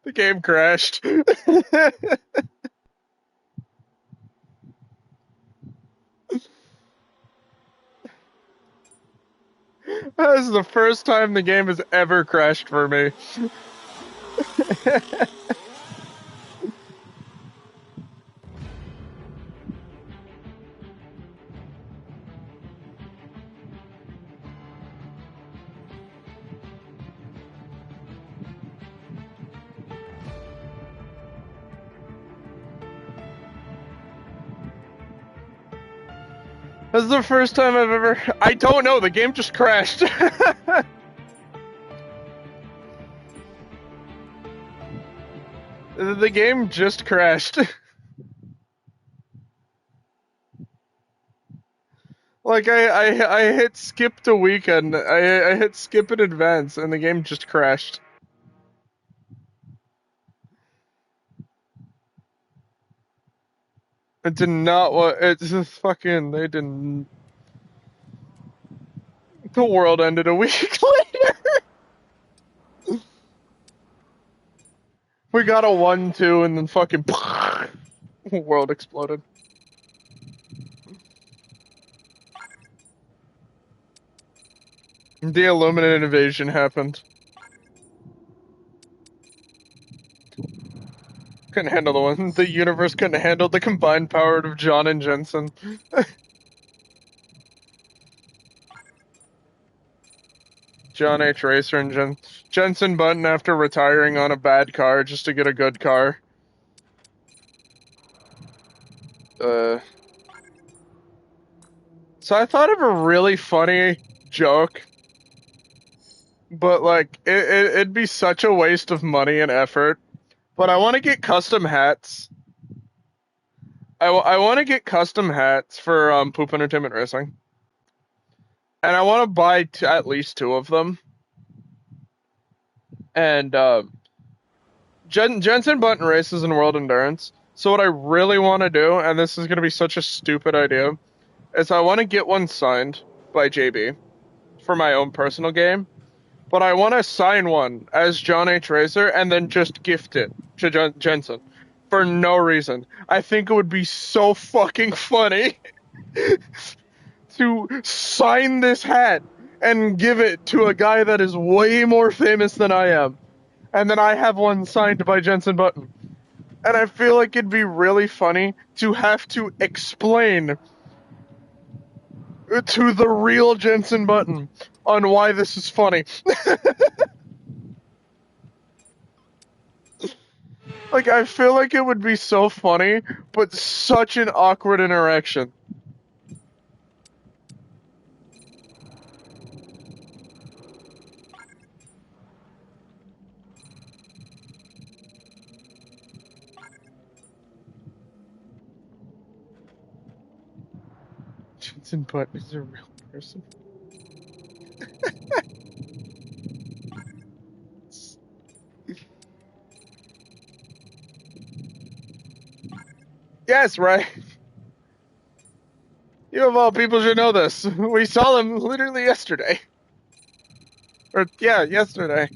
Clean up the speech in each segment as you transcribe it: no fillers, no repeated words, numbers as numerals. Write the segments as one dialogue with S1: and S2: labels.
S1: The game crashed. That is the first time the game has ever crashed for me. This is the first time I've ever... I don't know, the game just crashed. The game just crashed. Like, I hit skip to weekend. I hit skip in advance, and the game just crashed. It did not want... It's just fucking... They didn't... The world ended a week later. We got a 1-2, and then fucking... World exploded. The Illuminate invasion happened. Couldn't handle the one. The universe couldn't handle the combined power of John and Jensen. John H. Racer and Jensen Button after retiring on a bad car just to get a good car. So I thought of a really funny joke, but like it'd be such a waste of money and effort. But I want to get custom hats. I want to get custom hats for Poop Entertainment Racing, and I want to buy at least 2 of them. And Jensen Button races in World Endurance. So what I really want to do, and this is going to be such a stupid idea, is I want to get one signed by JB for my own personal game. But I want to sign one as John H. Racer and then just gift it to Jensen for no reason. I think it would be so fucking funny to sign this hat and give it to a guy that is way more famous than I am. And then I have one signed by Jensen Button. And I feel like it'd be really funny to have to explain to the real Jensen Button on why this is funny. Like, I feel like it would be so funny, but such an awkward interaction. Jensen Button is a real person. Yes, right. You of all people should know this. We saw them literally yesterday. Or, yeah, yesterday.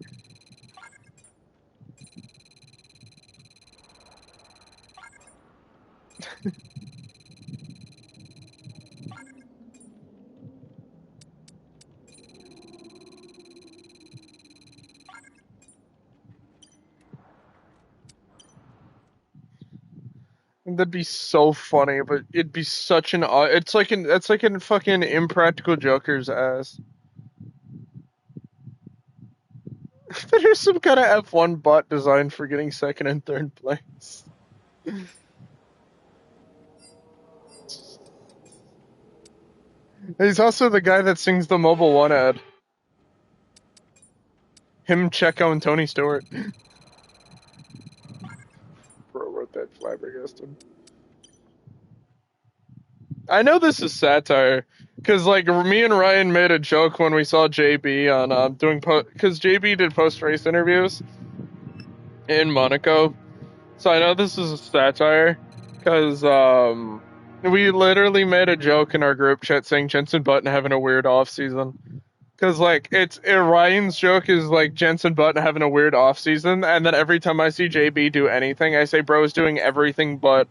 S1: That'd be so funny, but it'd be such an it's like in fucking Impractical Joker's ass. There's some kind of F1 bot designed for getting second and third place. He's also the guy that sings the Mobile One ad. Him, Checo, and Tony Stewart. Bro wrote that flabbergasted. I know this is satire, Because like me and Ryan made a joke when we saw JB on because JB did post race interviews in Monaco. So I know this is a satire because we literally made a joke in our group chat saying Jenson Button having a weird off season. Because like Ryan's joke is like Jenson Button having a weird off season, and then every time I see JB do anything, I say bro's doing everything but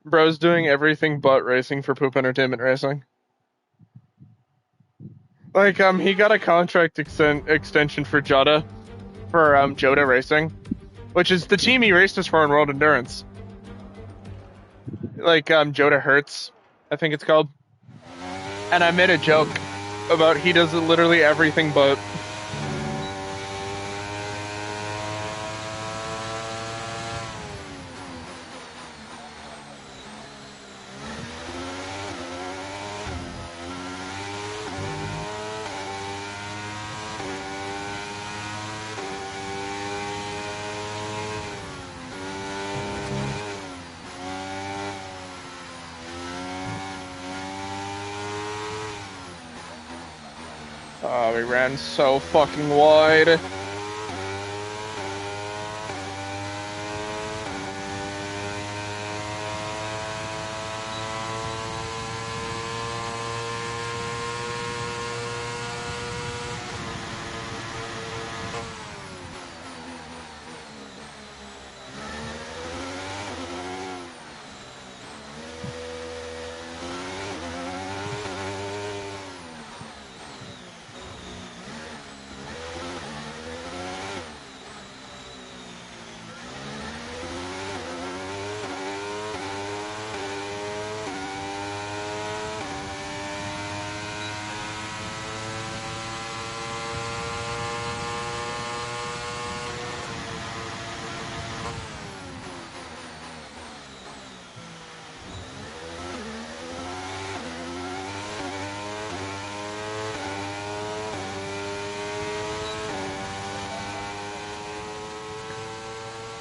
S1: racing for Poop Entertainment Racing. Like he got a contract extension for Jota Racing, which is the team he raced us for in World Endurance. Like Jota Hertz, I think it's called. And I made a joke about he does literally everything but. Oh, we ran so fucking wide.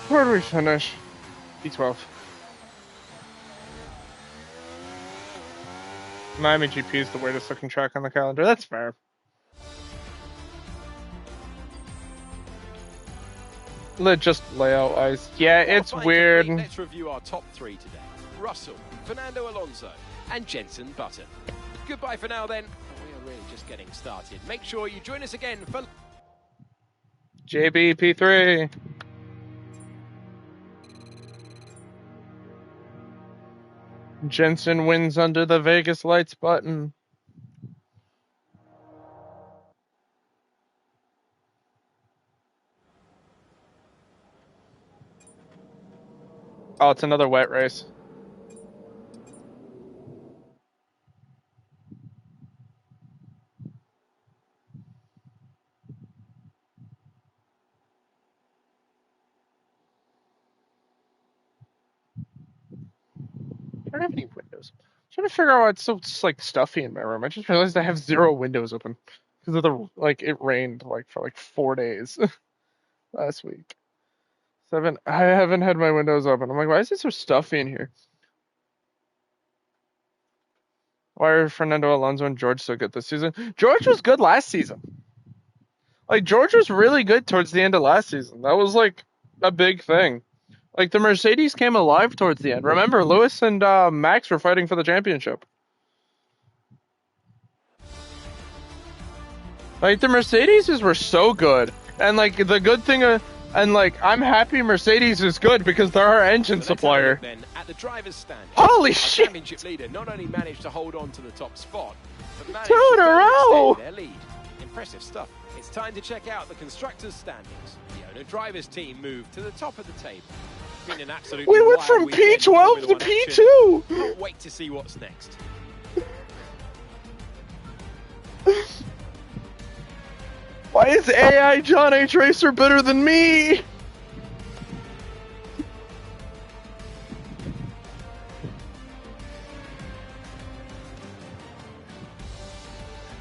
S1: Where do we finish? P12. Miami GP is the weirdest looking track on the calendar. That's fair. Just layout wise. Yeah, it's weird.
S2: Let's review our top three today. Russell, Fernando Alonso, and Jenson Button. Goodbye for now then. We are really just getting started. Make sure you join us again for
S1: JB P3. Jenson wins under the Vegas lights button. Oh, it's another wet race. I don't have any windows. I'm trying to figure out why it's so like stuffy in my room. I just realized I have 0 windows open because of the it rained for 4 days last week. I haven't had my windows open. I'm like, why is it so stuffy in here? Why are Fernando Alonso and George so good this season? George was good last season. Like George was really good towards the end of last season. That was like a big thing. Like, the Mercedes came alive towards the end. Remember, Lewis and Max were fighting for the championship. Like, the Mercedes were so good. And, like, the good thing... I'm happy Mercedes is good because they're our engine supplier.
S2: Then, at the driver's stand,
S1: holy shit!
S2: Championship leader not only managed to hold on to the top spot, but managed
S1: 2 in a row!
S2: Their lead. Impressive stuff. It's time to check out the constructors' standings. The owner-drivers team moved to the top of the table.
S1: We went from P12 to P2!
S2: Can't wait to see what's next.
S1: Why is AI John H. Racer better than me?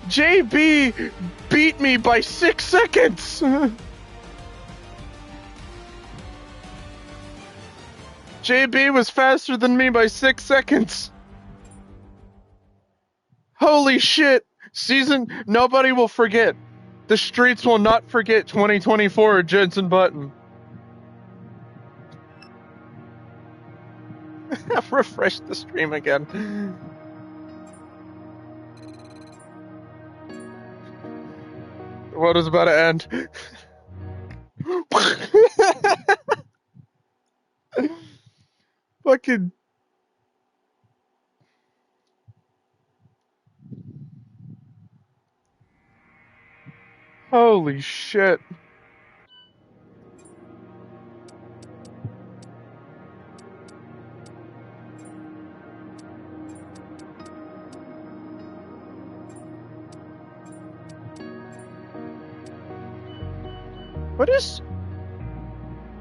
S1: JB beat me by 6 seconds! JB was faster than me by 6 seconds. Holy shit! Nobody will forget. The streets will not forget 2024 Jensen Button. Refresh the stream again. The world is about to end. Fucking. Holy shit.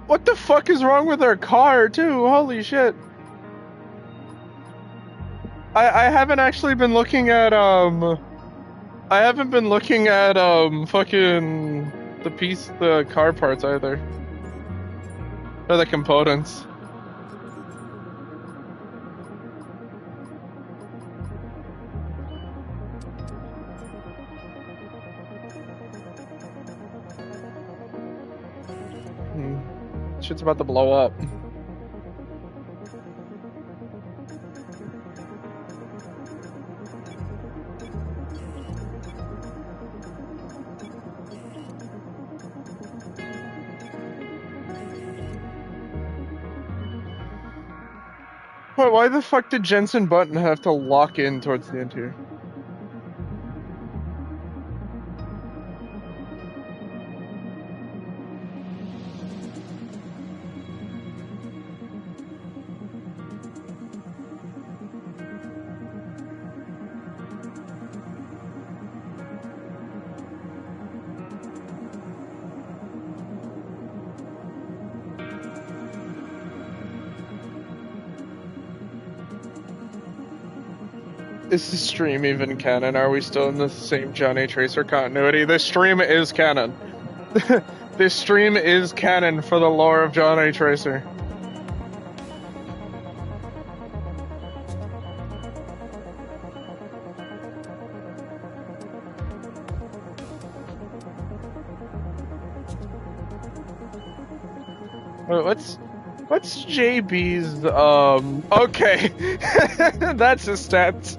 S1: What the fuck is wrong with our car, too? Holy shit. I haven't actually been looking at, fucking the car parts either. Or the components. Shit's about to blow up. Why the fuck did Jensen Button have to lock in towards the end here? Is the stream even canon? Are we still in the same Johnny Tracer continuity? This stream is canon. This stream is canon for the lore of Johnny Tracer. Wait, what's JB's, okay. That's his stats.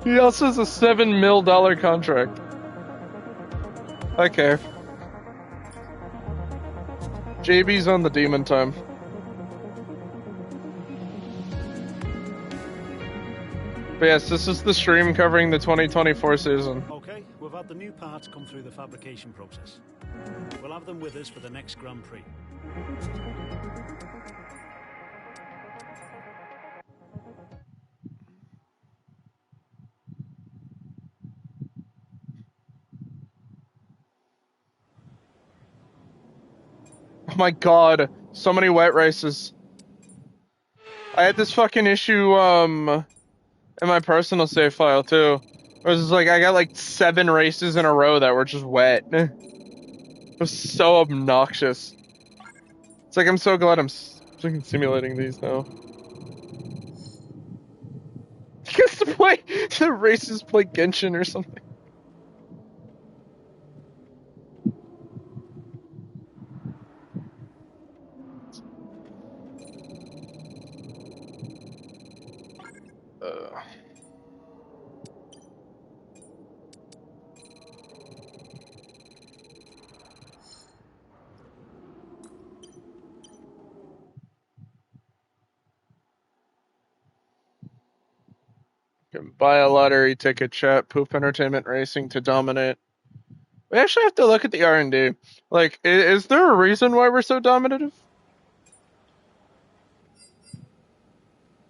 S1: He also has a $7 million contract. Okay. JB's on the demon time. But yes, this is the stream covering the 2024 season.
S3: Okay, we've had the new parts come through the fabrication process. We'll have them with us for the next Grand Prix.
S1: Oh my god, so many wet races. I had this fucking issue, in my personal save file too. It was like, I got like 7 races in a row that were just wet. It was so obnoxious. It's like, I'm so glad I'm freaking simulating these now. Because the races play Genshin or something. Buy a lottery ticket, chat, Poop Entertainment Racing to dominate. We actually have to look at the R&D. Like, is there a reason why we're so dominative?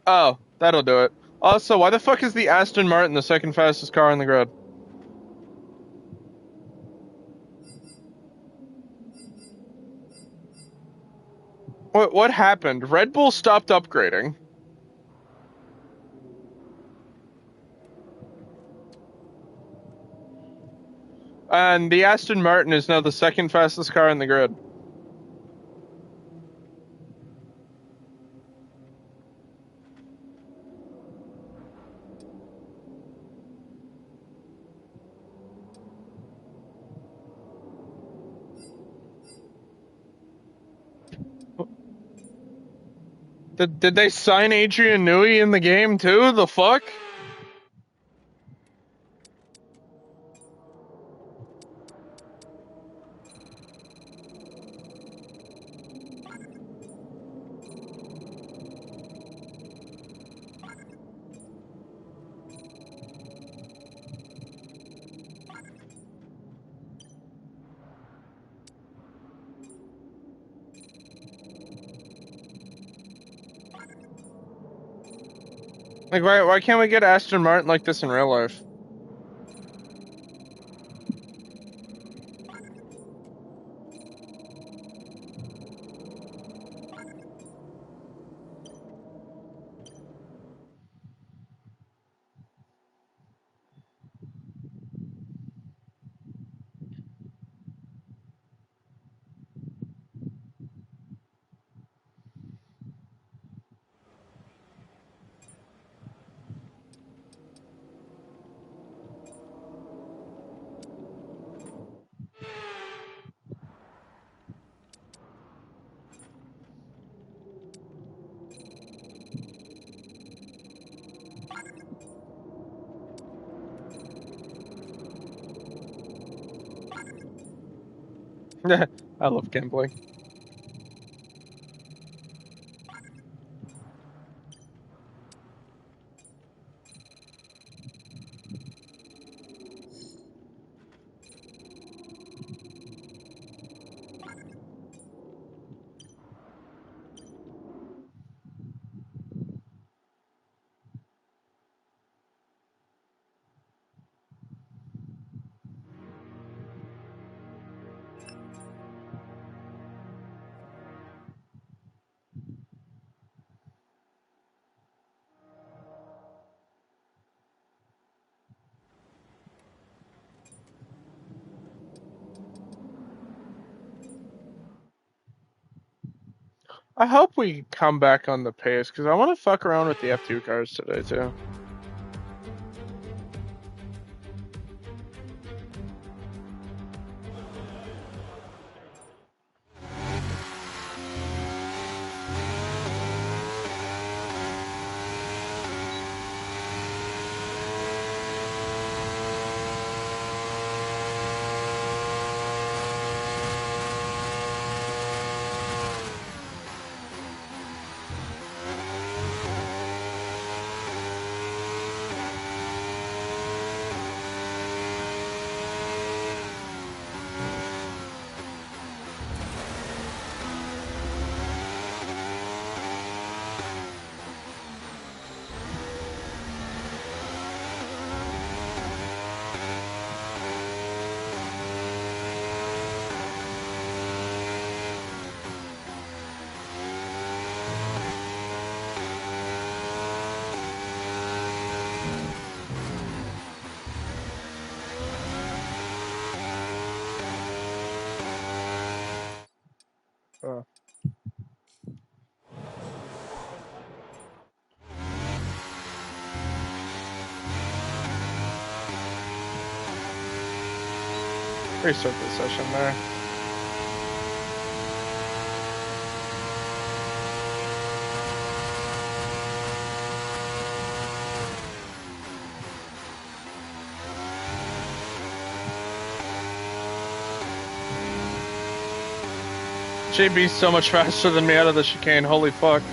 S1: Oh, that'll do it. Also, why the fuck is the Aston Martin the second fastest car on the grid? What happened? Red Bull stopped upgrading. And the Aston Martin is now the second fastest car in the grid. Did they sign Adrian Newey in the game too? The fuck? Like, why can't we get Aston Martin like this in real life? I love gambling. I hope we come back on the pace because I want to fuck around with the F2 cars today too. Oh. Restart the session there. JB's so much faster than me out of the chicane, holy fuck.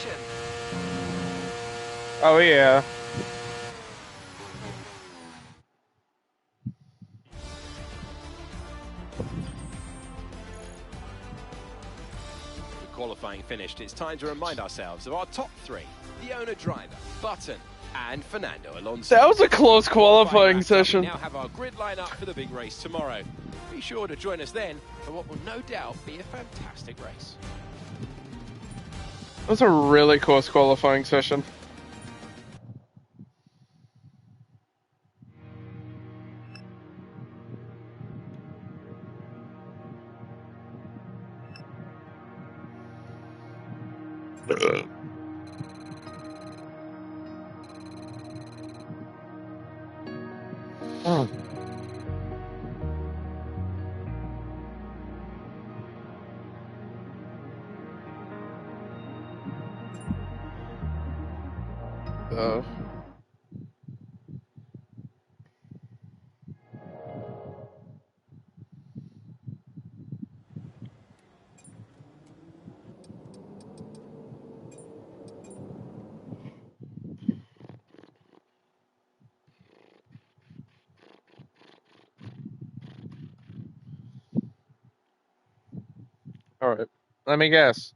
S2: position.
S1: Oh yeah.
S2: With qualifying finished, it's time to remind ourselves of our top three: the owner driver, Button, and Fernando Alonso.
S1: That was a close qualifying session.
S2: We now have our grid lineup for the big race tomorrow. Be sure to join us then for what will no doubt be a fantastic race.
S1: That was a really close qualifying session. All right, let me guess.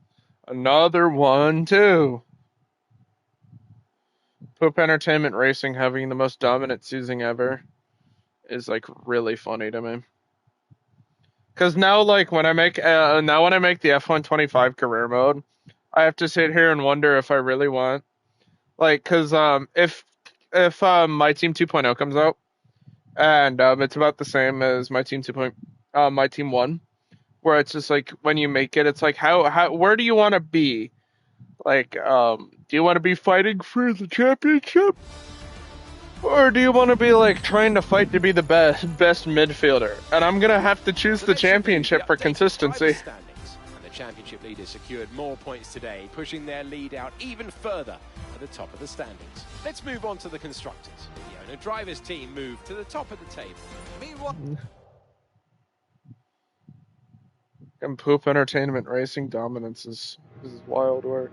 S1: Another one, too. Poop Entertainment Racing having the most dominant season ever is like really funny to me. Cause now, like when I make the F125 career mode, I have to sit here and wonder if I really want, like, cause if my Team 2.0 comes out and it's about the same as my Team 2. My Team 1, where it's just like when you make it, it's like how where do you want to be? Like, do you want to be fighting for the championship? Or do you want to be like trying to fight to be the best midfielder? And I'm gonna have to choose the championship for consistency.
S2: And the championship leaders secured more points today, pushing their lead out even further at the top of the standings. Let's move on to the constructors. The owner drivers team moved to the top of the table. Meanwhile,
S1: And Poop Entertainment Racing dominance is wild work.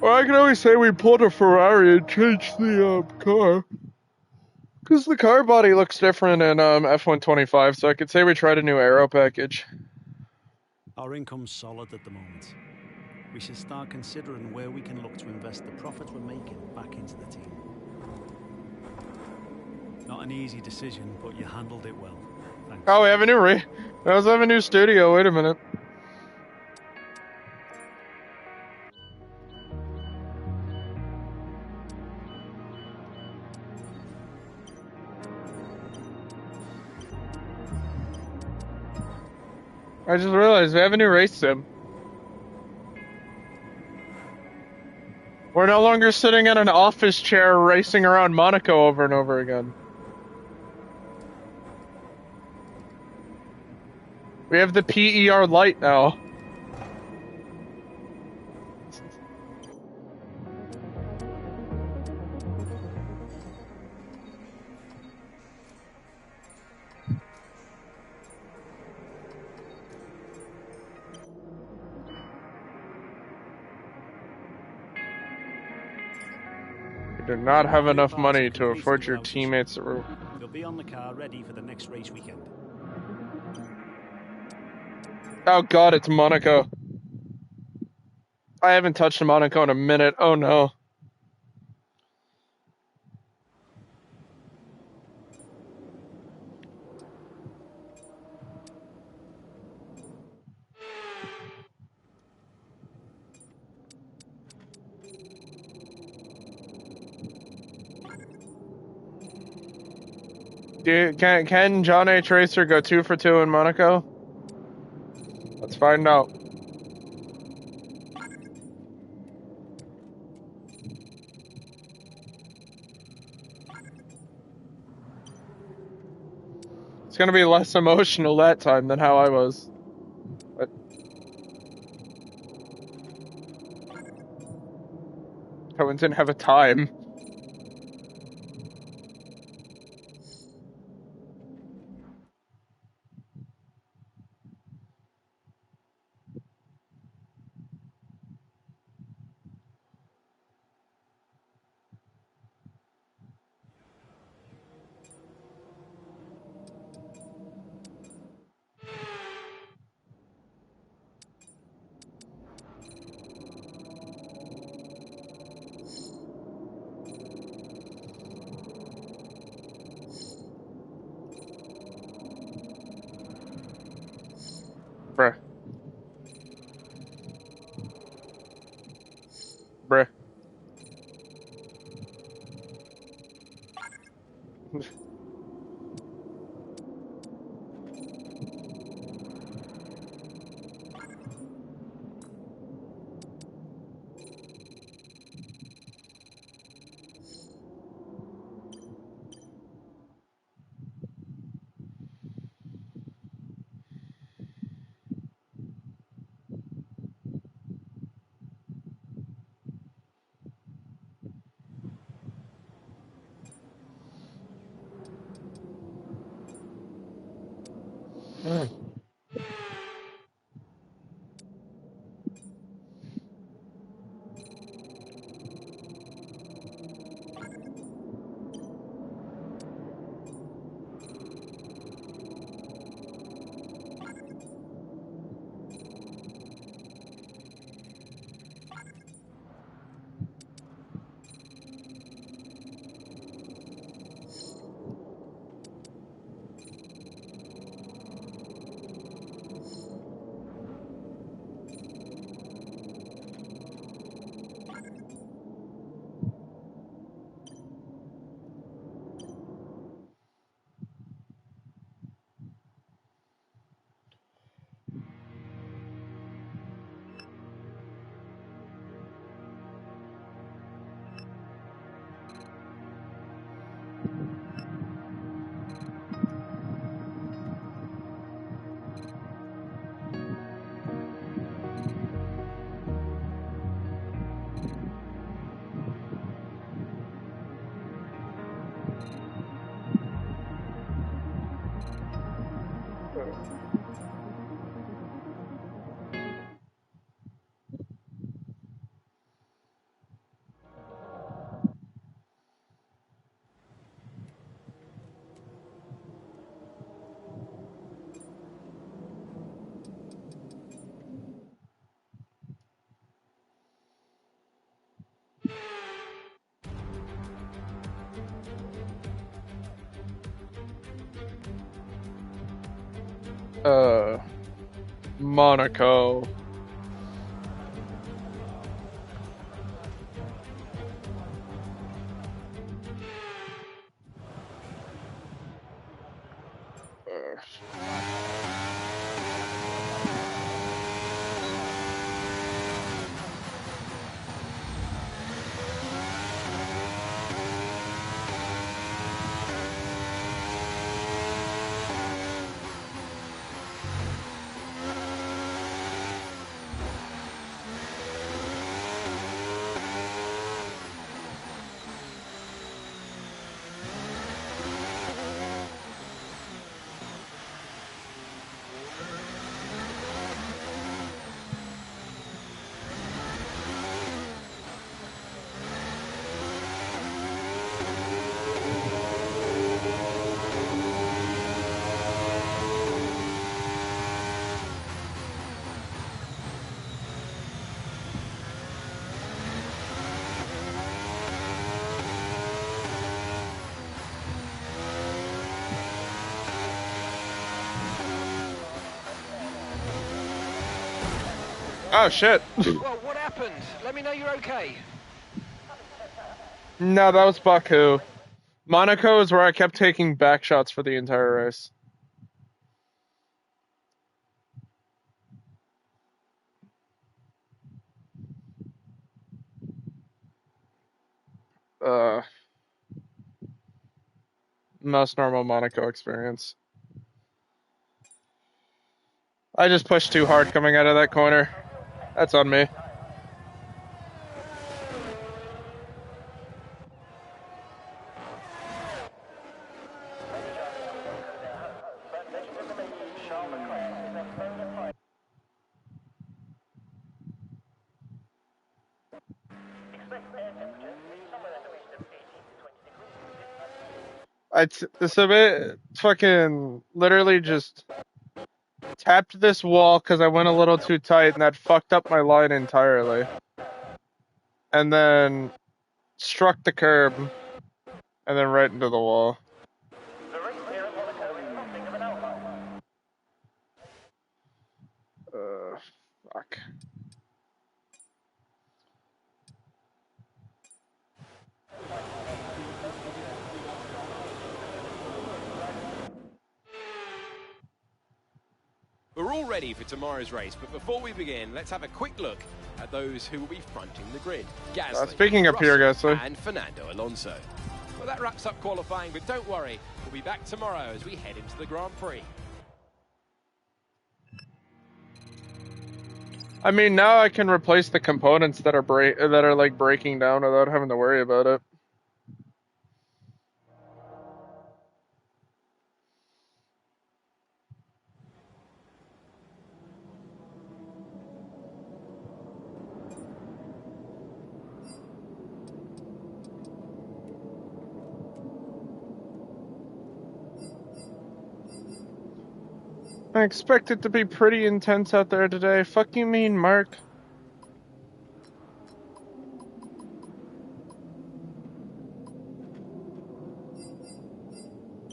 S1: Well, I can always say we pulled a Ferrari and changed the car. Because the car body looks different in F125, so I could say we tried a new aero package.
S3: Our income's solid at the moment. We should start considering where we can look to invest the profits we're making back into the team. Not an easy decision, but you handled it well. Thanks.
S1: Oh, we have a new have a new studio. Wait a minute. I just realized we have a new race sim. We're no longer sitting in an office chair racing around Monaco over and over again. We have the PER light now. You do not have enough money to afford your teammates.
S3: You'll be on the car ready for the next race weekend.
S1: Oh god, it's Monaco. I haven't touched Monaco in a minute. Oh no. Can John H. Racer go 2 for 2 in Monaco? Let's find out. It's gonna be less emotional that time than how I was. But I didn't have a time. Bruh. Monaco. Oh shit.
S2: Well, what happened? Let me know you're okay.
S1: No, that was Baku. Monaco is where I kept taking back shots for the entire race. Most normal Monaco experience. I just pushed too hard coming out of that corner. That's on me. It's a bit fucking literally just tapped this wall because I went a little too tight and that fucked up my line entirely. And then struck the curb and then right into the wall. Fuck.
S2: We're all ready for tomorrow's race, but before we begin, let's have a quick look at those who will be fronting the grid. Gasly,
S1: speaking of Pierre Gasly,
S2: and Fernando Alonso. Well, that wraps up qualifying, but don't worry, we'll be back tomorrow as we head into the Grand Prix.
S1: I mean, now I can replace the components that are like breaking down without having to worry about it. I expect it to be pretty intense out there today. Fuck you mean, Mark?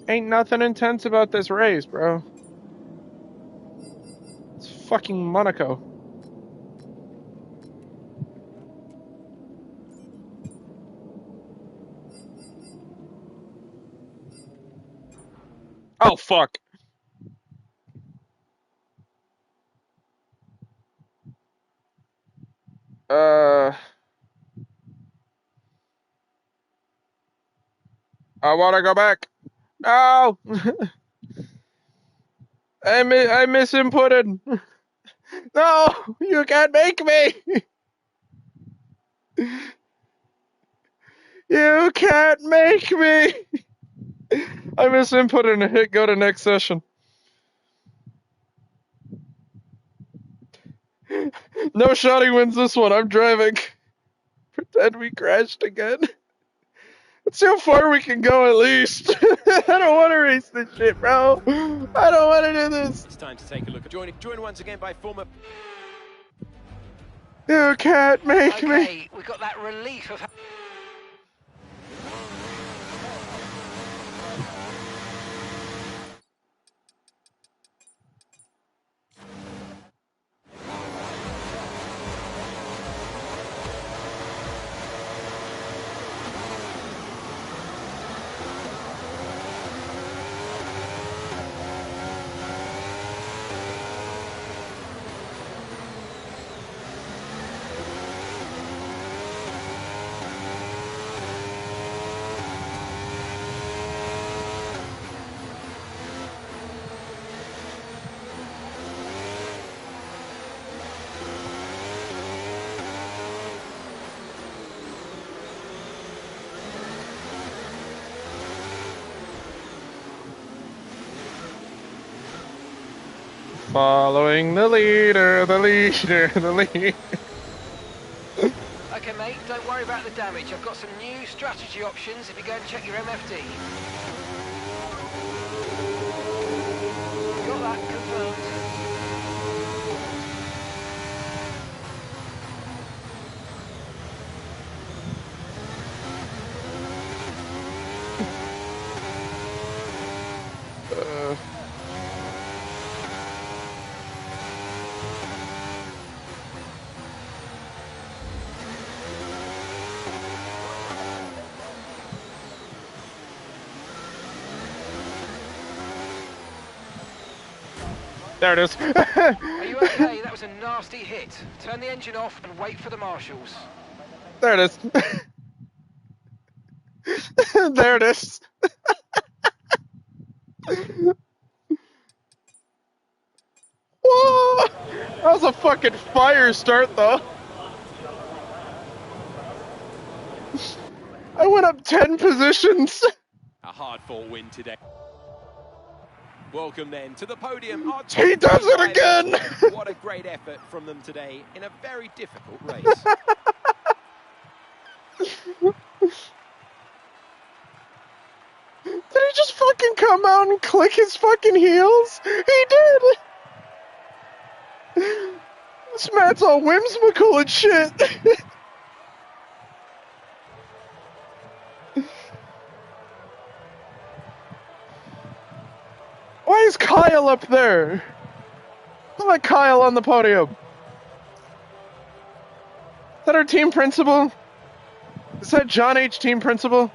S1: Ain't nothing intense about this race, bro. It's fucking Monaco. Oh, fuck. I want to go back. No! I misinputted. No! You can't make me! You can't make me! I misinputted and hit go to next session. No Shoddy wins this one. I'm driving. Pretend we crashed again. Let's see how far we can go at least. I don't want to race this shit, bro. I don't want to do this.
S2: It's time to take a look. Joined once again by former...
S1: You can't make me.
S4: Okay, we got that relief of...
S1: Following the leader, the leader, the leader.
S4: Okay, mate, don't worry about the damage. I've got some new strategy options if you go and check your MFD. Got that confirmed.
S1: There it is.
S4: Are you okay? That was a nasty hit. Turn the engine off and wait for the marshals.
S1: There it is. There it is. Whoa! That was a fucking fire start, though. I went up 10 positions.
S2: A hard-fought win today. Welcome then to the podium.
S1: He does it again!
S2: What a great effort from them today in a very difficult race.
S1: Did he just fucking come out and click his fucking heels? He did! This man's all whimsical and shit. Why is Kyle up there? I like Kyle on the podium. Is that our team principal? Is that John H. team principal?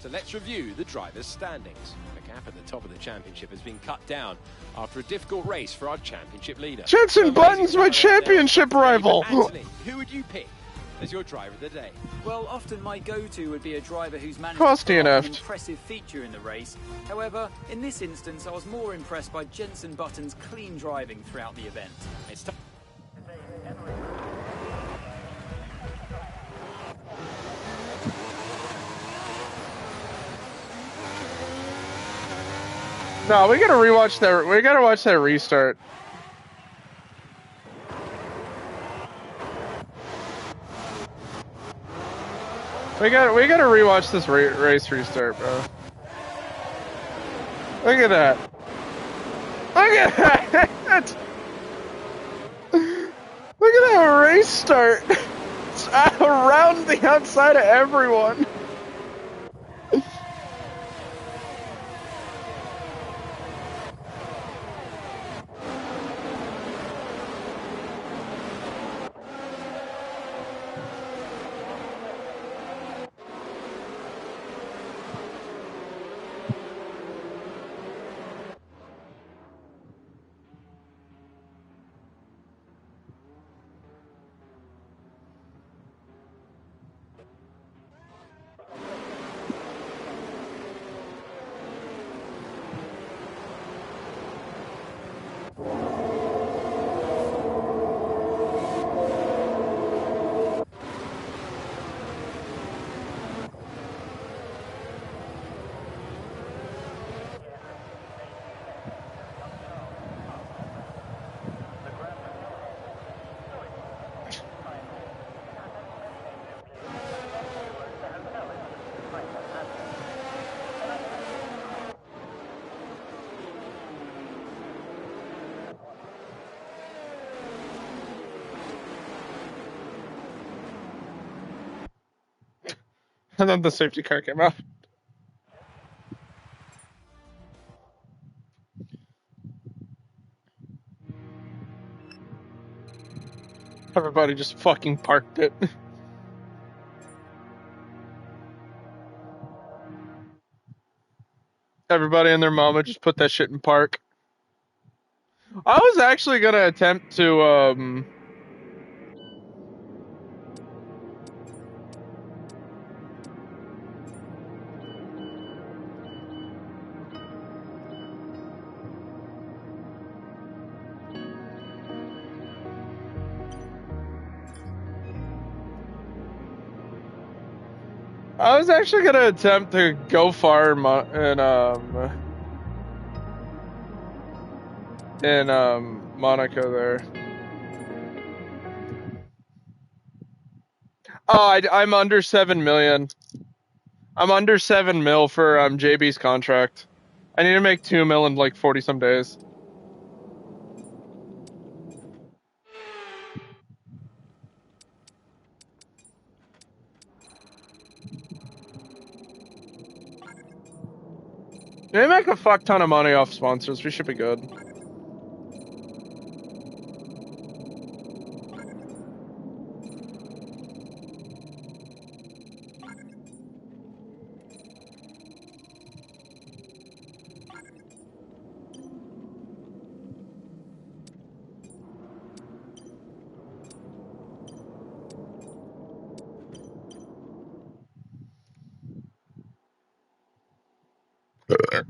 S2: So let's review the drivers' standings. The gap at the top of the championship has been cut down after a difficult race for our championship leader.
S1: Jenson Button's my championship rival.
S2: Anthony, who would you pick as your driver of the day?
S5: Well, often my go-to would be a driver who's managed
S1: Course
S5: to put up an
S1: DNF'd.
S5: impressive feature in the race. However, in this instance, I was more impressed by Jenson Button's clean driving throughout the event.
S2: It's time.
S1: No, we gotta rewatch that. We gotta watch that restart. We gotta rewatch this race restart, bro. Look at that. Look at that. Look at that race start. It's around the outside of everyone. And then the safety car came out. Everybody just fucking parked it. Everybody and their mama just put that shit in park. I was actually gonna attempt to, I was actually gonna attempt to go far in Monaco there. Oh, I'm under 7 million. I'm under 7 mil for JB's contract. I need to make 2 mil in like 40 some days. They make a fuck ton of money off sponsors. We should be good.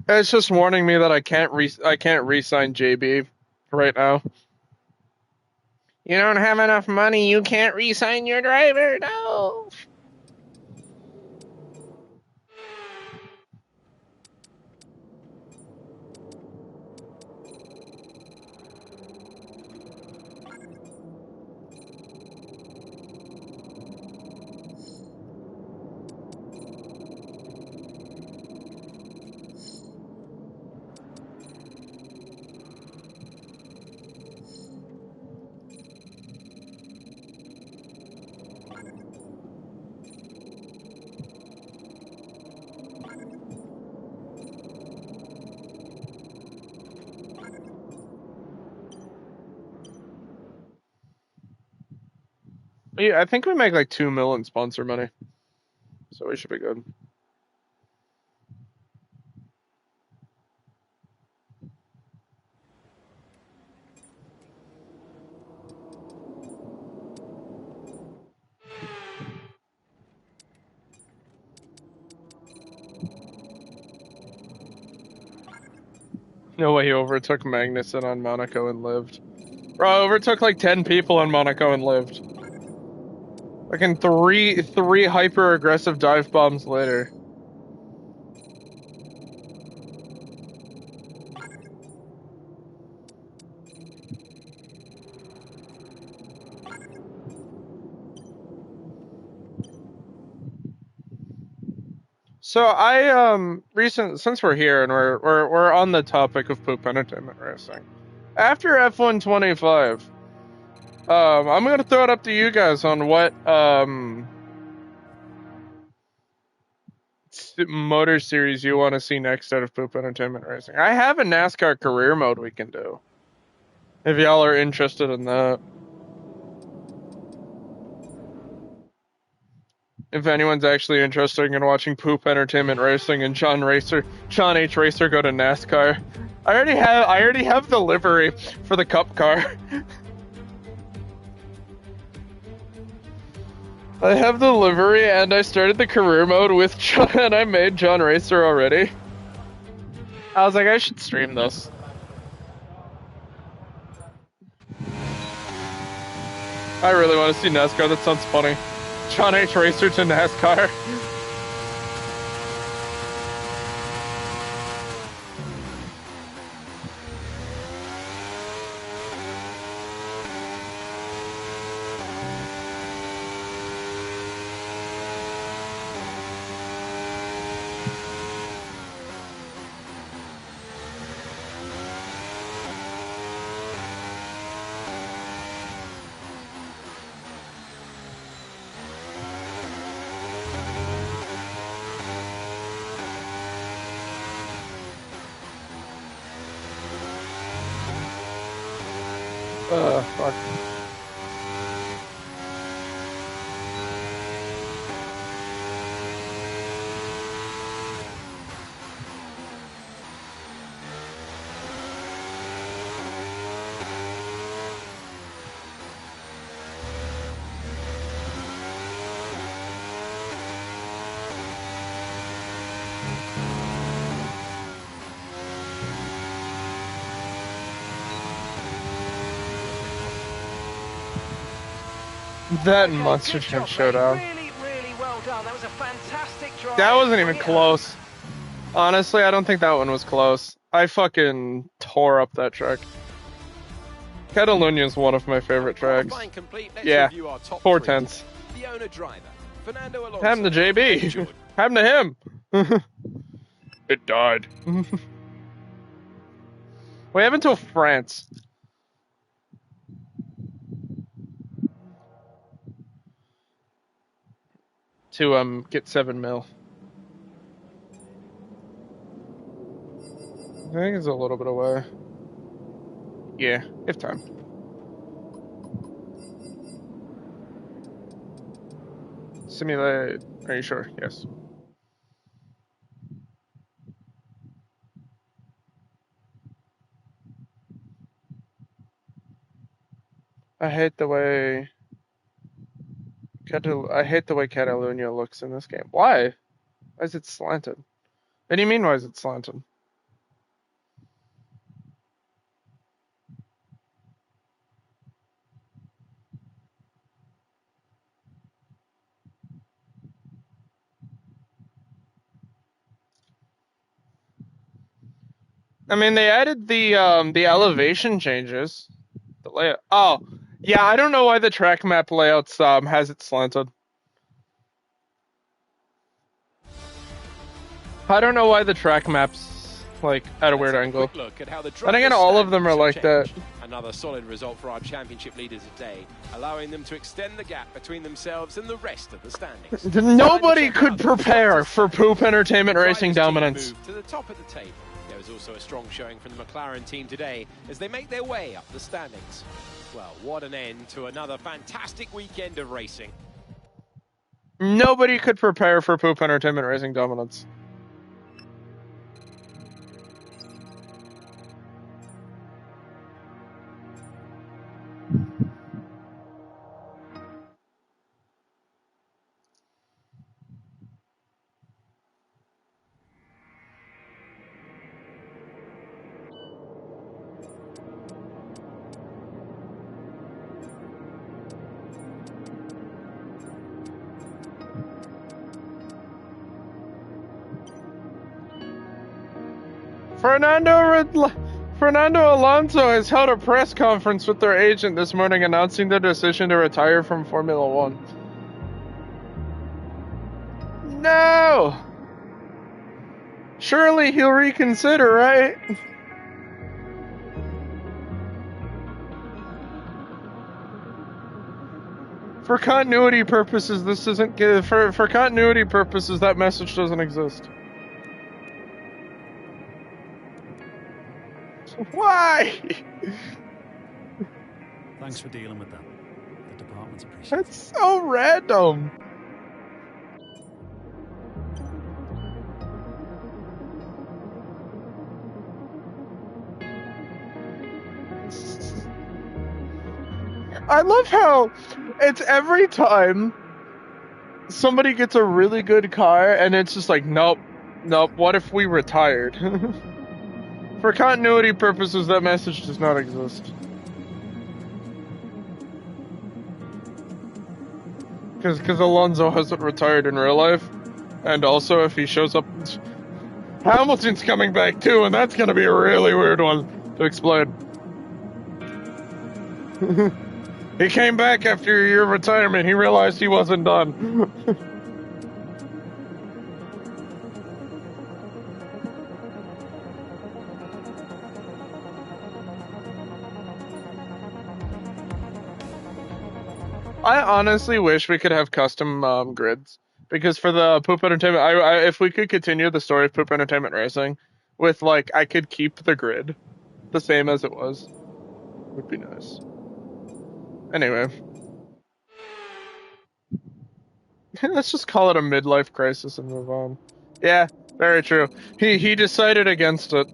S1: It's just warning me that I can't re-sign JB right now. You don't have enough money. You can't re-sign your driver. No. Yeah, I think we make like 2 mil in sponsor money, so we should be good. No way he overtook Magnussen on Monaco and lived. Bro, overtook like 10 people on Monaco and lived. Fucking three hyper aggressive dive bombs later. So since we're here and we're on the topic of poop entertainment racing. After F125, I'm gonna throw it up to you guys on what motor series you want to see next out of poop entertainment racing. I have a NASCAR career mode we can do. If y'all are interested in that. If anyone's actually interested in watching poop entertainment racing and John H. Racer go to NASCAR. I already have the livery for the cup car. I have the livery and I started the career mode with John and I made John Racer already. I was like, I should stream this. I really want to see NASCAR, that sounds funny. John H. Racer to NASCAR. Fuck. That
S4: Okay,
S1: Monster
S4: good
S1: Truck
S4: job,
S1: Showdown.
S4: mate. Really well done. That was a fantastic drive.
S1: That wasn't even
S4: Brilliant.
S1: close. Honestly, I don't think that one was close. I fucking tore up that track. Catalunya is one of my favorite tracks.
S2: Qualifying complete. Let's
S1: Yeah,
S2: review our top
S1: 4
S2: three.
S1: tenths.
S2: The owner driver, Fernando Alonso.
S1: Happened to JB.
S2: Jordan.
S1: Happened to him. It died. We have until France. To get 7 mil. I think it's a little bit away. Yeah, if time. Simulate. Are you sure? Yes. I hate the way Catalunya looks in this game. Why? Why is it slanted? What do you mean, why is it slanted? I mean, they added the elevation changes. The layout. Oh, yeah. I don't know why the track map layouts has it slanted. I don't know why the track maps like at a weird angle.
S2: Look at how the
S1: And again, all of them are like that.
S2: Another solid result for our championship leaders today, allowing them to extend the gap between themselves and the rest of the standings.
S1: Nobody could prepare for poop entertainment racing dominance.
S2: Move to the top of the table. There was also a strong showing from the McLaren team today as they make their way up the standings. Well, what an end to another fantastic weekend of racing.
S1: Nobody could prepare for poop entertainment racing dominance. Fernando Alonso has held a press conference with their agent this morning announcing their decision to retire from Formula One. No! Surely he'll reconsider, right? For continuity purposes, this isn't good. For continuity purposes, that message doesn't exist. Why?
S3: Thanks for dealing with that. The department's appreciative.
S1: That's so random. I love how it's every time somebody gets a really good car and it's just like, nope, what if we retired? For continuity purposes, that message does not exist. Because Alonso hasn't retired in real life. And also, if he shows up, Hamilton's coming back too, and that's going to be a really weird one to explain. He came back after your retirement. He realized he wasn't done. I honestly wish we could have custom grids, because for the Poop Entertainment, if we could continue the story of Poop Entertainment Racing with, like, I could keep the grid the same as it was, would be nice. Anyway, let's just call it a midlife crisis and move on. Yeah, very true. He decided against it.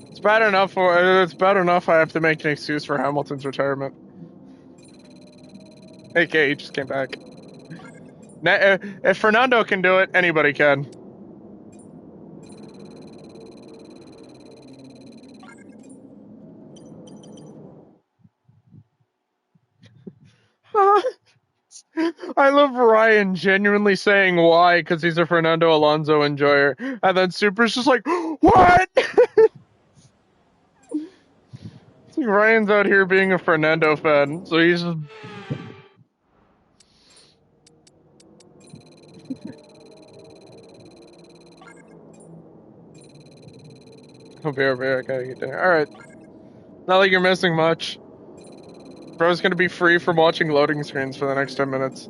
S1: It's bad enough. It's bad enough I have to make an excuse for Hamilton's retirement. AK, he just came back. If Fernando can do it, anybody can. I love Ryan genuinely saying why, because he's a Fernando Alonso enjoyer, and then Super's just like, what? It's like Ryan's out here being a Fernando fan, so he's just... I'll be over here, I gotta get dinner. Alright. Not like you're missing much. Bro's gonna be free from watching loading screens for the next 10 minutes.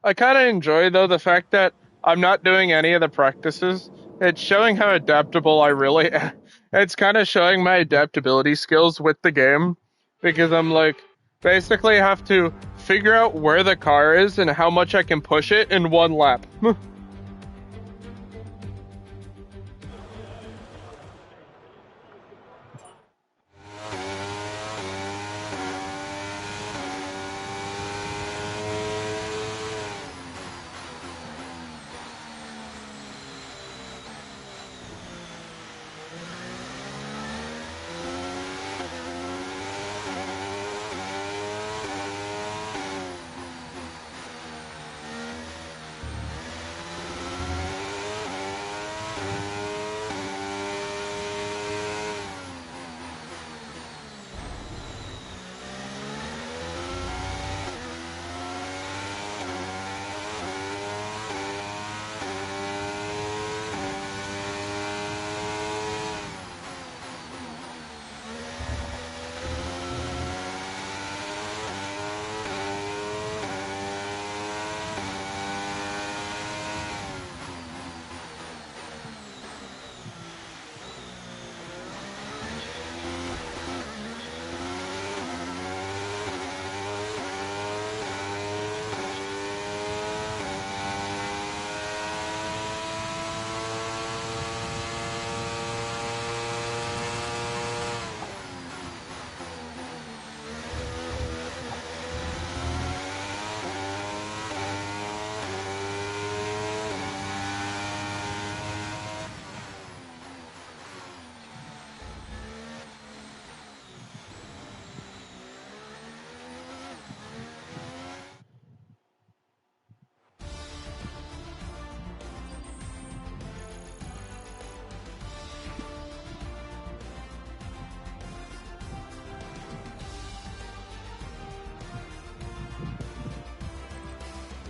S1: I kind of enjoy, though, the fact that I'm not doing any of the practices. It's showing how adaptable I really am. It's kind of showing my adaptability skills with the game, because I'm like, basically have to figure out where the car is and how much I can push it in one lap.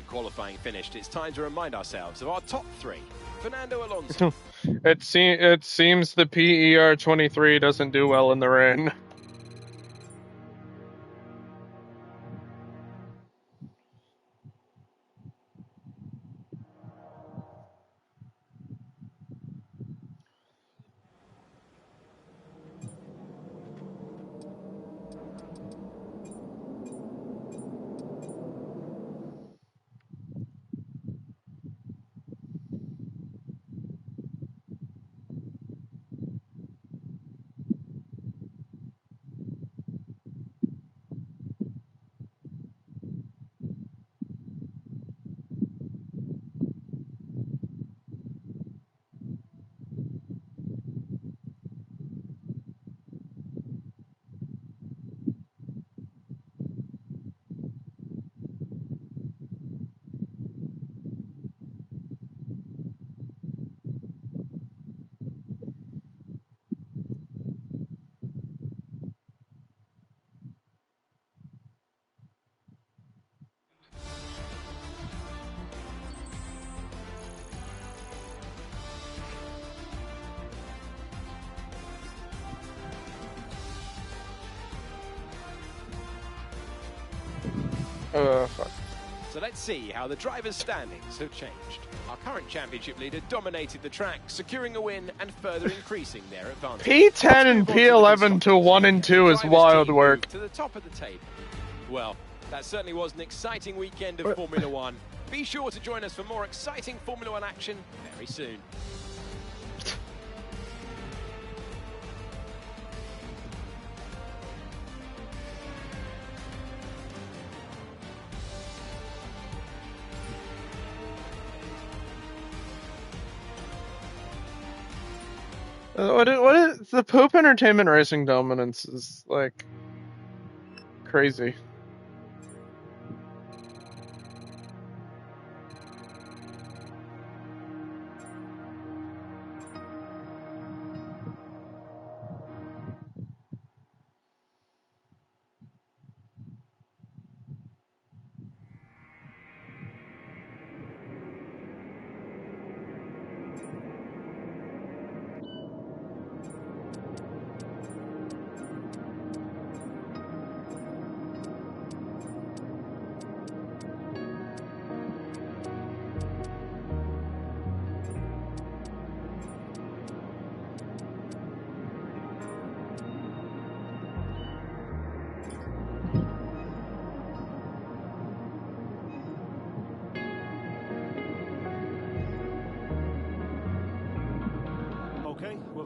S2: Qualifying finished, it's time to remind ourselves of our top three. Fernando Alonso.
S1: It seems the PER23 doesn't do well in the rain. Fuck.
S2: So let's see how the drivers' standings have changed. Our current championship leader dominated the track, securing a win and further increasing their advantage.
S1: P10 and P11 to 1 and 2 is wild work.
S2: To the top of the table. Well, that certainly was an exciting weekend of Formula One. Be sure to join us for more exciting Formula One action very soon.
S1: What is the Poop Entertainment Racing dominance is like crazy.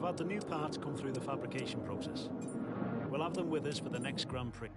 S3: had the new parts come through the fabrication process. We'll have them with us for the next Grand Prix.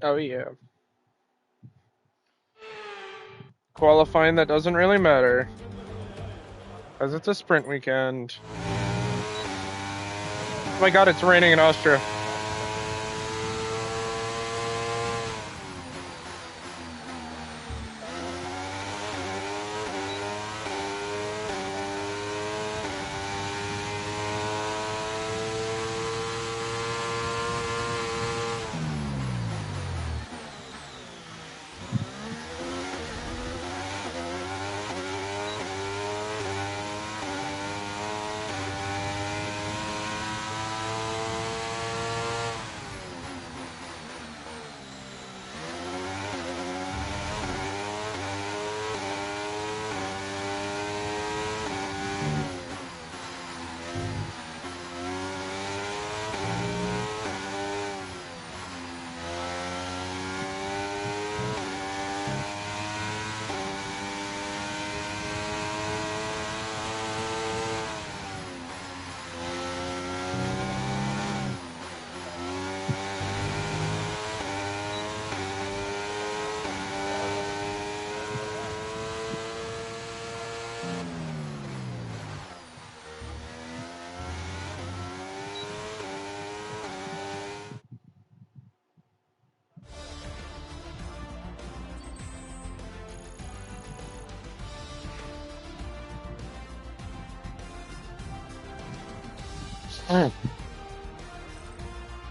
S1: Oh yeah. Qualifying, that doesn't really matter, because it's a sprint weekend. Oh my god, it's raining in Austria.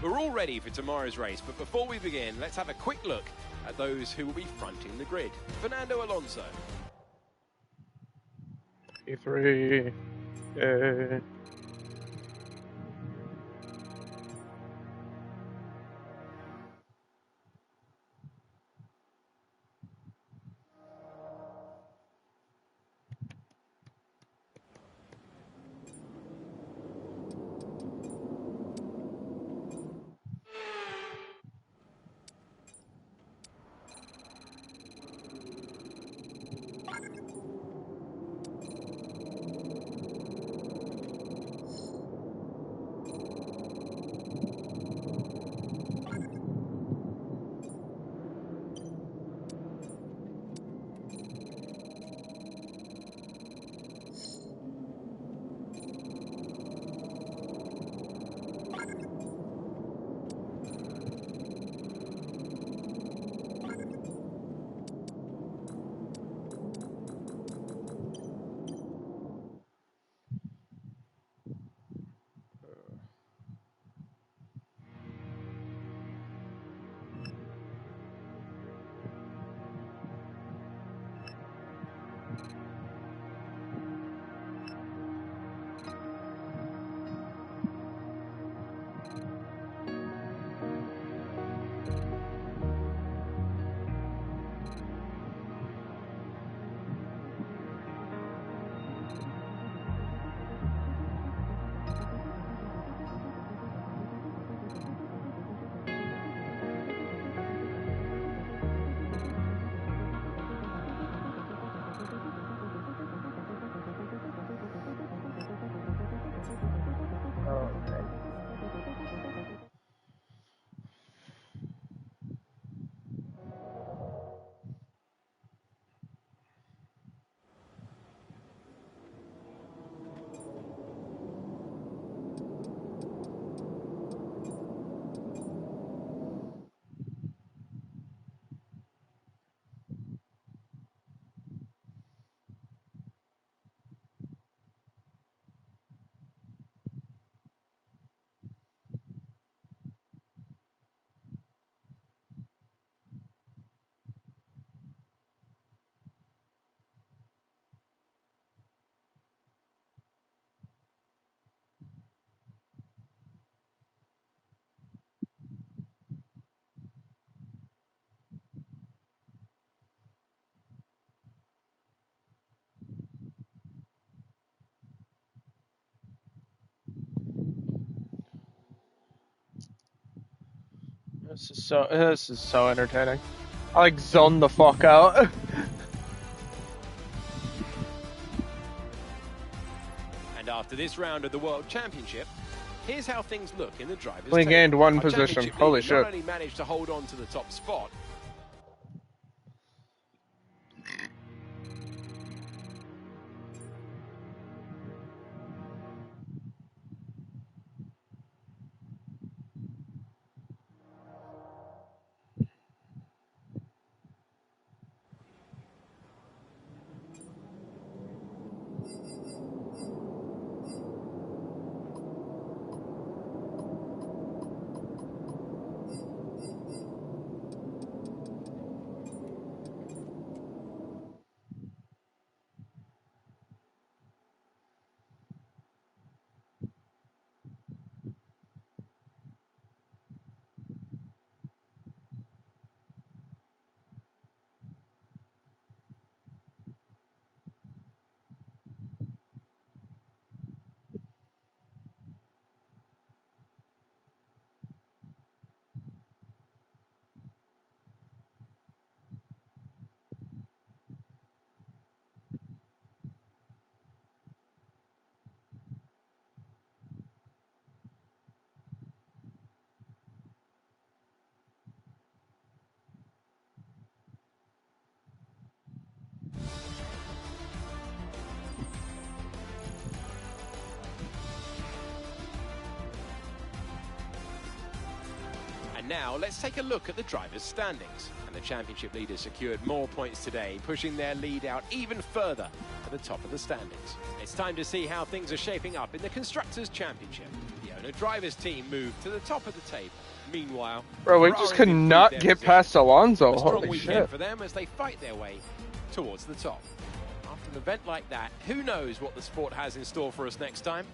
S2: We're all ready for tomorrow's race, but before we begin, let's have a quick look at those who will be fronting the grid. Fernando Alonso.
S1: E3. Yay. This is so entertaining. I like zone the fuck out.
S2: And after this round of the World Championship, here's how things look in the driver's
S1: We
S2: table.
S1: gained one
S2: Our
S1: position.
S2: championship
S1: Holy
S2: leader
S1: shit.
S2: not only managed to hold on to the top spot, and now let's take a look at the drivers' standings. And the championship leaders secured more points today, pushing their lead out even further to the top of the standings. It's time to see how things are shaping up in the Constructors' Championship. The owner drivers team moved to the top of the table. Meanwhile,
S1: Bro, we
S2: Ferrari
S1: just could
S2: improved
S1: not
S2: their
S1: get
S2: position.
S1: past Alonso.
S2: A strong
S1: Holy
S2: weekend
S1: shit.
S2: for them as they fight their way towards the top. After an event like that, who knows what the sport has in store for us next time?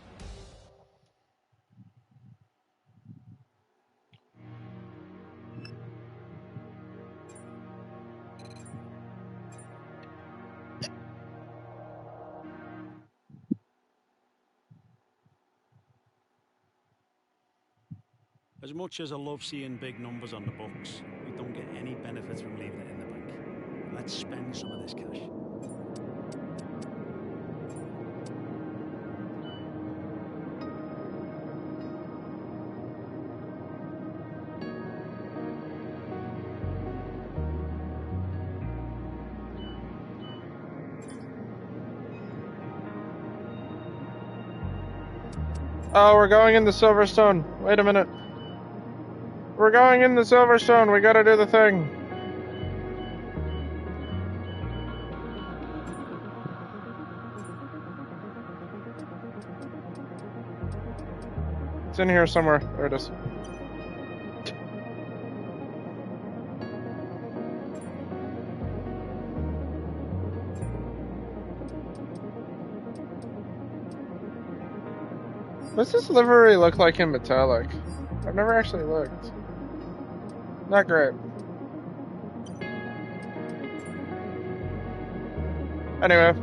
S3: As much as I love seeing big numbers on the books, we don't get any benefits from leaving it in the bank. Let's spend some of this cash.
S1: Oh, we're going into Silverstone. Wait a minute. We're going into Silverstone. We gotta do the thing. It's in here somewhere. There it is. What's this livery look like in metallic? I've never actually looked. Not great. Anyway.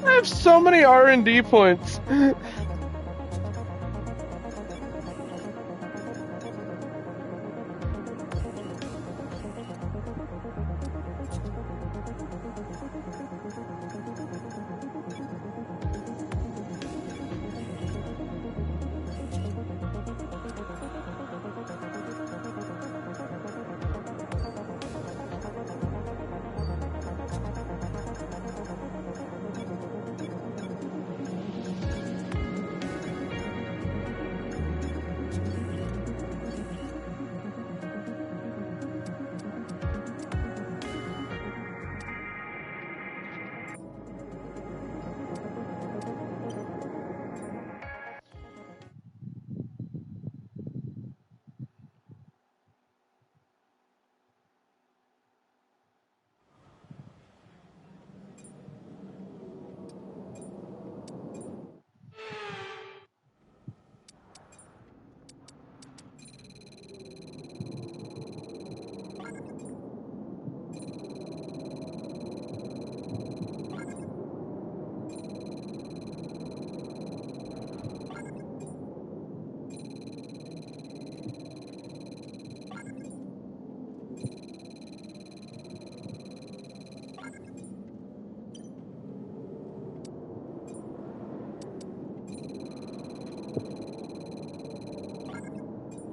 S1: I have so many R&D points.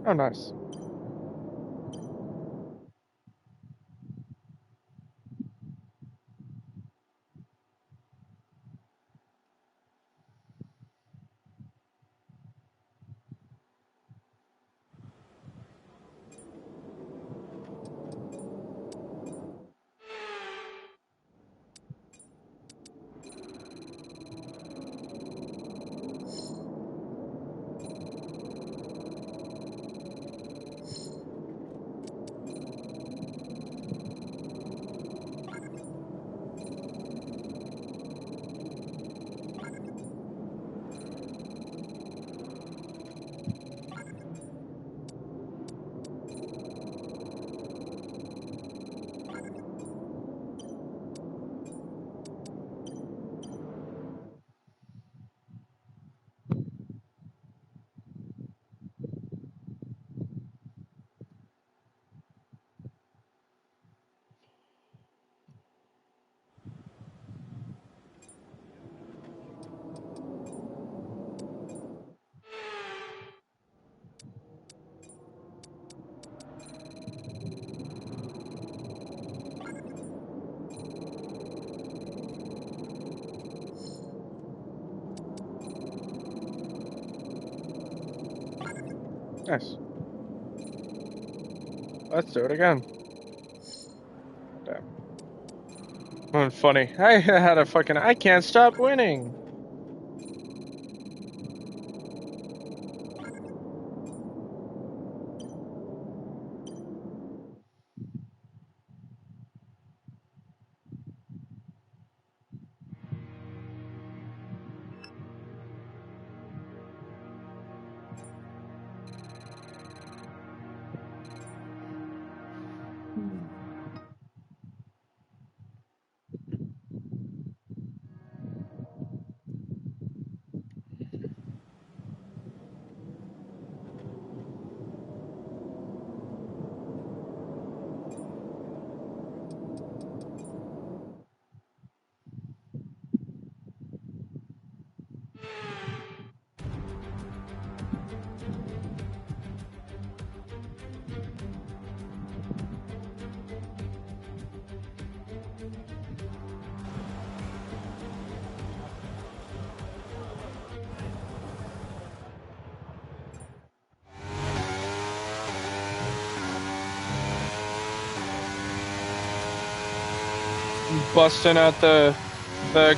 S1: Oh, nice. Nice. Let's do it again. Damn. Oh, funny. I had a fucking I can't stop winning. Busting out the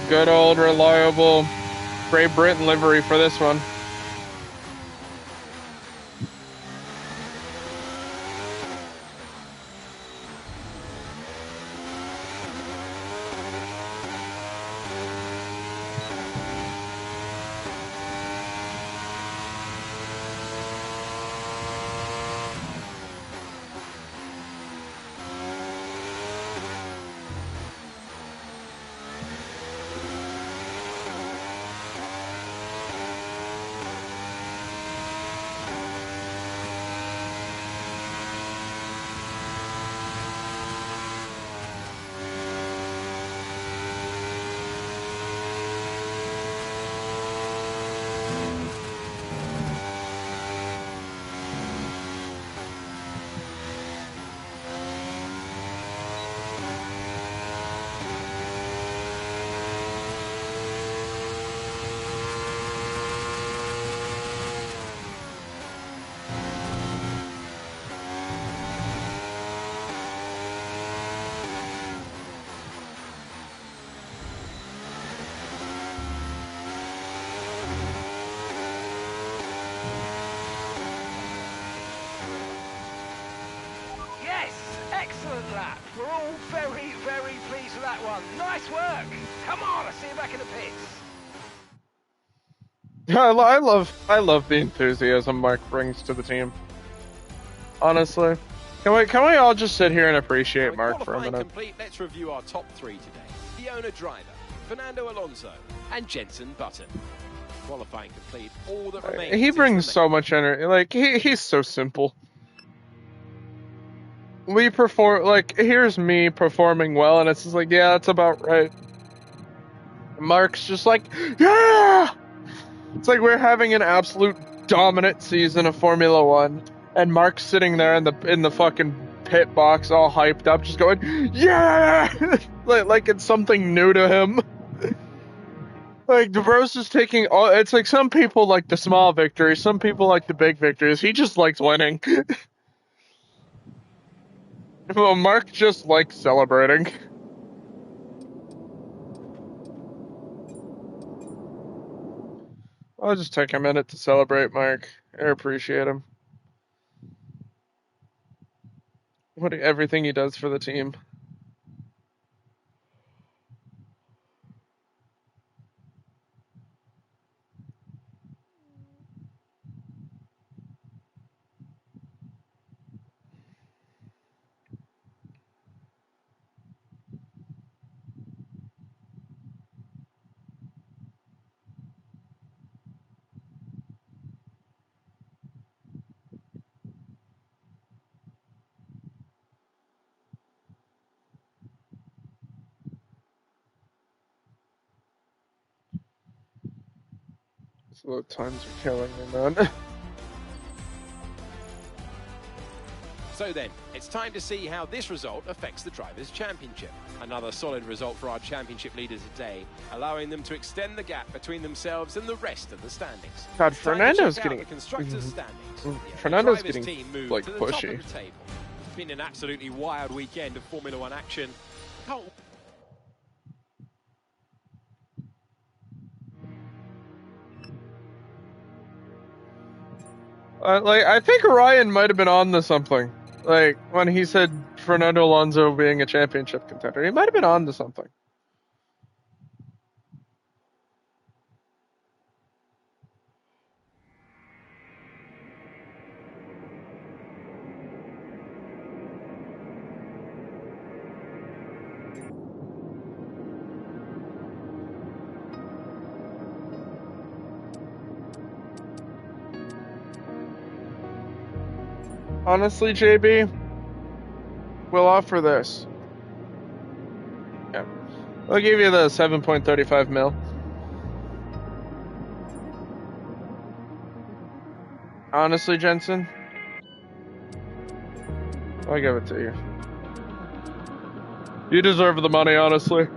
S1: good old reliable Great Britain livery for this one.
S4: Excellent lap. We're all very, very pleased with that one. Nice work. Come on, I'll see you back in the pits.
S1: I love the enthusiasm Mark brings to the team. Honestly, can we all just sit here and appreciate Mark for a minute?
S2: Complete, let's review our top three today. The owner driver, Fernando Alonso, and Jenson Button. Qualifying complete, all that remains.
S1: He brings so much energy. Like he's so simple. We perform like here's me performing well, and it's just like, yeah, that's about right. Mark's just like, yeah. It's like we're having an absolute dominant season of Formula One, and Mark's sitting there in the fucking pit box, all hyped up, just going, yeah, like it's something new to him. Like DeBrose is taking all. It's like some people like the small victories, some people like the big victories. He just likes winning. Well, Mark just likes celebrating. I'll just take a minute to celebrate Mark. I appreciate him. Everything he does for the team. Slow times are killing me, man.
S2: So then, it's time to see how this result affects the Drivers' Championship. Another solid result for our championship leaders today, allowing them to extend the gap between themselves and the rest of the standings.
S1: God,
S2: It's time to
S1: Fernando's
S2: check out
S1: getting
S2: the constructors' standings. The
S1: Fernando's
S2: Drivers'
S1: getting
S2: team moved
S1: like
S2: to the top
S1: pushy.
S2: of the table. It's been an absolutely wild weekend of Formula One action. Can't
S1: I think Ryan might have been on to something. Like when he said Fernando Alonso being a championship contender, he might have been on to something. Honestly, JB, we'll offer this. Yeah. I'll give you the 7.35 mil. Honestly, Jensen, I'll give it to you. You deserve the money, honestly.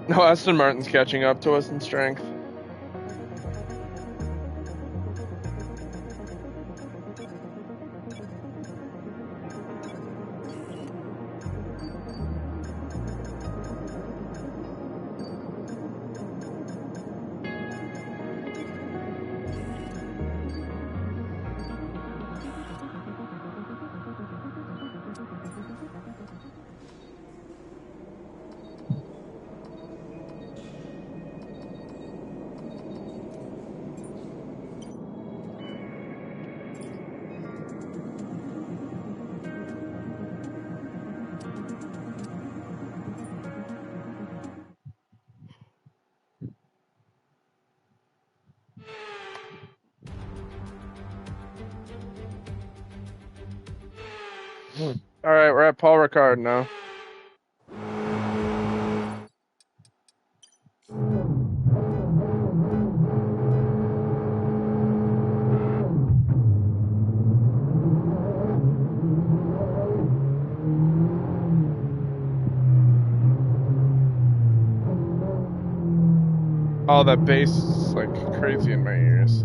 S1: No, Aston Martin's catching up to us in strength. All right, we're at Paul Ricard now. Oh, that bass is like crazy in my ears.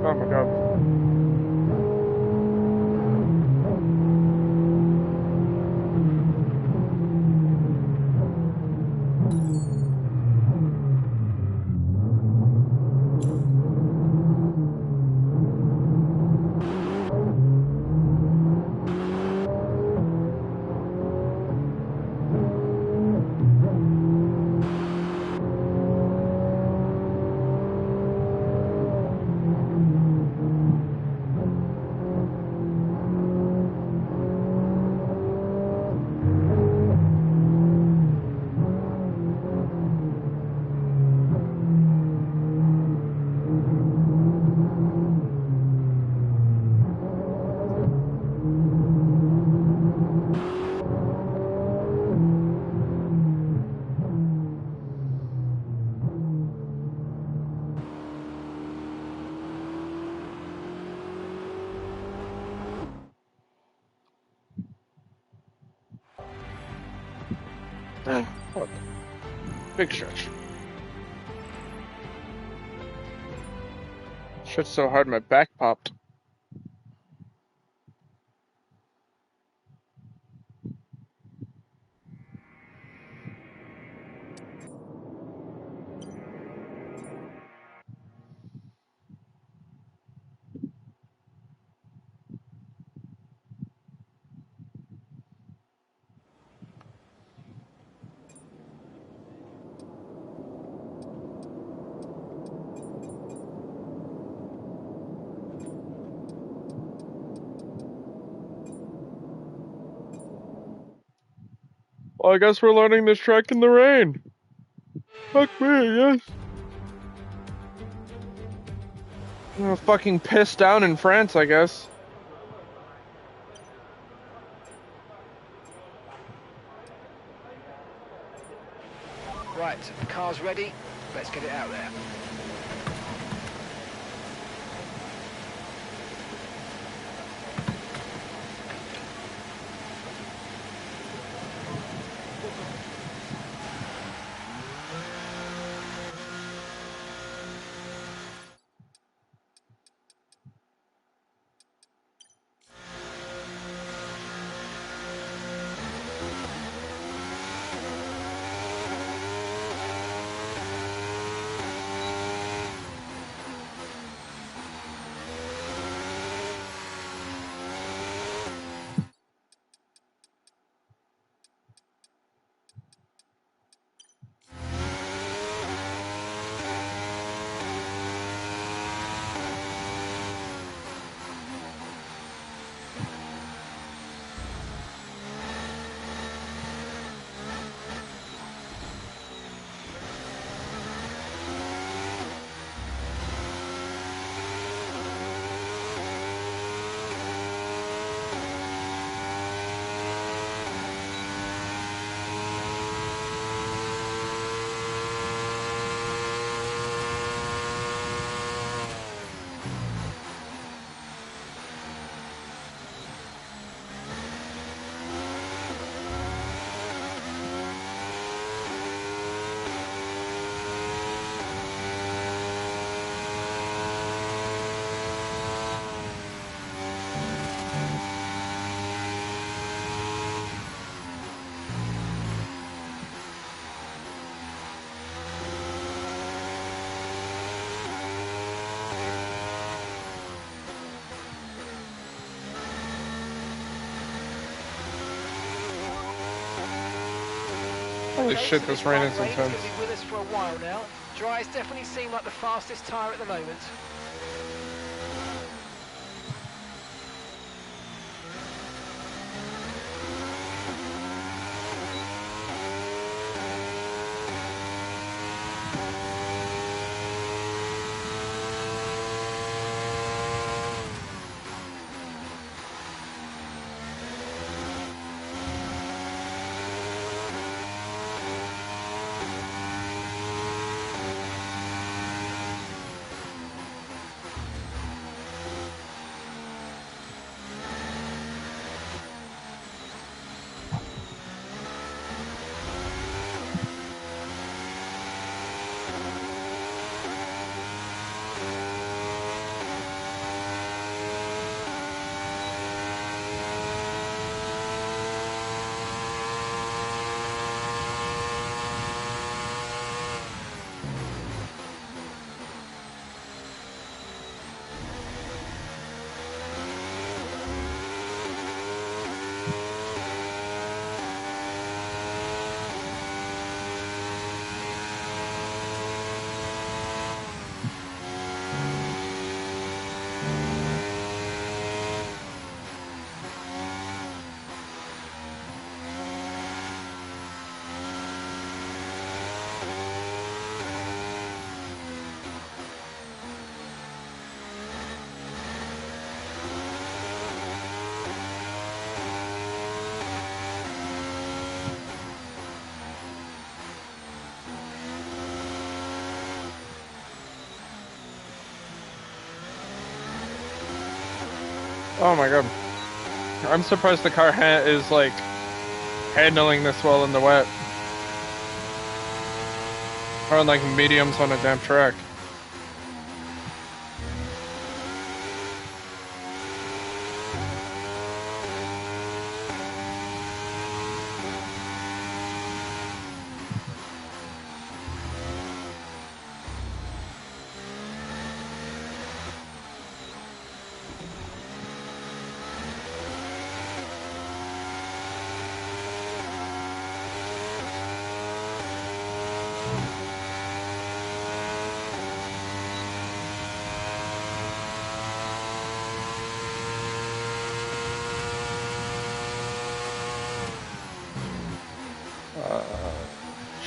S1: Oh my god. Look. Big stretch. Shit's so hard my back popped. Well, I guess we're learning this track in the rain. Fuck me, yes. I'm fucking pissed down in France, I guess.
S4: Right, the car's ready. Let's get it out there.
S1: Holy
S4: Okay,
S1: shit,
S4: so
S1: this rain
S4: light
S1: is
S4: rain's
S1: intense.
S4: going to be with us for a while now. Dries definitely seem like the fastest tyre at the moment.
S1: Oh my god. I'm surprised the car is like handling this well in the wet. Or on like mediums on a damp track.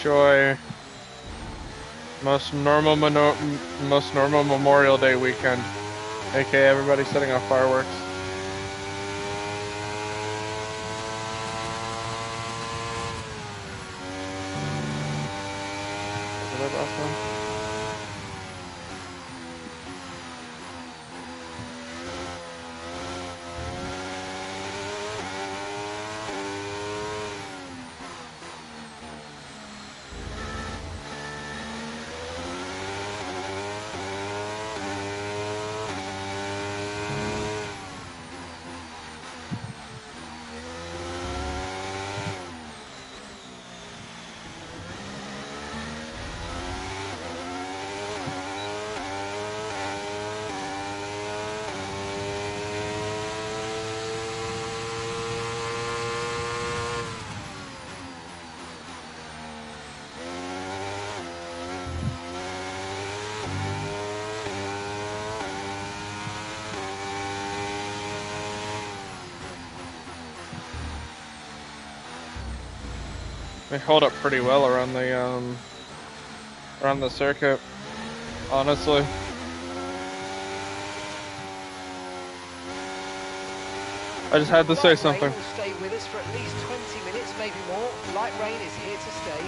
S1: Joy. Most normal Memorial Day weekend. AKA everybody setting off fireworks. Is that awesome? They hold up pretty well around the circuit, honestly. I just had to say something.
S4: Light rain will stay with us for at least 20 minutes, maybe more. Light rain is here to stay.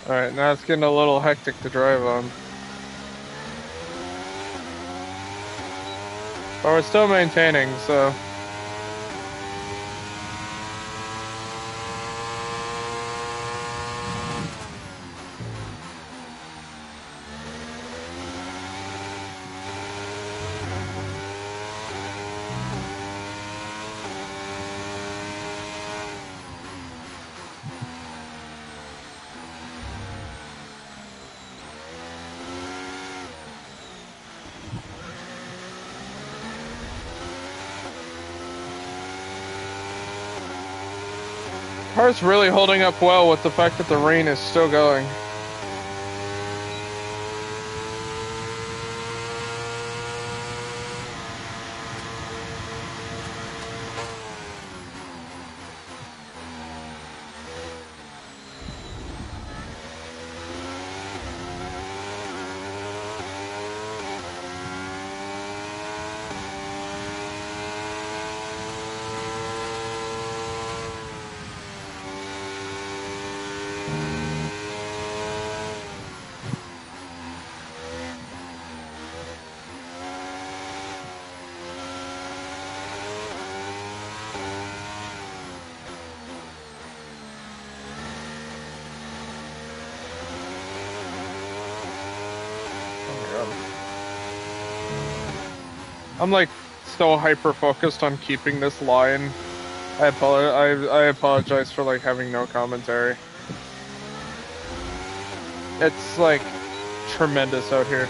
S1: Alright, now it's getting a little hectic to drive on. But we're still maintaining, so... Car's really holding up well with the fact that the rain is still going. I'm like still hyper focused on keeping this line. I apologize for like having no commentary. It's like tremendous out here.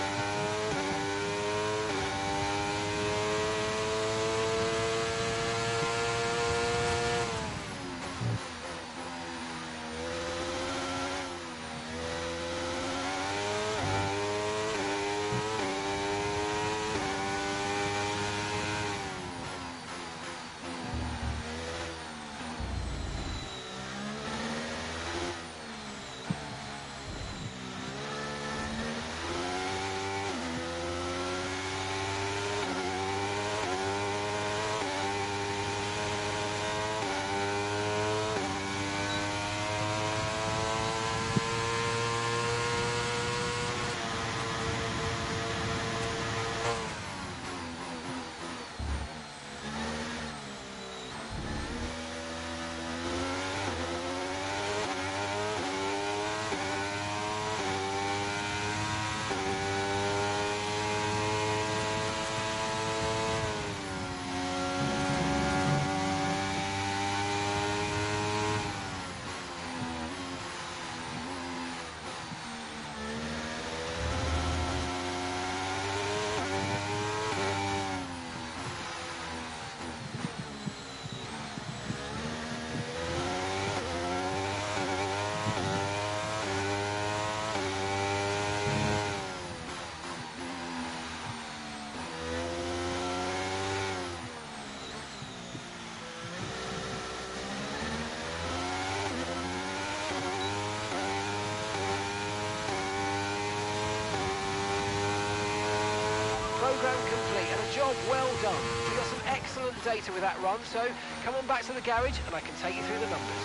S4: Program complete and a job well done. We got some excellent data with that run, so come on back to the garage and I can take you through the numbers.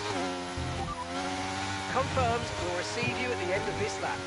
S4: Confirmed, we'll receive you at the end of this lap.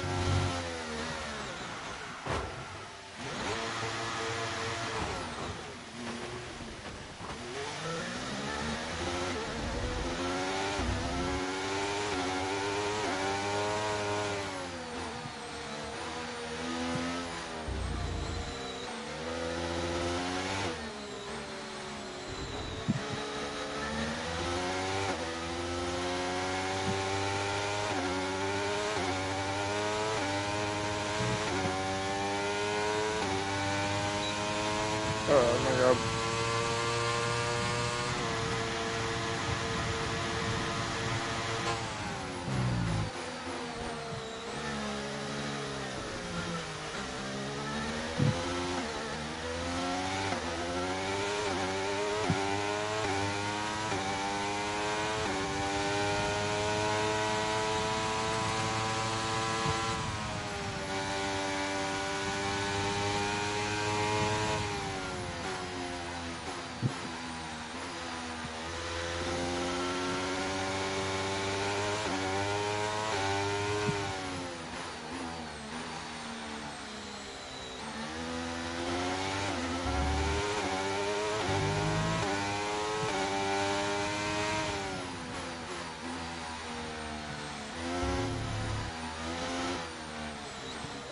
S1: Oh my god.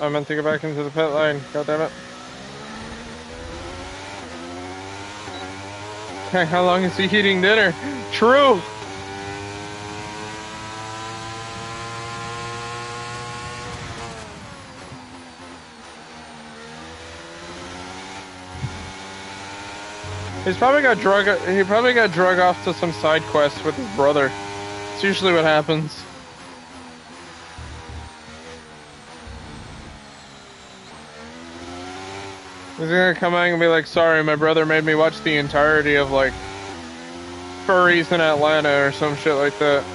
S1: I meant to get back into the pit lane. God damn it. Okay, how long is he eating dinner? True! He probably got drug off to some side quest with his brother. It's usually what happens. He's gonna come out and be like, sorry, my brother made me watch the entirety of, like, Furries in Atlanta or some shit like that.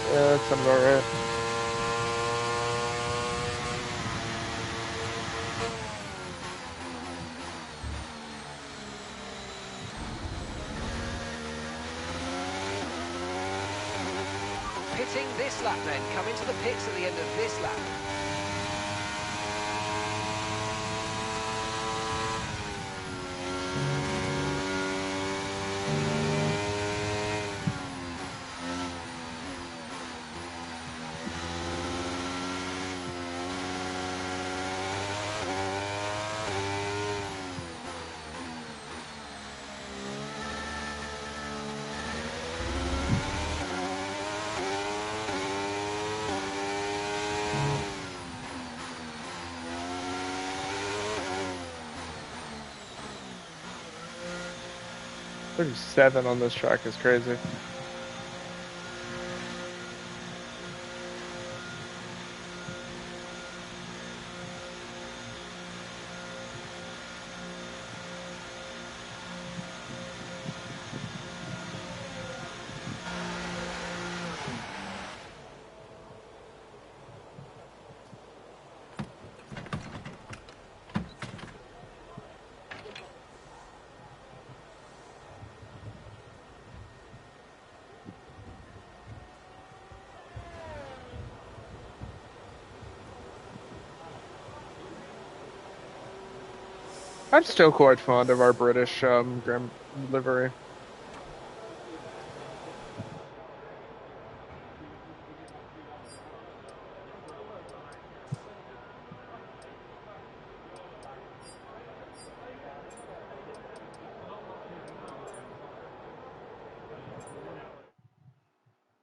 S1: Yeah, that sounds about right.
S4: Pitting this lap then. Come into the pits at the end of this lap.
S1: .37 on this track is crazy. I'm still quite fond of our British Grand livery.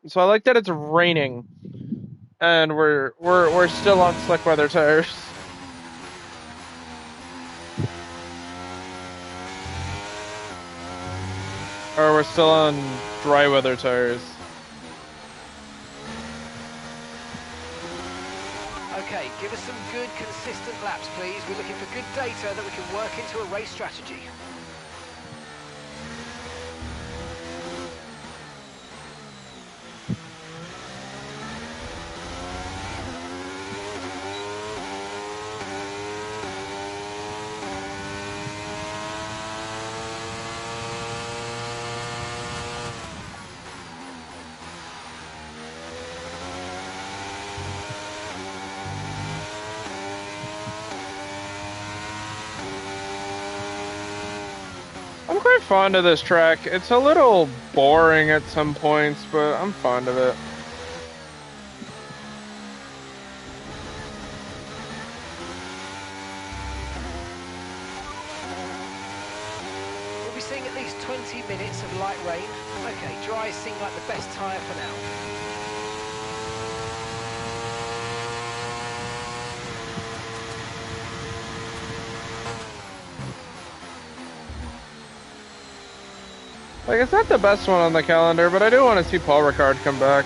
S1: So I like that it's raining, and we're still on slick weather tires. Or we're still on dry weather tires.
S4: Okay, give us some good, consistent laps, please. We're looking for good data that we can work into a race strategy.
S1: I'm quite fond of this track. It's a little boring at some points, but I'm fond of it.
S4: We'll be seeing at least 20 minutes of light rain. Okay, dry seem like the best tyre for now.
S1: Like, it's not the best one on the calendar, but I do want to see Paul Ricard come back.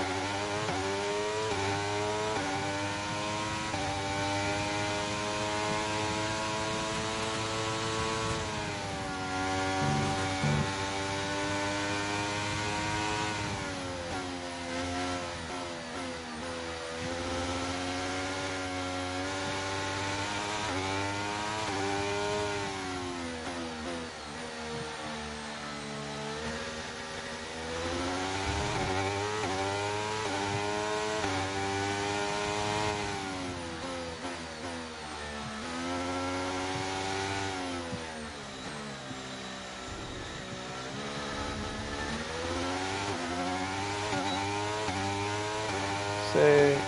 S1: sake.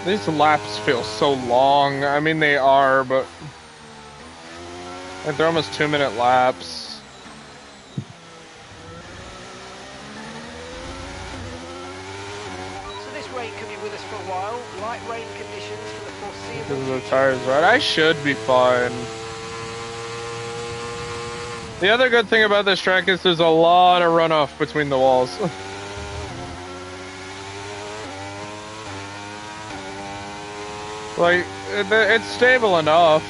S1: These laps feel so long. I mean, they are, but like, they're almost 2-minute laps.
S4: So this rain could be with us for a while. Light rain conditions for the foreseeable
S1: Because of the
S4: future.
S1: tires, right? I should be fine. The other good thing about this track is there's a lot of runoff between the walls. Like, it's stable enough.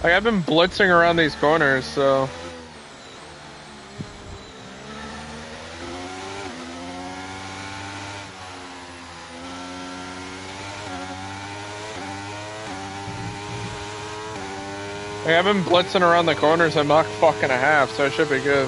S1: Like, I've been blitzing around these corners, so... Like, I've been blitzing around the corners at Mach fucking a half, so I should be good.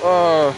S1: Uh...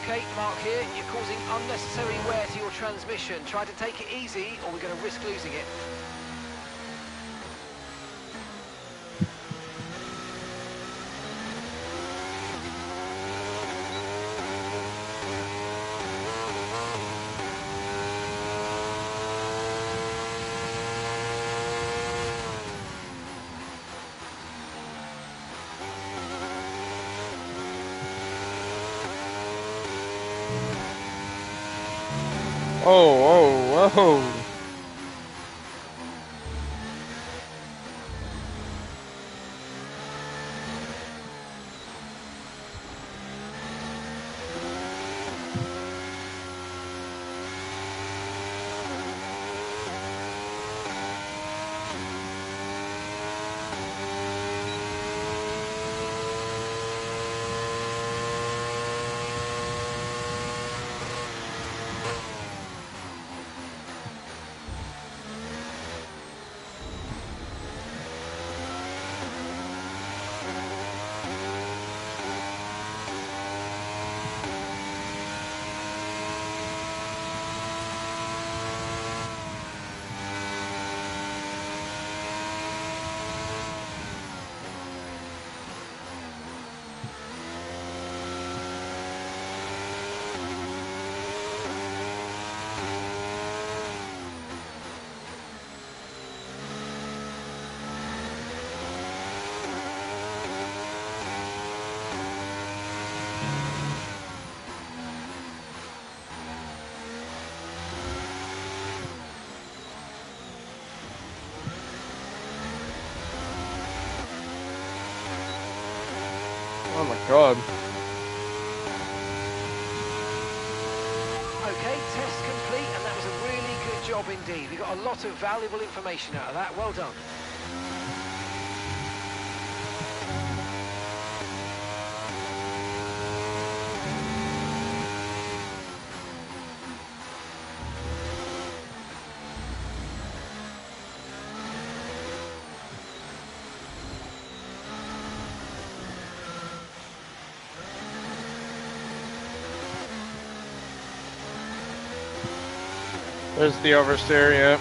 S4: Okay, Mark here. You're causing unnecessary wear to your transmission. Try to take it easy, or we're going to risk losing it.
S1: Oh, whoa. Oh my god.
S4: Okay, test complete, and that was a really good job indeed. We got a lot of valuable information out of that. Well done.
S1: There's the oversteer, yeah.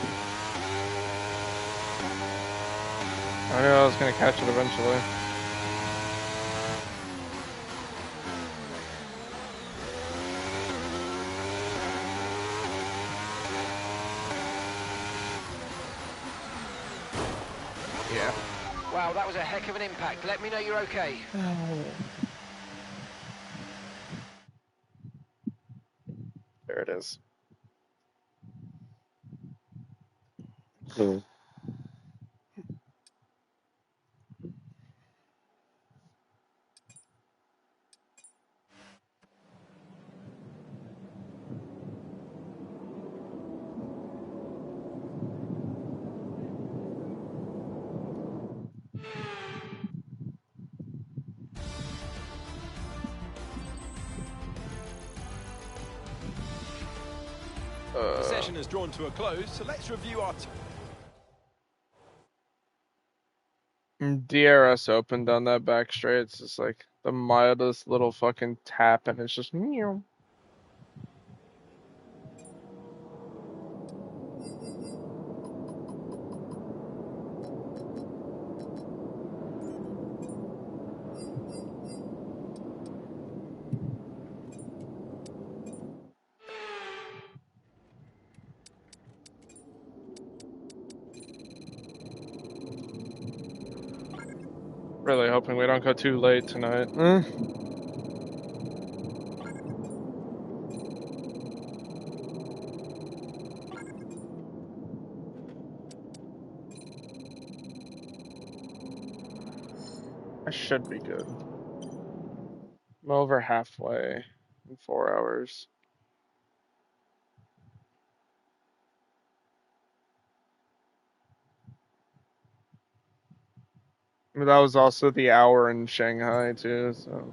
S1: I knew I was gonna catch it eventually. Yeah.
S4: Wow, that was a heck of an impact. Let me know you're okay.
S1: There it is.
S2: The session has drawn to a close, so let's review our...
S1: DRS opened on that back straight. It's just like the mildest little fucking tap, and it's just meow. Really hoping we don't go too late tonight. I should be good. I'm over halfway in 4 hours. I mean, that was also the hour in Shanghai too, so.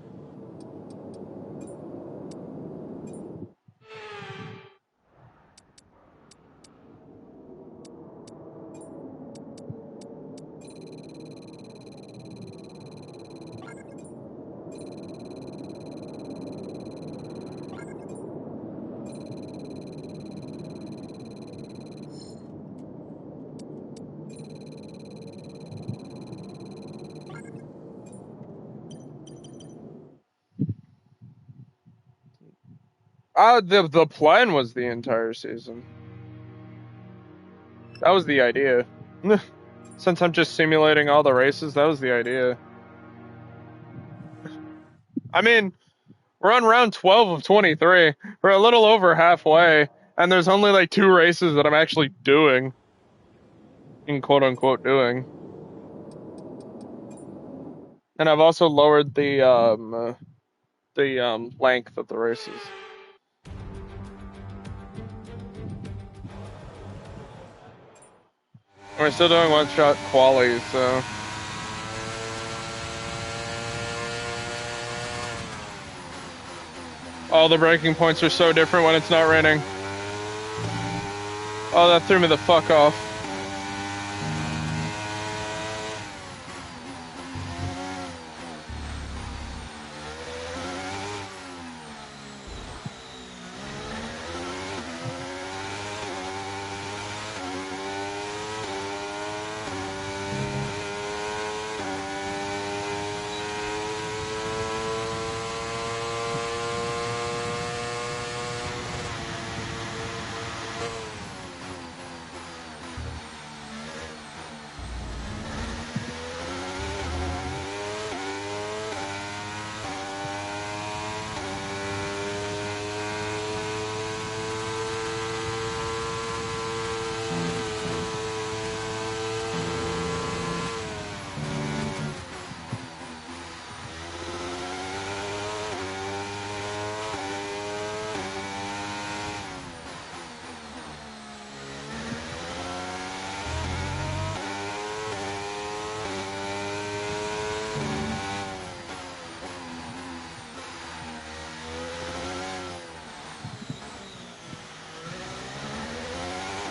S1: The plan was the entire season. That was the idea. Since I'm just simulating all the races, that was the idea. I mean, we're on round 12 of 23. We're a little over halfway, And there's only like 2 races that I'm actually doing. In quote unquote doing. And I've also lowered the length of the races. We're still doing one-shot qualies, so... Oh, the breaking points are so different when it's not raining. Oh, that threw me the fuck off.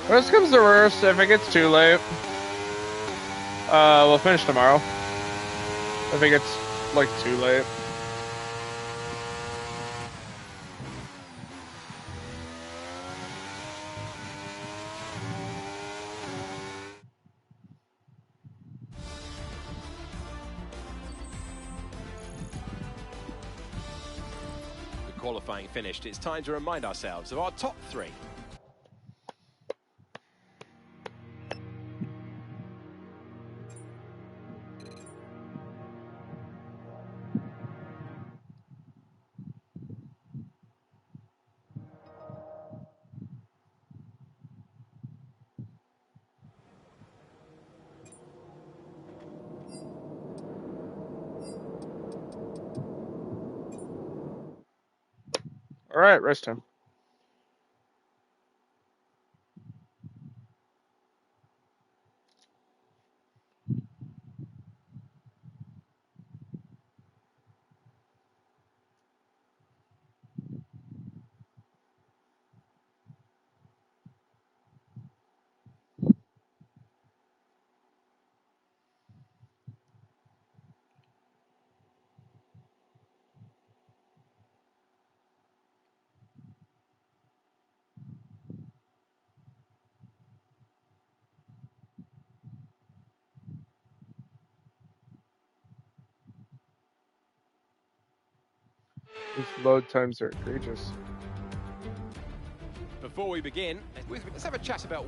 S1: Worst comes to worst, if it gets too late, we'll finish tomorrow. If it gets, like, too late.
S2: With qualifying finished, it's time to remind ourselves of our top 3.
S1: Alright, rest time. These load times are egregious.
S2: Before we begin, let's have a chat about...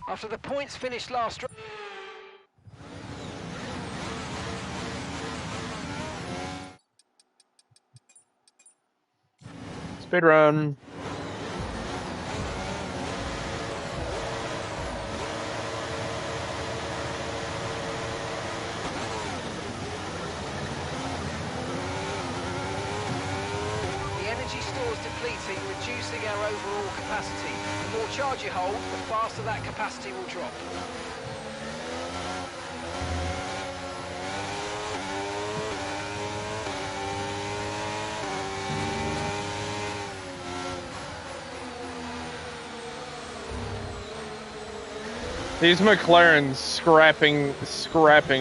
S4: After the points finished last...
S1: Speed run.
S4: The energy stores depleting, reducing our overall capacity. The more charge you hold, the faster that capacity will drop.
S1: These McLarens scrapping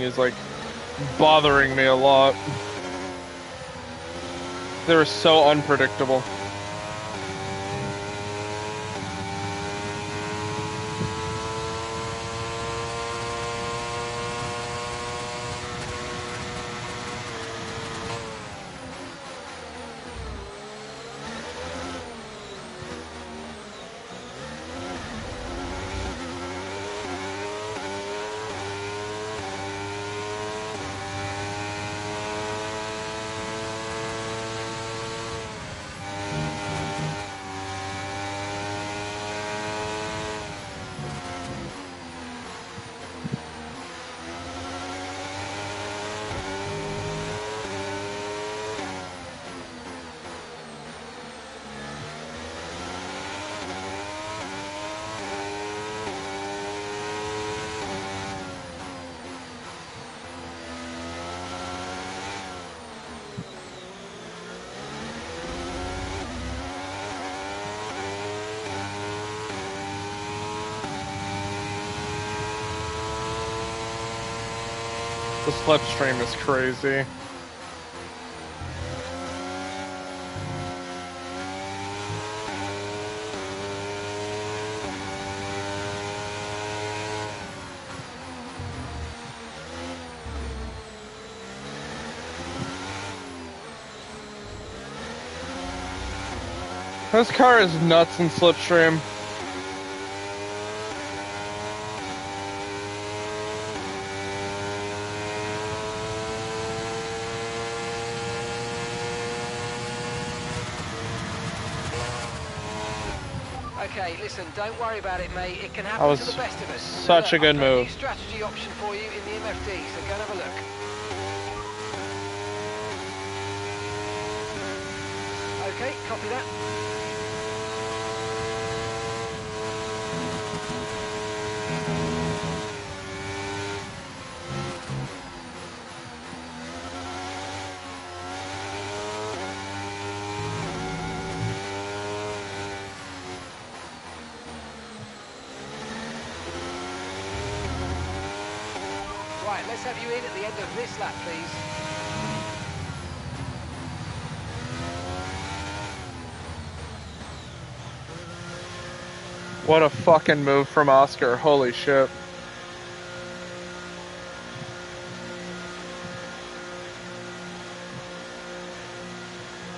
S1: is like bothering me a lot. They're so unpredictable. The slipstream is crazy. This car is nuts in slipstream.
S4: Okay, listen, don't worry about it, mate. It can
S1: That
S4: happen
S1: was
S4: to the best of us.
S1: such a good
S4: I've got a
S1: move.
S4: new strategy option for you in the MFD, so go and have a look. Okay, copy that. Right, let's have you in at the end of this lap, please.
S1: What a fucking move from Oscar. Holy shit.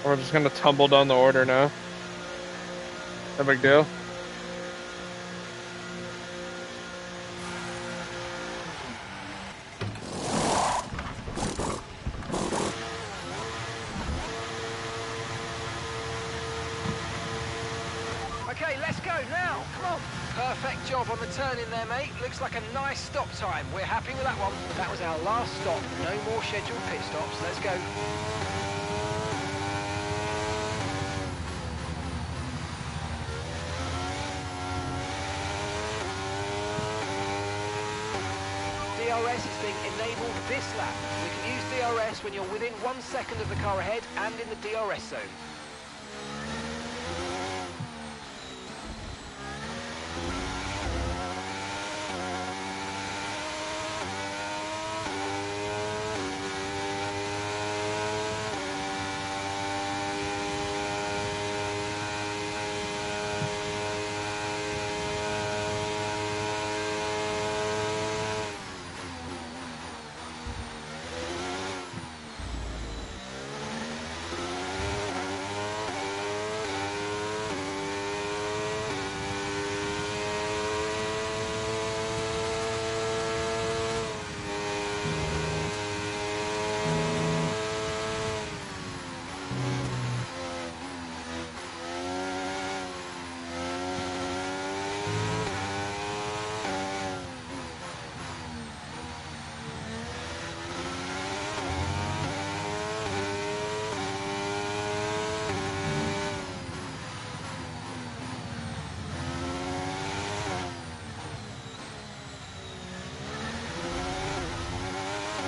S1: We're just gonna tumble down the order now. No big deal.
S4: Okay, let's go now. Come on. Perfect job on the turn in there, mate. Looks like a nice stop time. We're happy with that one. That was our last stop. No more scheduled pit stops. Let's go. DRS is being enabled this lap. We can use DRS when you're within 1 second of the car ahead and in the DRS zone.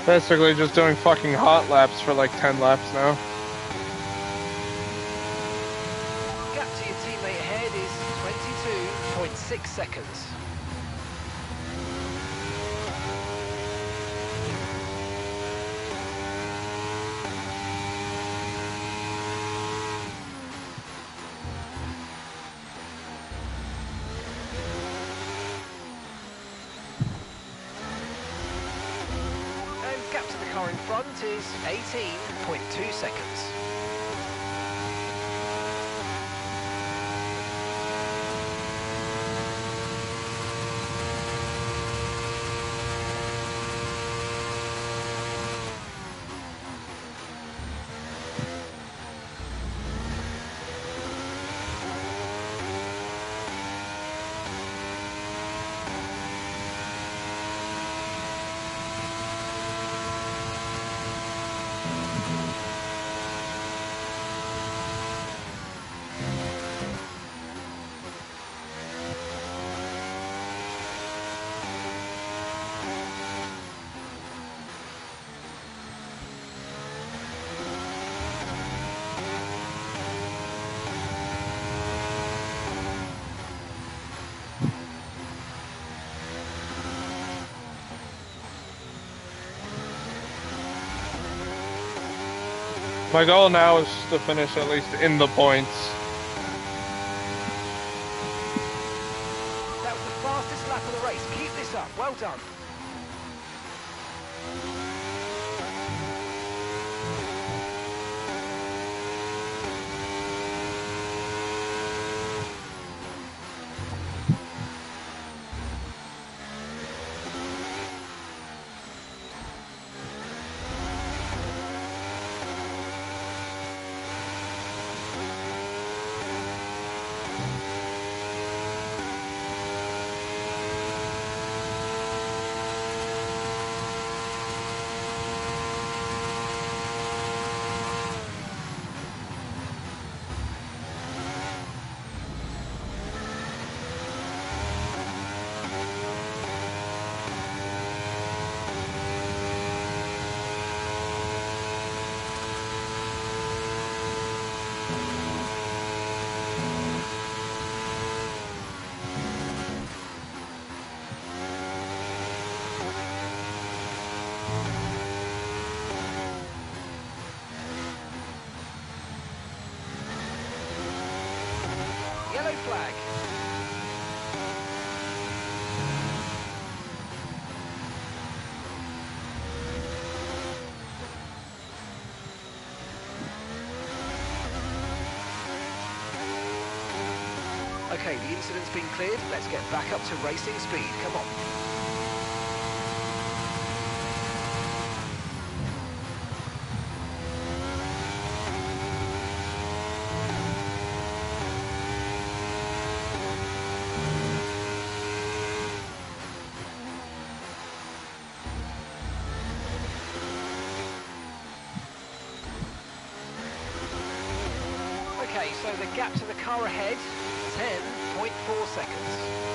S1: Basically just doing fucking hot laps for like 10 laps now.
S4: Gap to your teammate ahead is 22.6 seconds. Gap to the car in front is 18.2 seconds.
S1: My goal now is to finish at least in the points.
S4: That was the fastest lap of the race. Keep this up. Well done. Yellow flag. Okay, the incident's been cleared. Let's get back up to racing speed. Come on. Okay, so the gap to the car ahead, 10.4 seconds.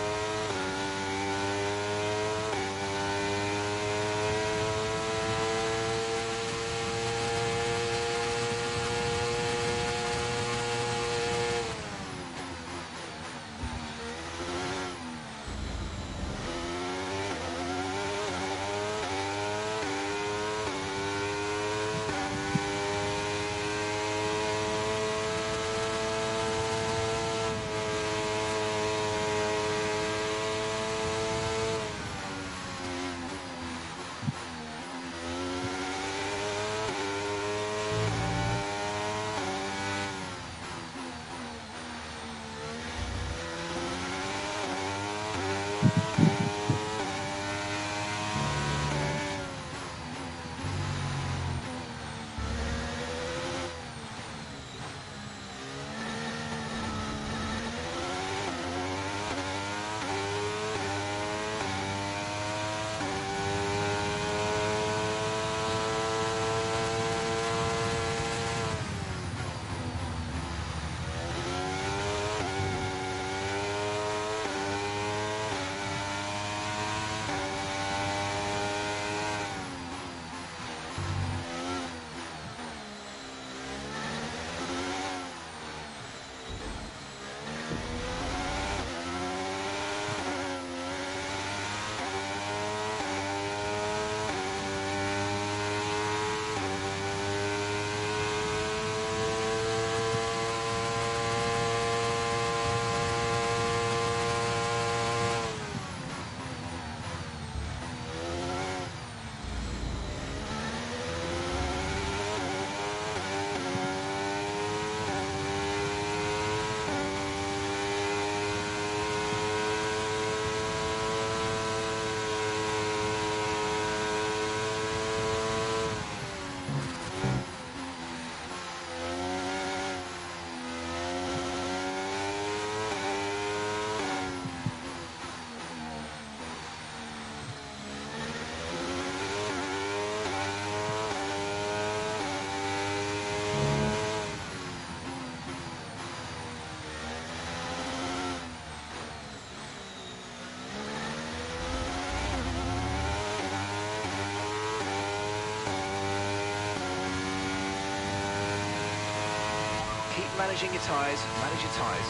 S4: Keep managing your tyres, manage your tyres.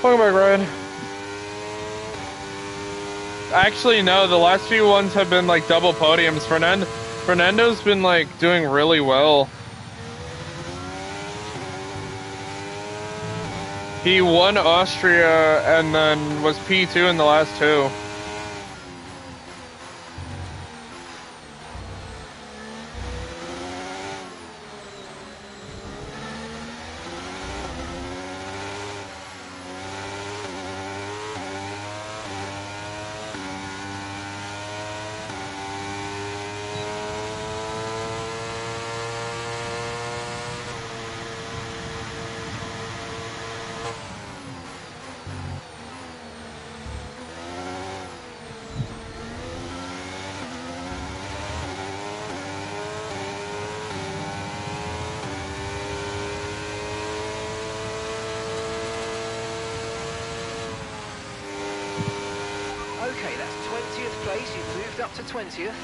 S1: Welcome back, Ryan. Actually, no, the last few ones have been like double podiums. Fernando's been like doing really well. He won Austria and then was P2 in the last two.
S4: Okay, that's 20th place. You've moved up to 20th.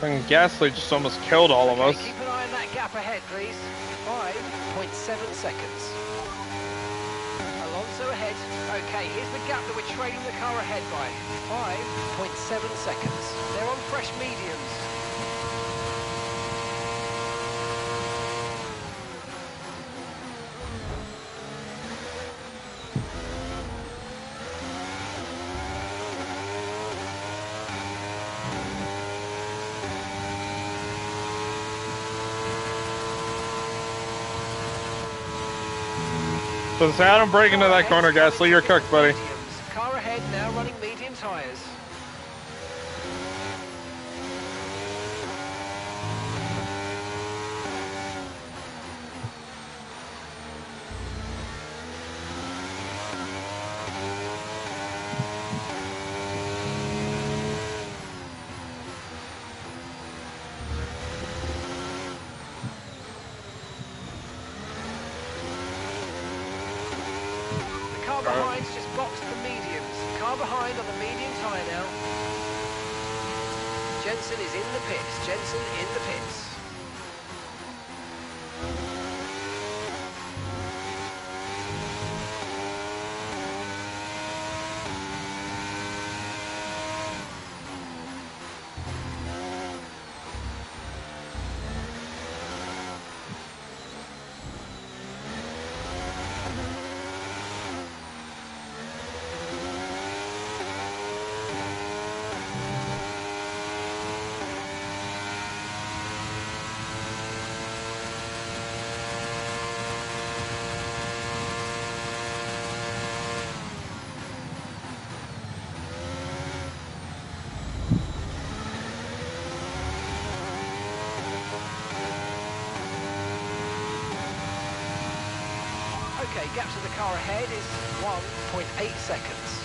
S1: And Gasly just almost killed all of us.
S4: Keep an eye on that gap ahead, please. 5.7 seconds. Alonso ahead. Okay, here's the gap that we're trailing the car ahead by. 5.7 seconds. They're on fresh mediums.
S1: So say I don't break into that corner, Gasly, you're cooked, buddy.
S4: Car ahead now running medium tyres. Car behind's just boxed the mediums. Car behind on the medium tyre now. Jensen is in the pits. Jensen in the pits. Okay, gap to the car ahead is 1.8 seconds.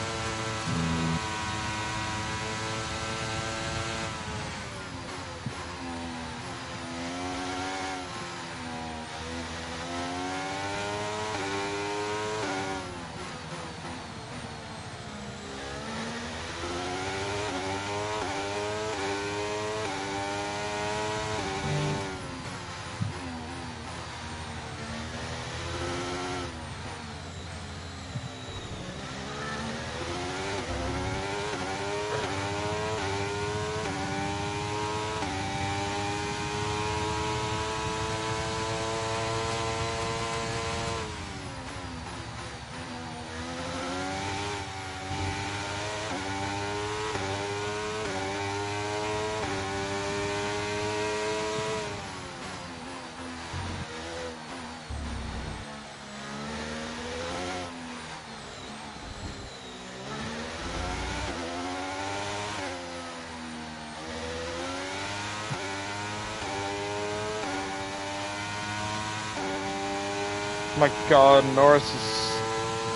S1: My god, Norris is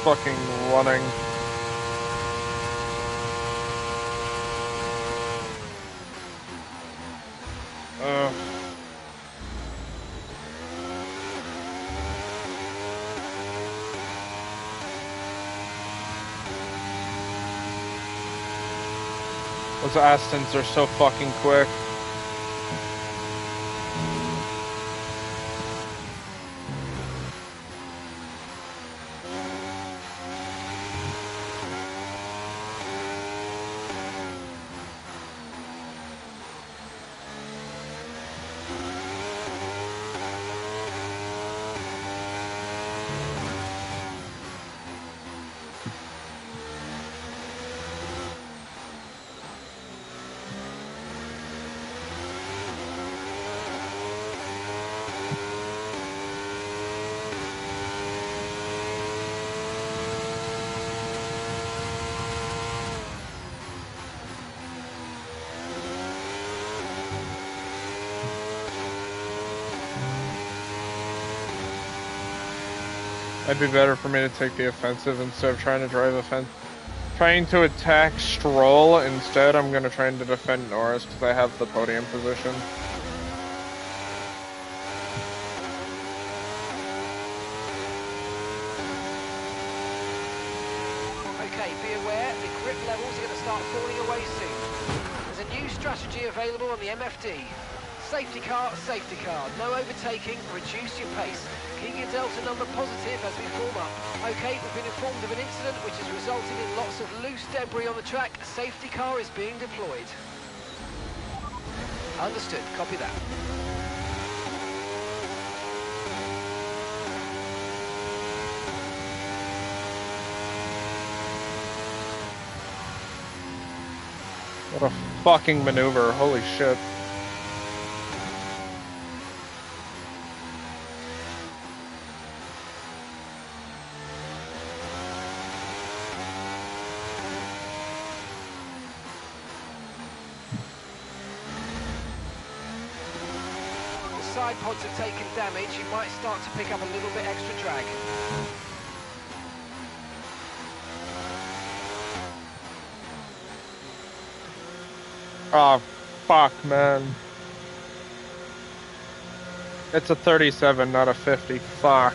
S1: fucking running. Those Astons are so fucking quick. It'd be better for me to take the offensive instead of trying to trying to attack Stroll. Instead, I'm gonna try to defend Norris because I have the podium position.
S4: Okay, be aware, the grip levels are going to start falling away soon. There's a new strategy available on the MFD. Safety car, no overtaking, reduce your pace. Keep your delta number positive as we form up. Okay, we've been informed of an incident which has resulted in lots of loose debris on the track. A safety car is being deployed. Understood, copy that.
S1: What a fucking maneuver, holy shit.
S4: Side pods have taken damage, you might start to pick up a little bit extra drag.
S1: Oh, fuck, man. It's a 37, not a 50. Fuck.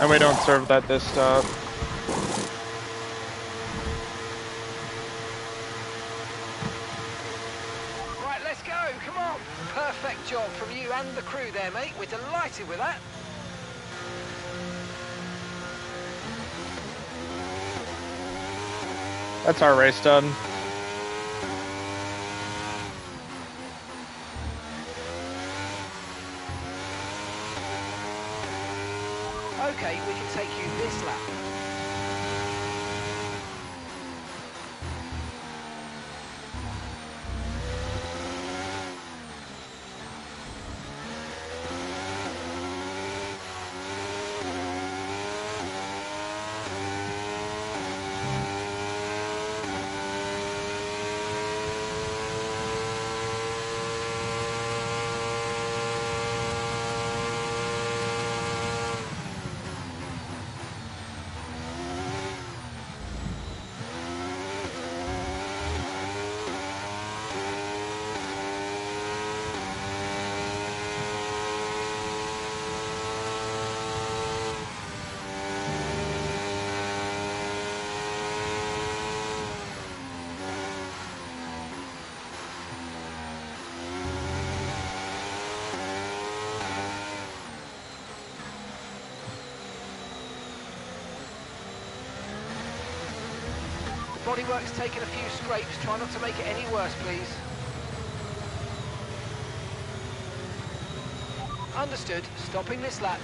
S1: And we don't serve that this stop.
S4: Right, let's go, come on. Perfect job from you and the crew there, mate. We're delighted with that.
S1: That's our race done.
S4: Okay, we can take you this lap. Bodywork's taken a few scrapes. Try not to make it any worse, please. Understood. Stopping this lap.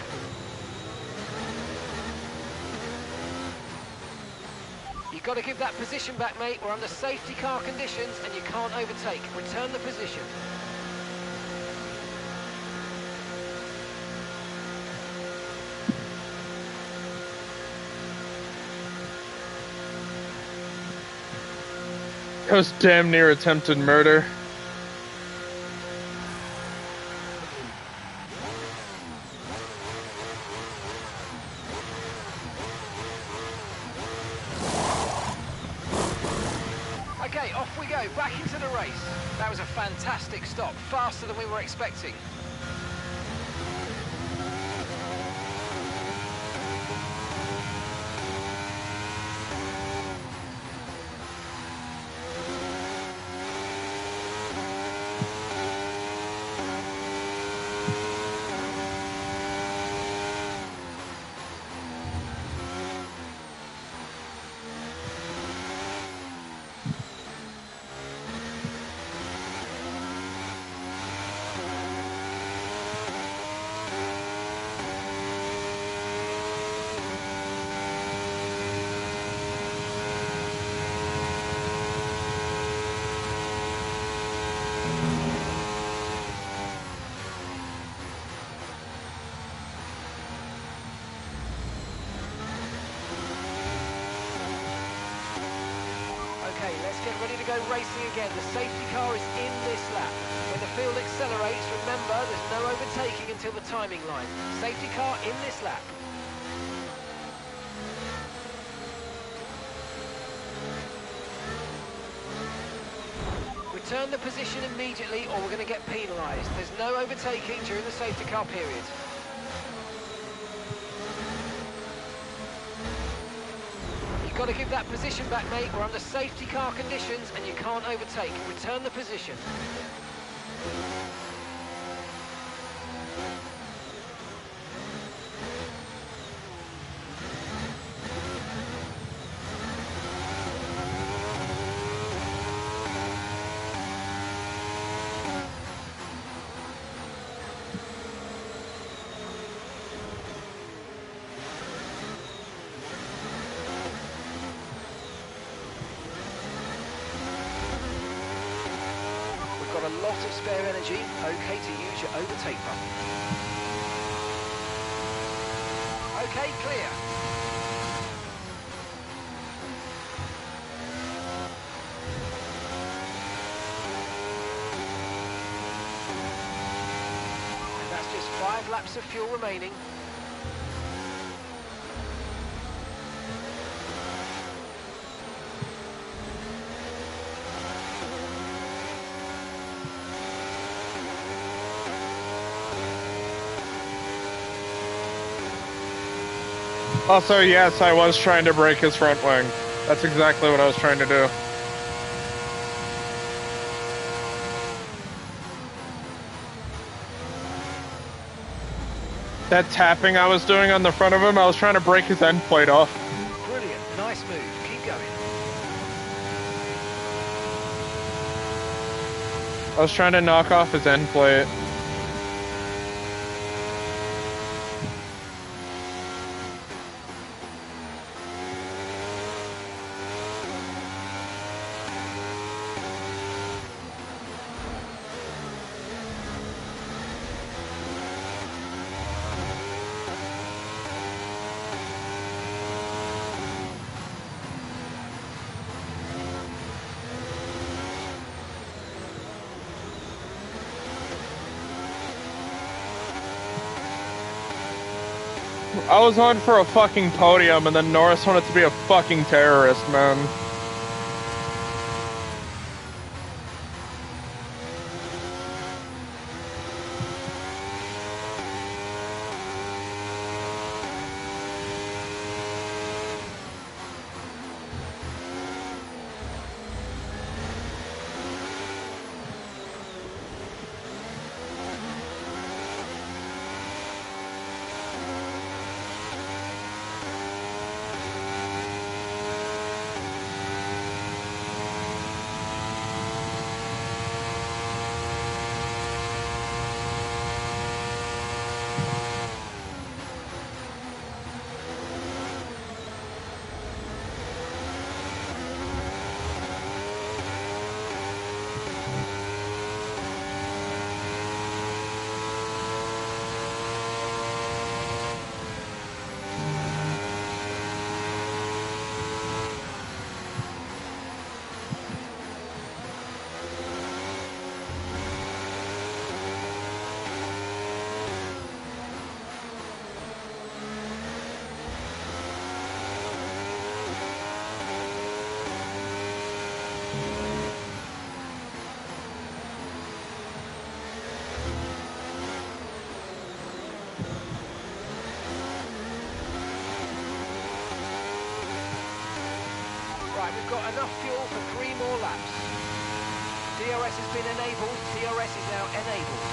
S4: You've got to give that position back, mate. We're under safety car conditions and you can't overtake. Return the position.
S1: That was damn near attempted murder.
S4: Okay, off we go, back into the race. That was a fantastic stop, faster than we were expecting. Okay, let's get ready to go racing again. The safety car is in this lap. When the field accelerates, remember there's no overtaking until the timing line. Safety car in this lap. Return the position immediately or we're going to get penalised. There's no overtaking during the safety car period. Got to give that position back, mate. We're under safety car conditions and you can't overtake. Return the position. Got a lot of spare energy, okay to use your overtake button. Okay, clear. And that's just 5 laps of fuel remaining.
S1: Also, yes, I was trying to break his front wing. That's exactly what I was trying to do. That tapping I was doing on the front of him, I was trying to break his end plate off.
S4: Brilliant, nice move, keep going.
S1: I was trying to knock off his end plate. I was on for a fucking podium and then Norris wanted to be a fucking terrorist, man.
S4: fuel for 3 more laps. DRS has been enabled. DRS is now enabled.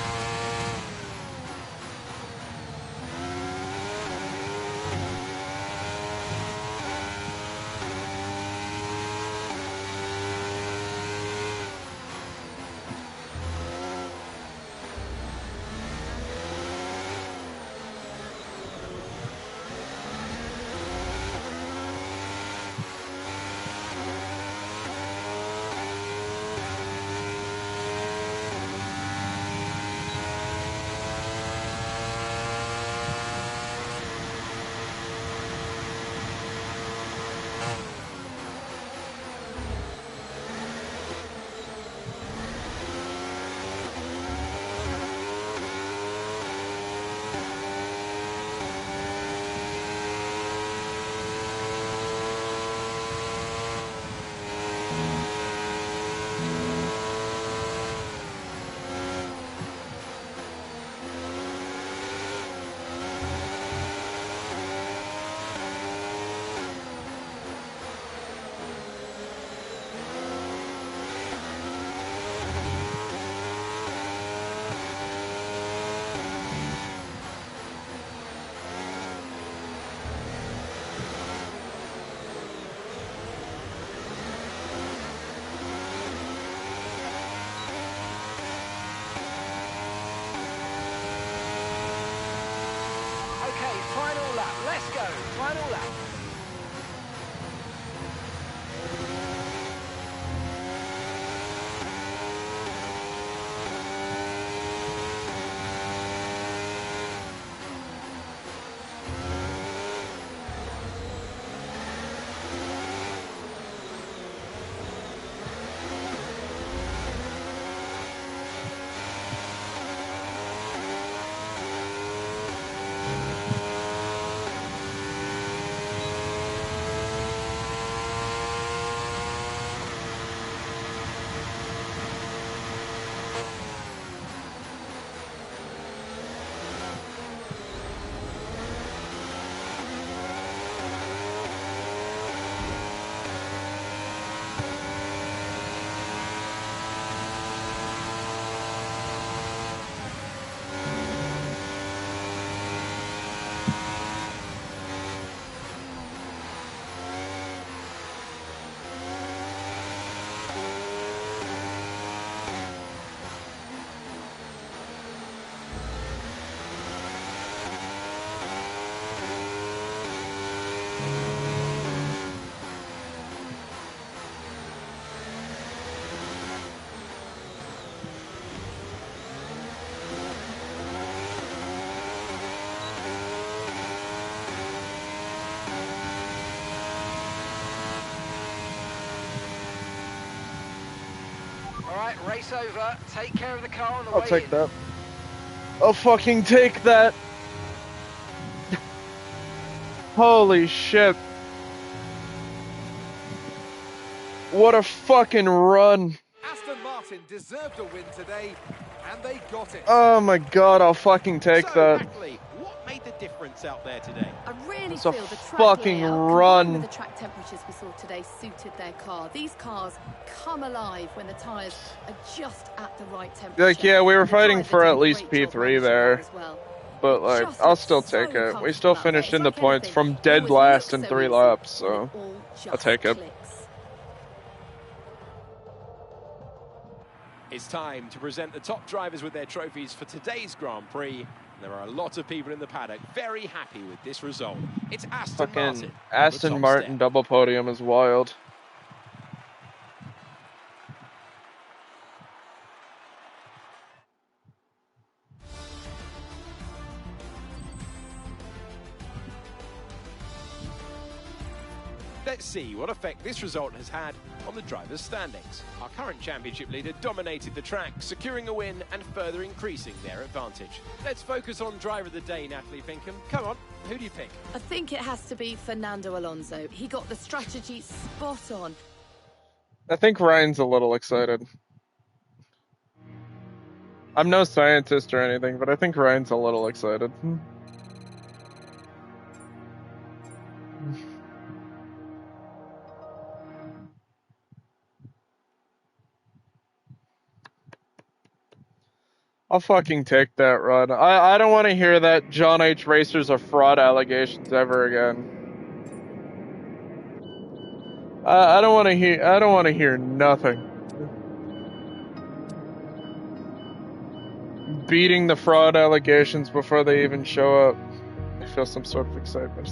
S4: Final lap, let's go, final lap. All right, race over. Take care of the car on the way in.
S1: I'll take that. I'll fucking take that. Holy shit. What a fucking run.
S6: Aston Martin deserved a win today, and they got it.
S1: Oh my god, I'll fucking take that.
S2: Natalie, what made the difference out there today?
S7: I really
S1: It's a
S7: feel the track
S1: fucking
S7: layout,
S1: run.
S7: combined with the track temperatures we saw today, suited their car. These cars come alive when the tyres are just at the right temperature.
S1: Like, yeah, we were
S7: And the
S1: fighting
S7: driver
S1: for
S7: did
S1: at
S7: a
S1: least
S7: great job
S1: P3
S7: managing
S1: there.
S7: that as well.
S1: But, like,
S7: Just
S1: I'll
S7: looked
S1: still
S7: so
S1: take it. We
S7: comfortable
S1: still
S7: out there.
S1: finished in the
S7: It's like
S1: points
S7: anything,
S1: from
S7: it
S1: dead
S7: always
S1: last
S7: looks
S1: in
S7: so
S1: 3
S7: easy,
S1: laps,
S7: when
S1: so
S7: it all
S1: I'll
S7: just
S1: take it.
S7: clicks.
S2: It's time to present the top drivers with their trophies for today's Grand Prix. There are a lot of people in the paddock very happy with this result. It's Aston Martin.
S1: Fucking
S2: on the
S1: Aston
S2: top
S1: Martin
S2: step.
S1: double podium is wild.
S2: Let's see what effect this result has had on the drivers' standings. Our current championship leader dominated the track, securing a win and further increasing their advantage. Let's focus on driver of the day, Natalie Pinkham. Come on, who do you pick?
S7: I think it has to be Fernando Alonso. He got the strategy spot on.
S1: I think Ryan's a little excited. I'm no scientist or anything, but I think Ryan's a little excited. I'll fucking take that run. I don't want to hear that John H. Racers are fraud allegations ever again. I don't want to hear. I don't want to hear nothing. Beating the fraud allegations before they even show up. I feel some sort of excitement.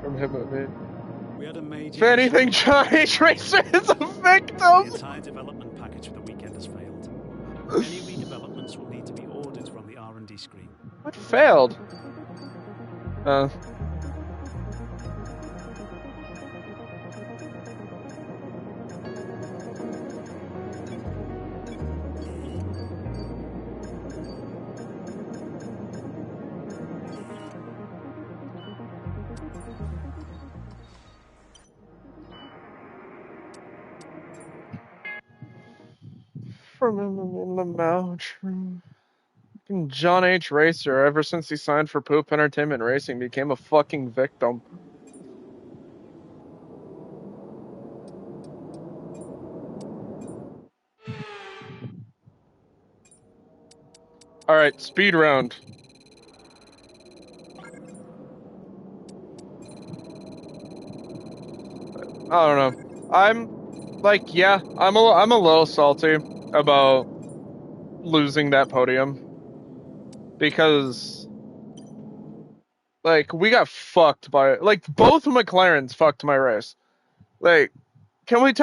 S1: From him at me.
S3: We had a major.
S1: If anything, John H. Racer is a victim.
S3: The entire development package for the weekend has failed. Any redevelopments will need to be ordered from the R&D screen.
S1: What failed? From him in the mouth. John H. Racer, ever since he signed for Poop Entertainment Racing, became a fucking victim. Alright, speed round. I don't know. I'm like, yeah, I'm a little salty about losing that podium. Because like we got fucked by like both McLarens fucked my race. Like can we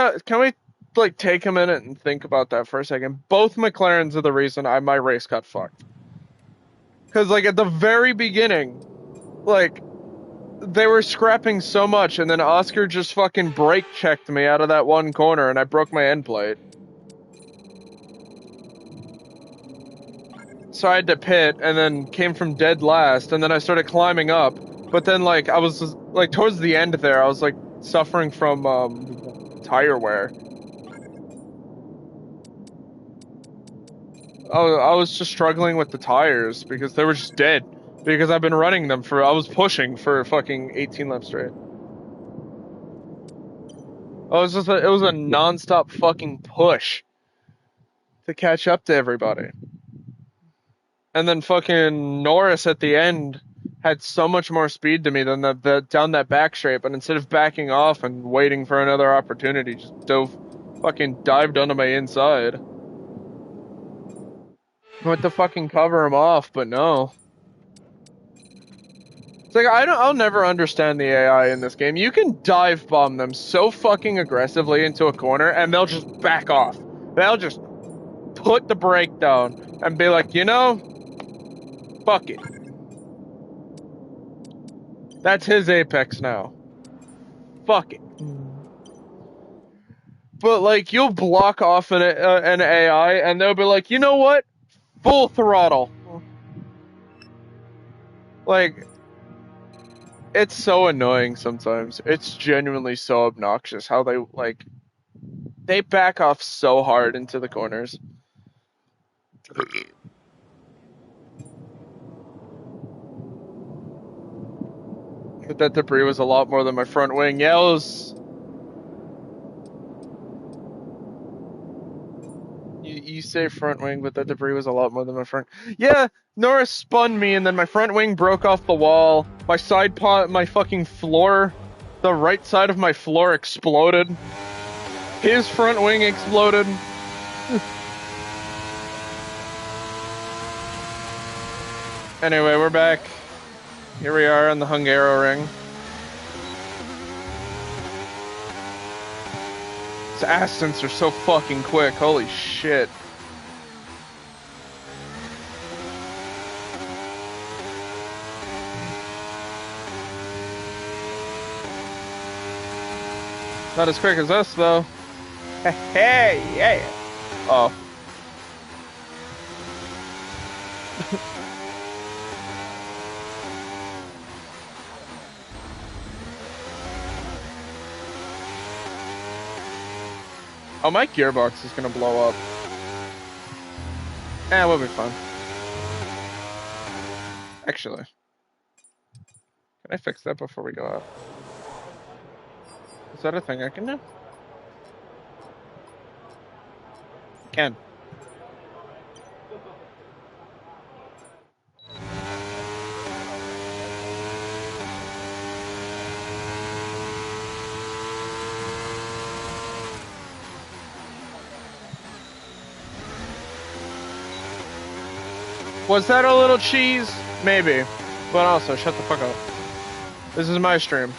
S1: like take a minute and think about that for a second? Both McLarens are the reason my race got fucked. Cuz like at the very beginning, like they were scrapping so much and then Oscar just fucking brake checked me out of that one corner and I broke my end plate. So I had to pit and then came from dead last and then I started climbing up. But then like I was like towards the end there I was like suffering from tire wear. I was just struggling with the tires because they were just dead. Because I've been running them I was pushing for fucking 18 laps straight. It was a non-stop fucking push to catch up to everybody. And then fucking Norris at the end had so much more speed to me than the down that back straight, but instead of backing off and waiting for another opportunity, just dived onto my inside. I went to fucking cover him off, but no. It's like I'll never understand the AI in this game. You can dive bomb them so fucking aggressively into a corner and they'll just back off. They'll just put the brake down and be like, you know, fuck it. That's his apex now. Fuck it. But like you'll block off an AI and they'll be like, you know what? Full throttle. Like it's so annoying sometimes. It's genuinely so obnoxious how they back off so hard into the corners. But that debris was a lot more than my front wing. Yeah, it was... You say front wing, but that debris was a lot more than my front. Yeah, Norris spun me, and then my front wing broke off the wall. My my fucking floor, the right side of my floor exploded. His front wing exploded. Anyway, we're back. Here we are on the Hungaroring. These ascents are so fucking quick. Holy shit. Not as quick as us, though. Hey, yeah. Oh. Oh, my gearbox is gonna blow up. We'll be fine. Actually. Can I fix that before we go out? Is that a thing I can do? Can. Was that a little cheese? Maybe. But also, shut the fuck up. This is my stream.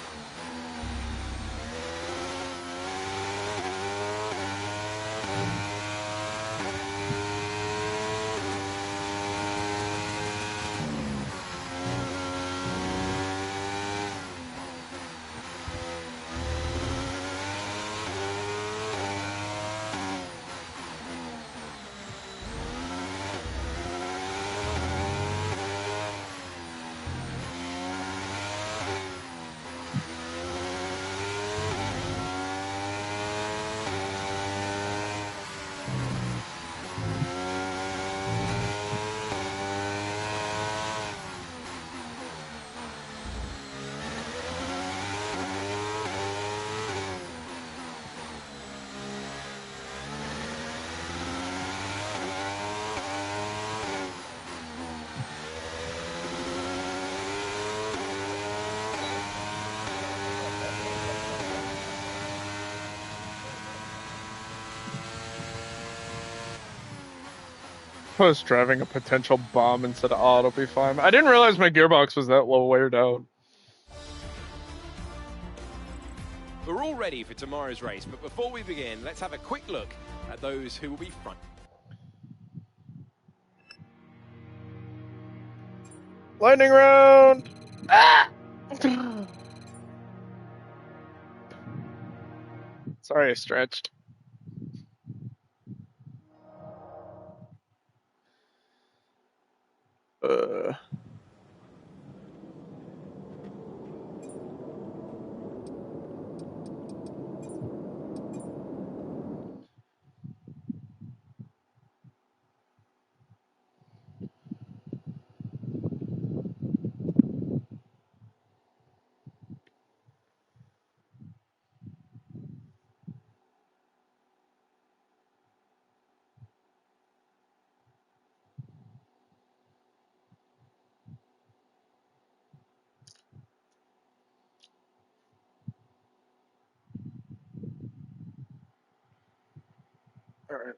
S1: I was driving a potential bomb instead of, oh, it'll be fine. I didn't realize my gearbox was that low weighed out.
S2: We're all ready for tomorrow's race, but before we begin, let's have a quick look at those who will be front.
S1: Lightning round! Ah! Sorry, I stretched. All right.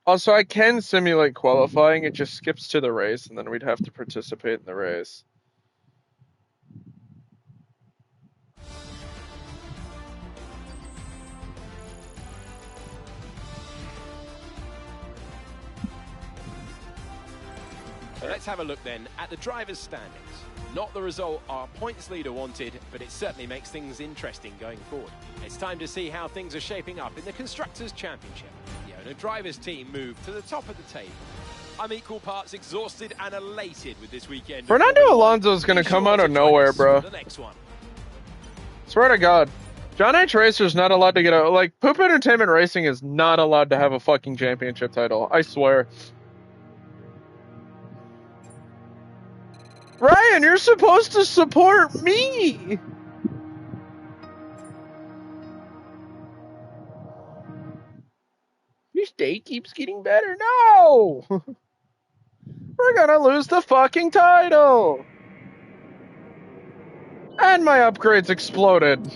S1: Also, I can simulate qualifying. It just skips to the race, and then we'd have to participate in the race.
S2: So let's have a look then at the drivers' standings. Not the result our points leader wanted, but it certainly makes things interesting going forward. It's time to see how things are shaping up in the Constructors' Championship. The owner drivers team moved to the top of the table. I'm equal parts exhausted and elated with this weekend.
S1: Fernando Alonso's gonna come out of nowhere, bro.
S2: The next one.
S1: Swear to God. John H. Racer's not allowed to get a, like, Poop Entertainment Racing is not allowed to have a fucking championship title. I swear. Ryan, you're supposed to support me! Your day keeps getting better. No! We're gonna lose the fucking title! And my upgrades exploded.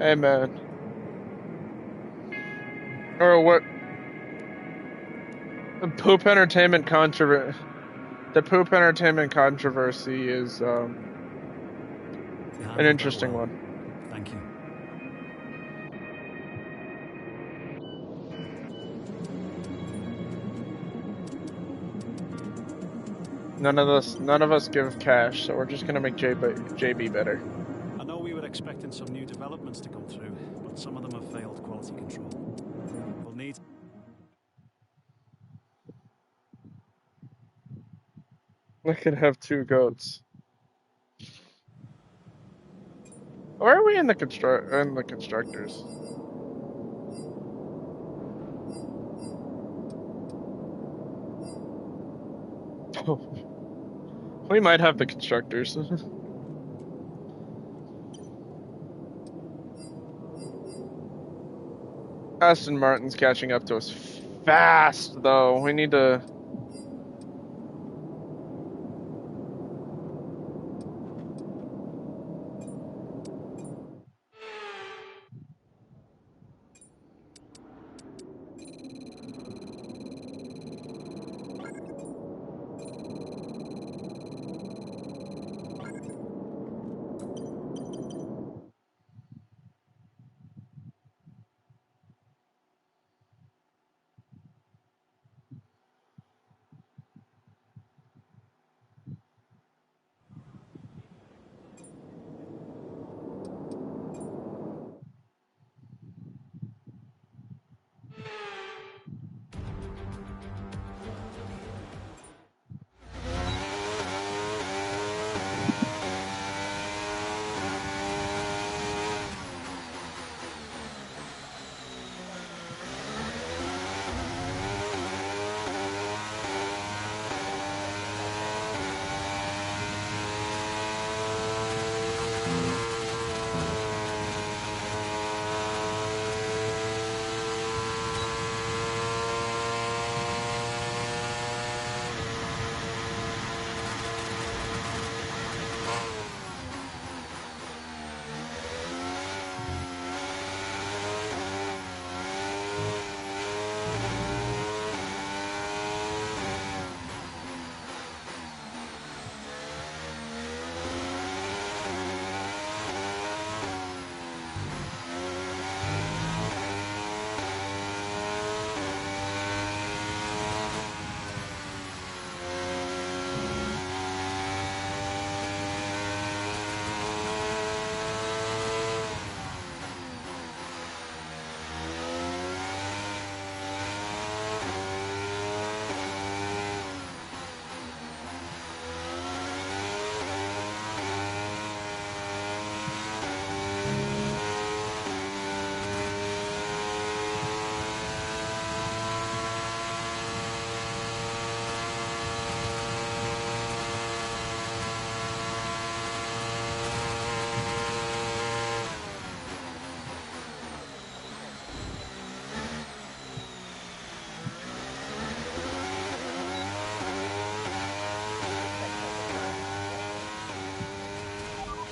S1: Amen. Or what? The poop entertainment controversy. The poop entertainment controversy is an interesting one.
S3: Thank you.
S1: None of us give cash, so we're just gonna make JB better.
S3: I know we were expecting some new developments to come through, but some of them have failed quality control. We'll need.
S1: I could have 2 goats. Where are we in the constructors? We might have the constructors. Aston Martin's catching up to us fast, though. We need to...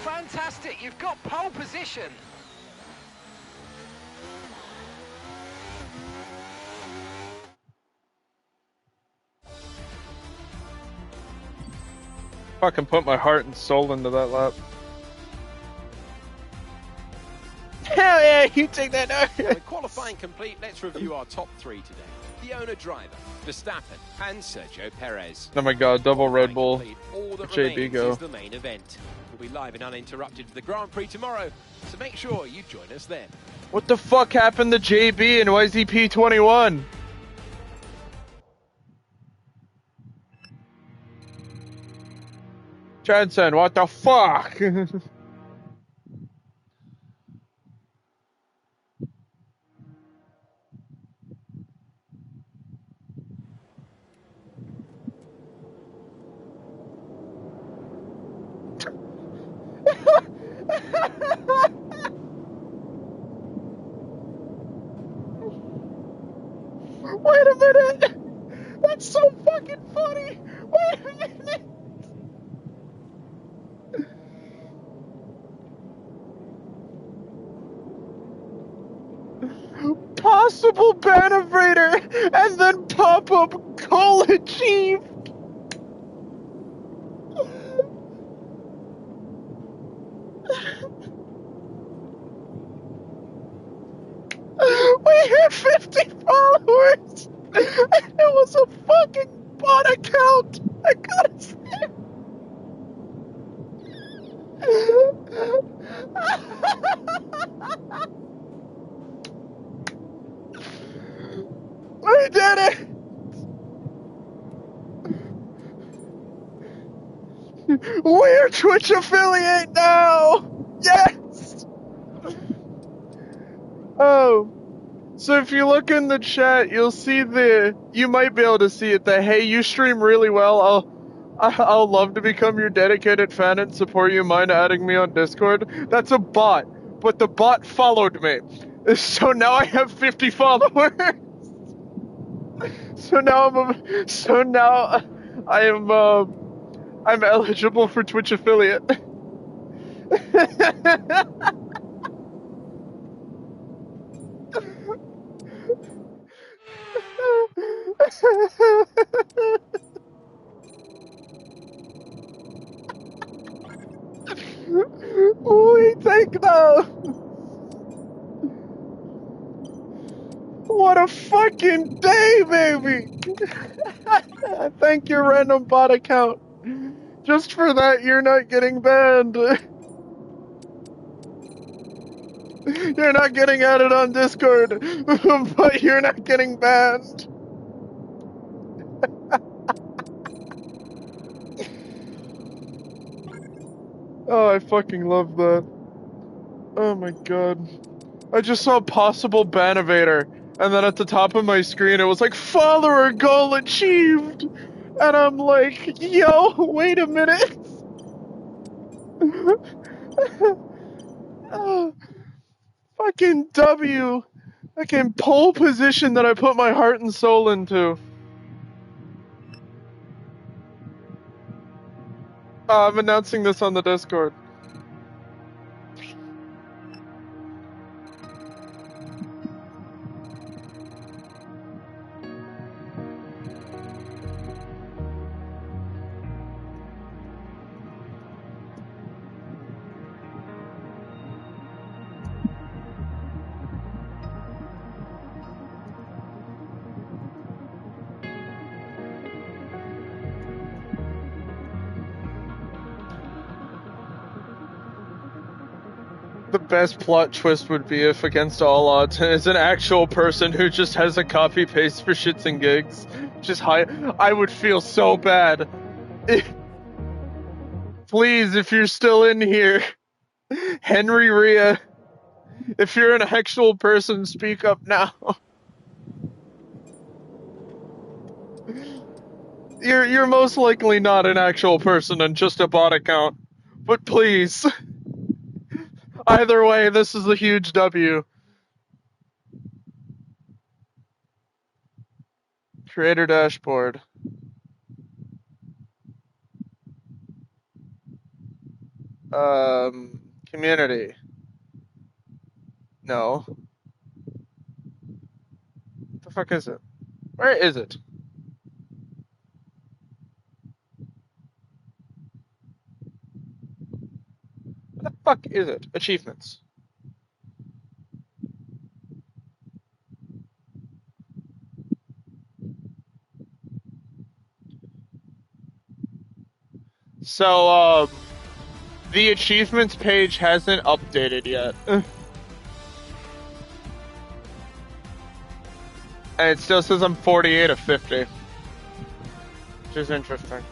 S4: Fantastic, you've got pole position.
S1: Fucking put my heart and soul into that lap. Hell yeah, you take that out.
S2: With qualifying complete, let's review our top 3 today. The owner driver, Verstappen, and Sergio Perez.
S1: Oh my god, double Red Bull.
S2: All that
S1: JB
S2: remains
S1: go.
S2: is the main event. We'll be live and uninterrupted for the Grand Prix tomorrow, so make sure you join us then.
S1: What the fuck happened to JB and YZP21? Jensen, what the fuck? Wait a minute! That's so fucking funny! Wait a minute! possible ban of Raider and then pop up goal achieved. We hit 50 followers. It was a fucking bot account. I gotta say. We did it! We're Twitch affiliate now! Yes! Oh. So if you look in the chat, you'll see you might be able to see it, that, hey, you stream really well, I'll love to become your dedicated fan and support you. Mind adding me on Discord? That's a bot, but the bot followed me. So now I have 50 followers. So now I'm eligible for Twitch affiliate. We take those. What a fucking day, baby! Thank your random bot account. Just for that, you're not getting banned. You're not getting added on Discord, but you're not getting banned. Oh, I fucking love that. Oh my god. I just saw possible banivator, and then at the top of my screen it was like, follower goal achieved! And I'm like, yo, wait a minute! Oh, fucking W! Fucking pole position that I put my heart and soul into. I'm announcing this on the Discord. The best plot twist would be if, against all odds, it's an actual person who just has a copy paste for shits and gigs. Just I would feel so bad. Please, if you're still in here, Henry Rhea, if you're an actual person, speak up now. You're most likely not an actual person and just a bot account, but please. Either way, this is a huge W. Creator dashboard. Community. No. What the fuck is it? Where is it? Where the fuck is it? Achievements. So, the achievements page hasn't updated yet. And it still says I'm 48 of 50. Which is interesting.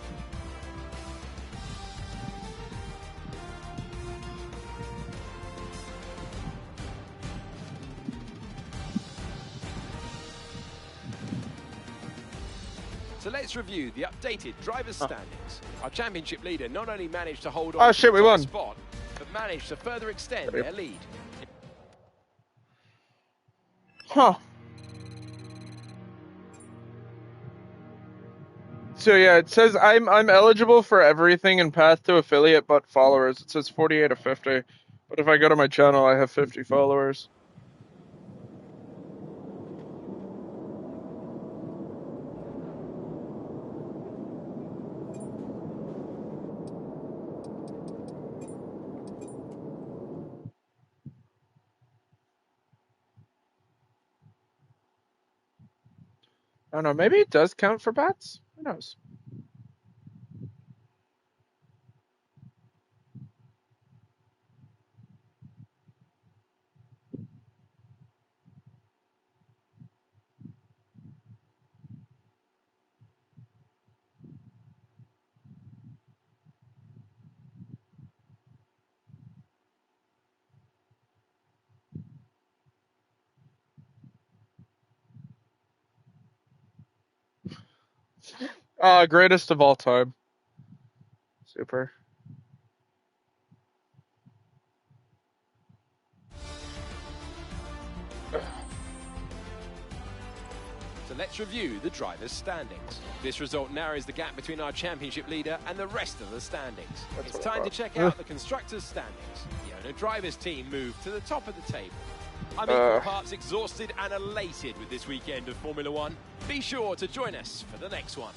S2: So let's review the updated drivers' standings. Our championship leader not only managed to hold on
S1: Oh
S2: to
S1: shit,
S2: the
S1: we
S2: top
S1: won.
S2: spot, but managed to further extend their lead.
S1: Huh. So yeah, it says I'm eligible for everything in Path to Affiliate but followers. It says 48 of 50. But if I go to my channel, I have 50 followers. I don't know, maybe it does count for bats? Who knows? Greatest of all time. Super.
S2: So let's review the drivers' standings. This result narrows the gap between our championship leader and the rest of the standings. It's time to check out the constructors' standings. The owner drivers' team moved to the top of the table. I'm equal parts exhausted and elated with this weekend of Formula One. Be sure to join us for the next one.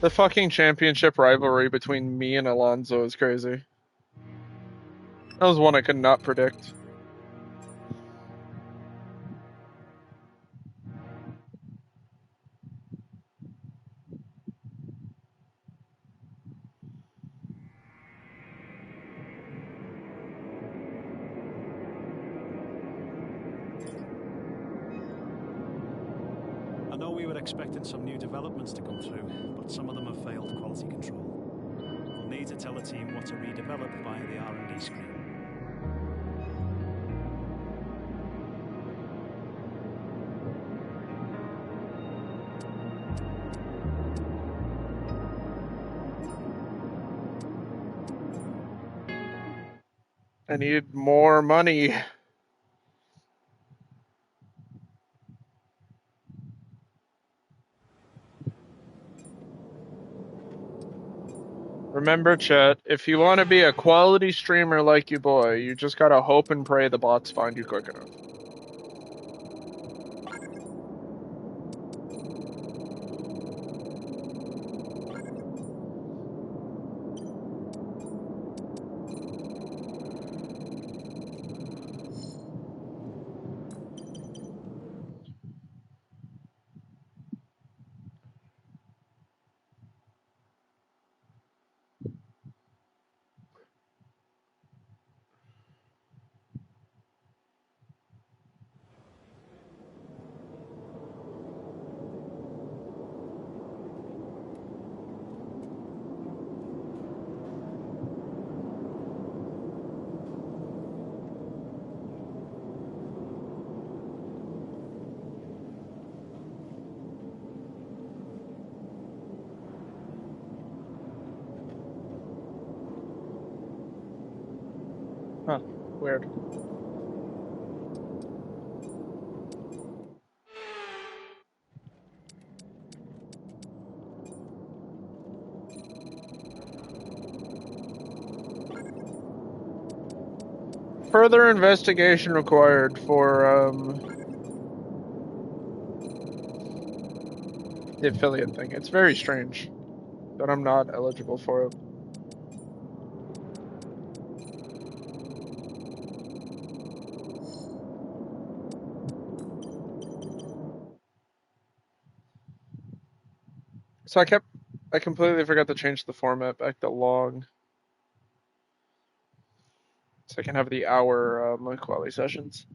S1: The fucking championship rivalry between me and Alonso is crazy. That was one I could not predict.
S3: I know we were expecting some new developments to come through, but some of them have failed quality control. We'll need to tell the team what to redevelop via the R&D screen.
S1: I need more money. Remember, chat, if you want to be a quality streamer like you boy, you just gotta hope and pray the bots find you quick enough. Huh, weird. Further investigation required for the affiliate thing. It's very strange that I'm not eligible for it. So I completely forgot to change the format back to long. So I can have the hour quality sessions.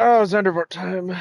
S1: Oh, Zandvoort time.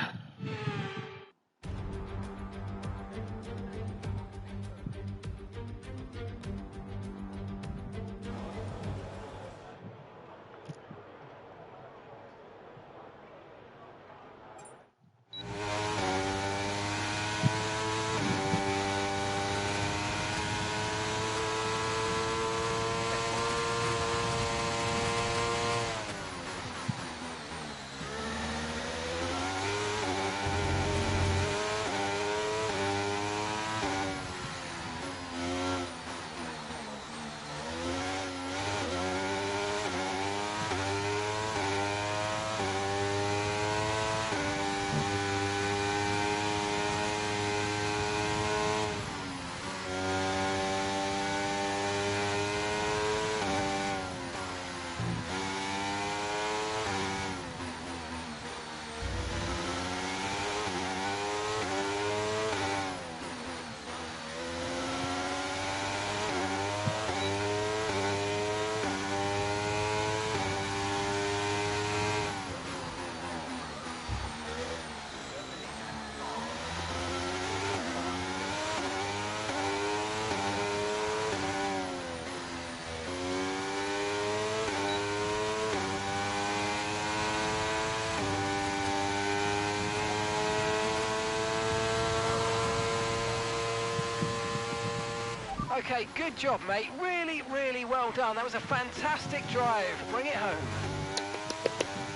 S4: Okay, good job, mate. Really, really well done. That was a fantastic drive. Bring it home.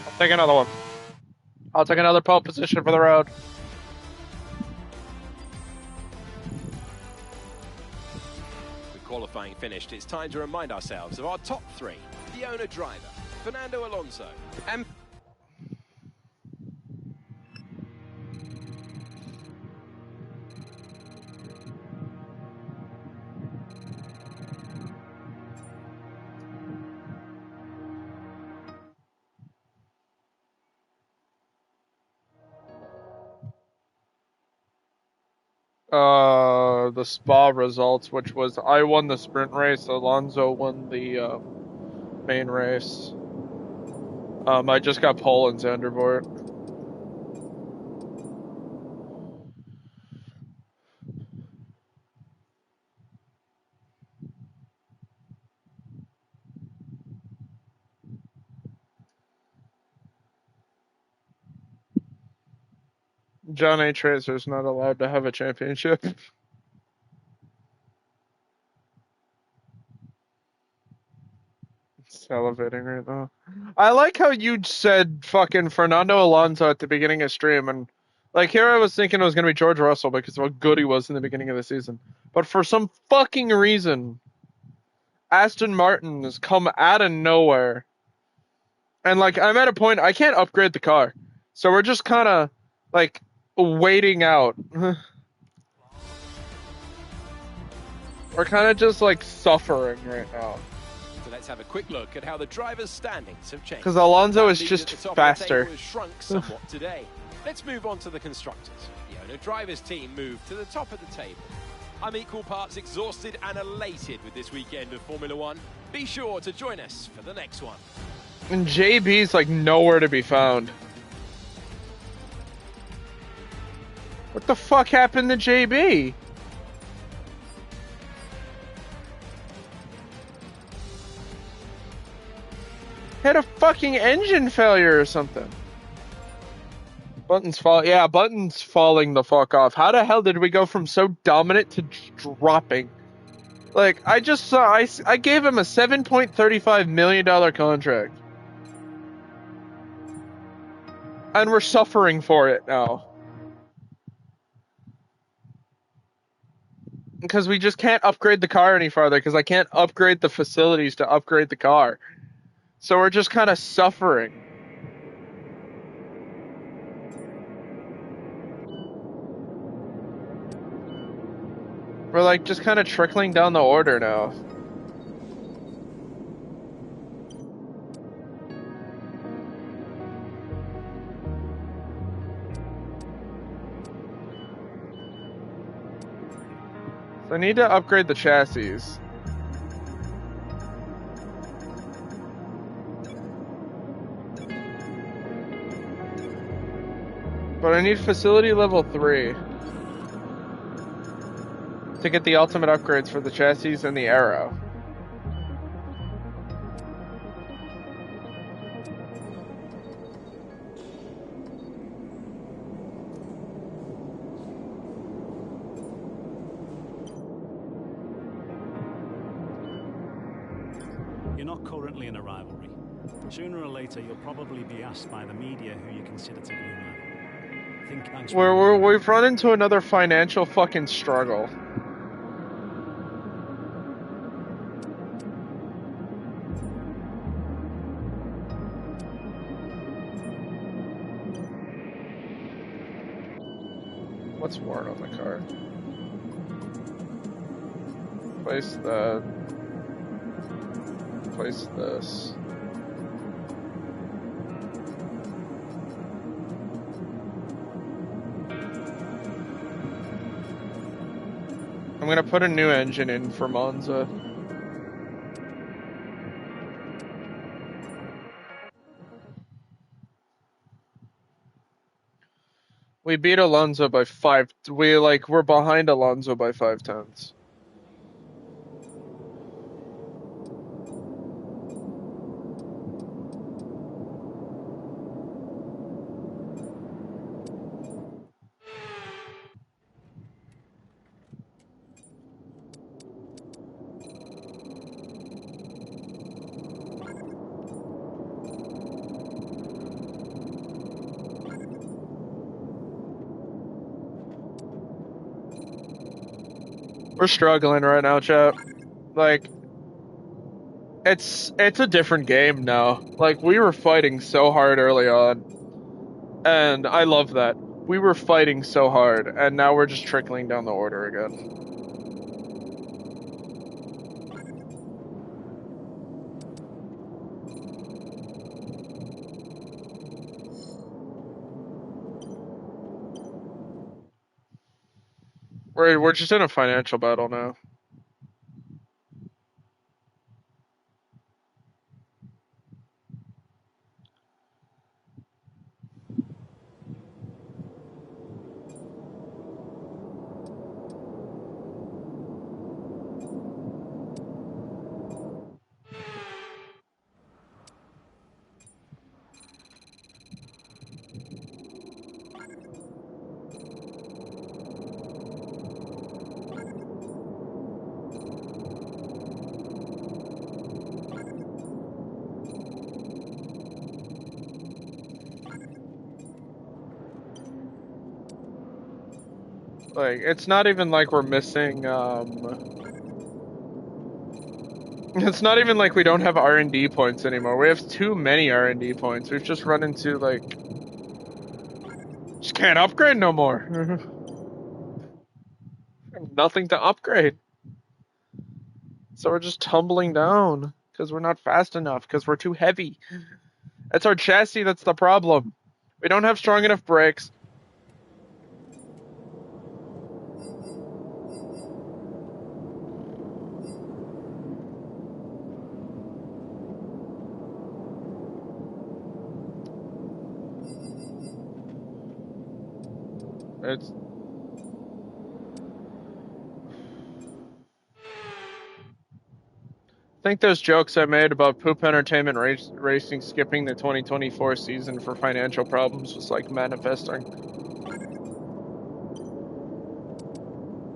S1: I'll take another one. I'll take another pole position for the road.
S2: With qualifying finished, it's time to remind ourselves of our top three. The owner driver, Fernando Alonso, and
S1: The Spa results, which was I won the sprint race, Alonso won the main race. I just got pole in Zandvoort. John A. Tracer's not allowed to have a championship. Salivating right now. I like how you said fucking Fernando Alonso at the beginning of stream, and like here I was thinking it was gonna be George Russell because of how good he was in the beginning of the season. But for some fucking reason, Aston Martin has come out of nowhere. And like I'm at a point I can't upgrade the car. So we're just kinda like waiting out. We're kinda just like suffering right now.
S2: so let's have a quick look at how the drivers' standings have changed.
S1: Because Alonso
S2: That
S1: is
S2: lead
S1: just
S2: at the top of the
S1: faster.
S2: table has shrunk somewhat today. Let's move on to the constructors. The owner drivers' team moved to the top of the table. I'm equal parts exhausted and elated with this weekend of Formula One. Be sure to join us for the next one.
S1: And JB's like nowhere to be found. What the fuck happened to JB? Had a fucking engine failure or something. Button's falling the fuck off. How the hell did we go from so dominant to dropping? Like, I just saw, I gave him a $7.35 million contract. And we're suffering for it now. Because we just can't upgrade the car any farther, because I can't upgrade the facilities to upgrade the car. So we're just kind of suffering. We're like just kind of trickling down the order now. So I need to upgrade the chassis. But I need facility level 3 to get the ultimate upgrades for the chassis and the aero.
S3: You're not currently in a rivalry. Sooner or later, you'll probably be asked by the media who you consider to be a rival. Think actually...
S1: We've run into another financial fucking struggle. What's worn on the car? Place that. Place this. I'm gonna put a new engine in for Monza. We beat Alonso by 5. We're behind Alonso by 5/10. We're struggling right now, chat. Like, it's a different game now. Like, we were fighting so hard early on, and I love that. We were fighting so hard, and now we're just trickling down the order again. We're just in a financial battle now. Like, it's not even like we're missing, it's not even like we don't have R&D points anymore. We have too many R&D points. We've just run into, like... Just can't upgrade no more. Nothing to upgrade. So we're just tumbling down. Because we're not fast enough. Because we're too heavy. It's our chassis that's the problem. We don't have strong enough brakes. It's... I think those jokes I made about Poop Entertainment Racing skipping the 2024 season for financial problems was like manifesting.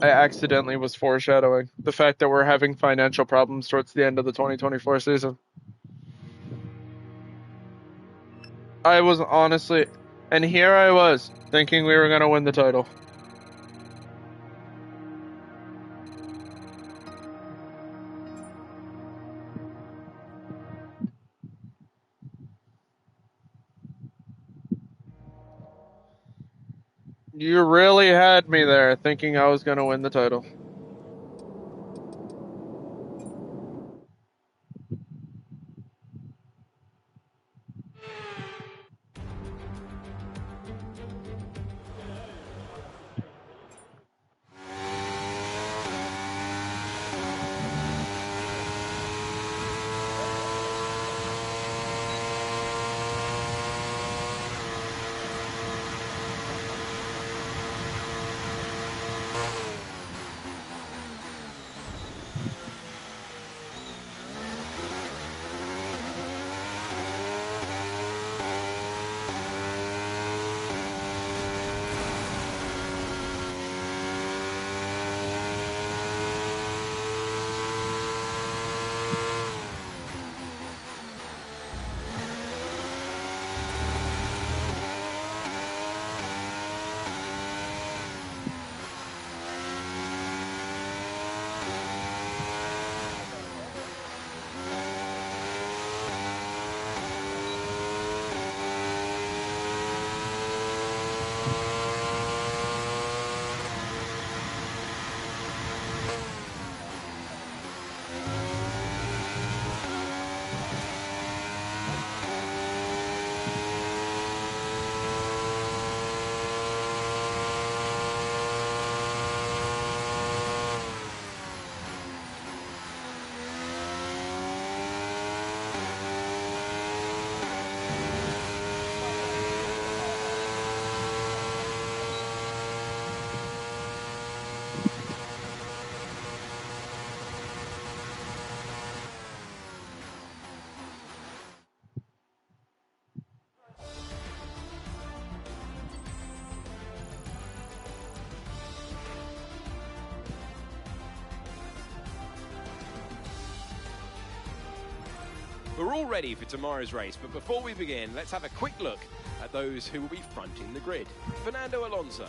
S1: I accidentally was foreshadowing the fact that we're having financial problems towards the end of the 2024 season. I was honestly... And here I was, thinking we were going to win the title. You really had me there, thinking I was going to win the title.
S2: We're all ready for tomorrow's race, but before we begin, let's have a quick look at those who will be fronting the grid. Fernando Alonso,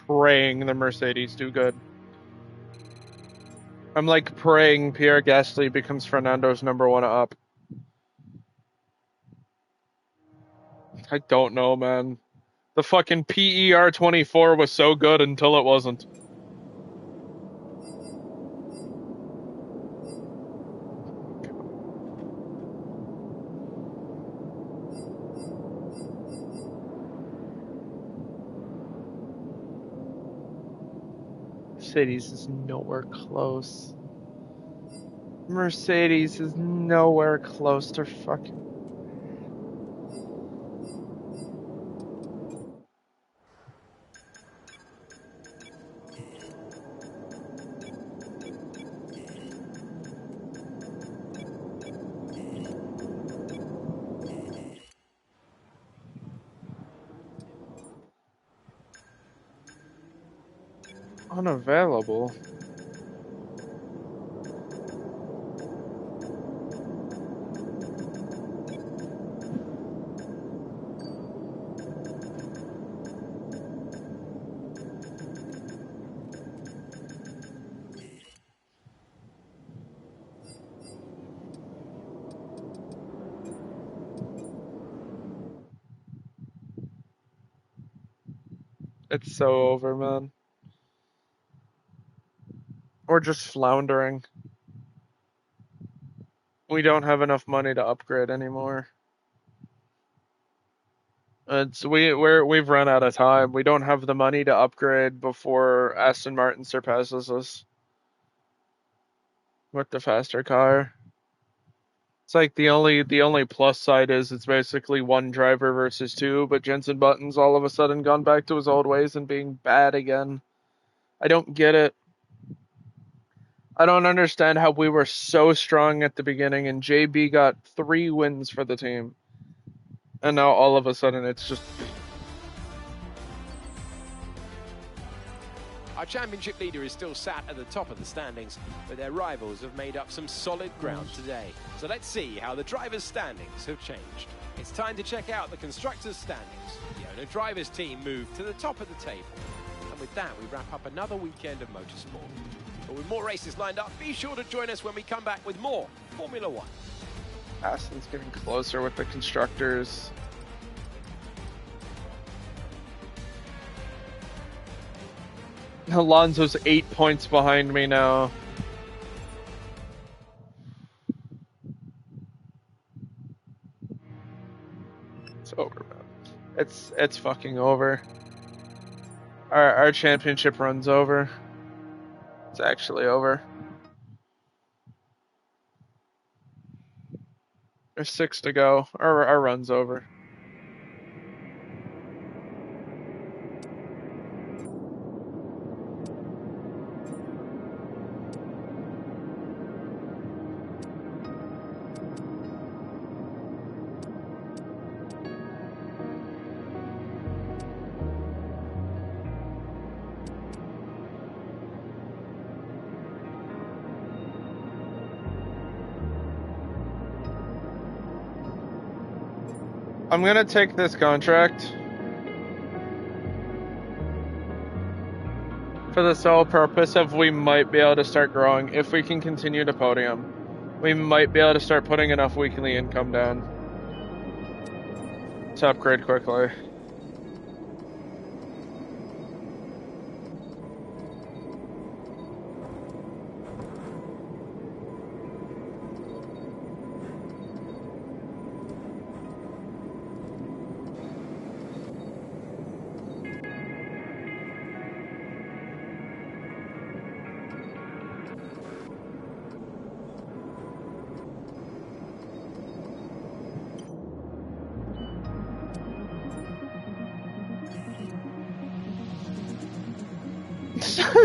S1: Praying the Mercedes do good. I'm like praying Pierre Gasly becomes Fernando's #1 up. I don't know, man. The fucking PER 24 was so good until it wasn't. Mercedes is nowhere close. Mercedes is nowhere close to fucking... Unavailable. It's so over, man. We're just floundering. We don't have enough money to upgrade anymore. We've run out of time. We don't have the money to upgrade before Aston Martin surpasses us with the faster car. It's like the only plus side is it's basically one driver versus two, but Jenson Button's all of a sudden gone back to his old ways and being bad again. I don't get it. I don't understand how we were so strong at the beginning and JB got 3 wins for the team. And now all of a sudden it's just...
S2: Our championship leader is still sat at the top of the standings, but their rivals have made up some solid ground today. So let's see how the drivers' standings have changed. It's time to check out the constructors' standings. The owner drivers team moved to the top of the table. And with that, we wrap up another weekend of motorsport. But with more races lined up, be sure to join us when we come back with more Formula One.
S1: Aston's getting closer with the constructors. Alonso's 8 points behind me now. It's over, man. It's fucking over. Our championship run's over. It's actually over. There's 6 to go. Our run's over. I'm gonna take this contract for the sole purpose of we might be able to start growing. If we can continue to podium, we might be able to start putting enough weekly income down to upgrade quickly.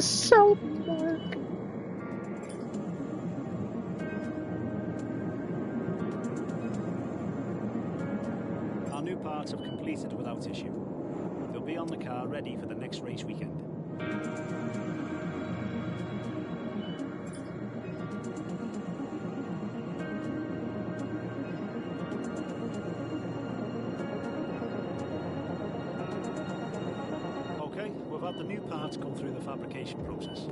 S1: So dark.
S3: Our new parts have completed without issue. They'll be on the car ready for the next race weekend. had the new parts come through the fabrication process.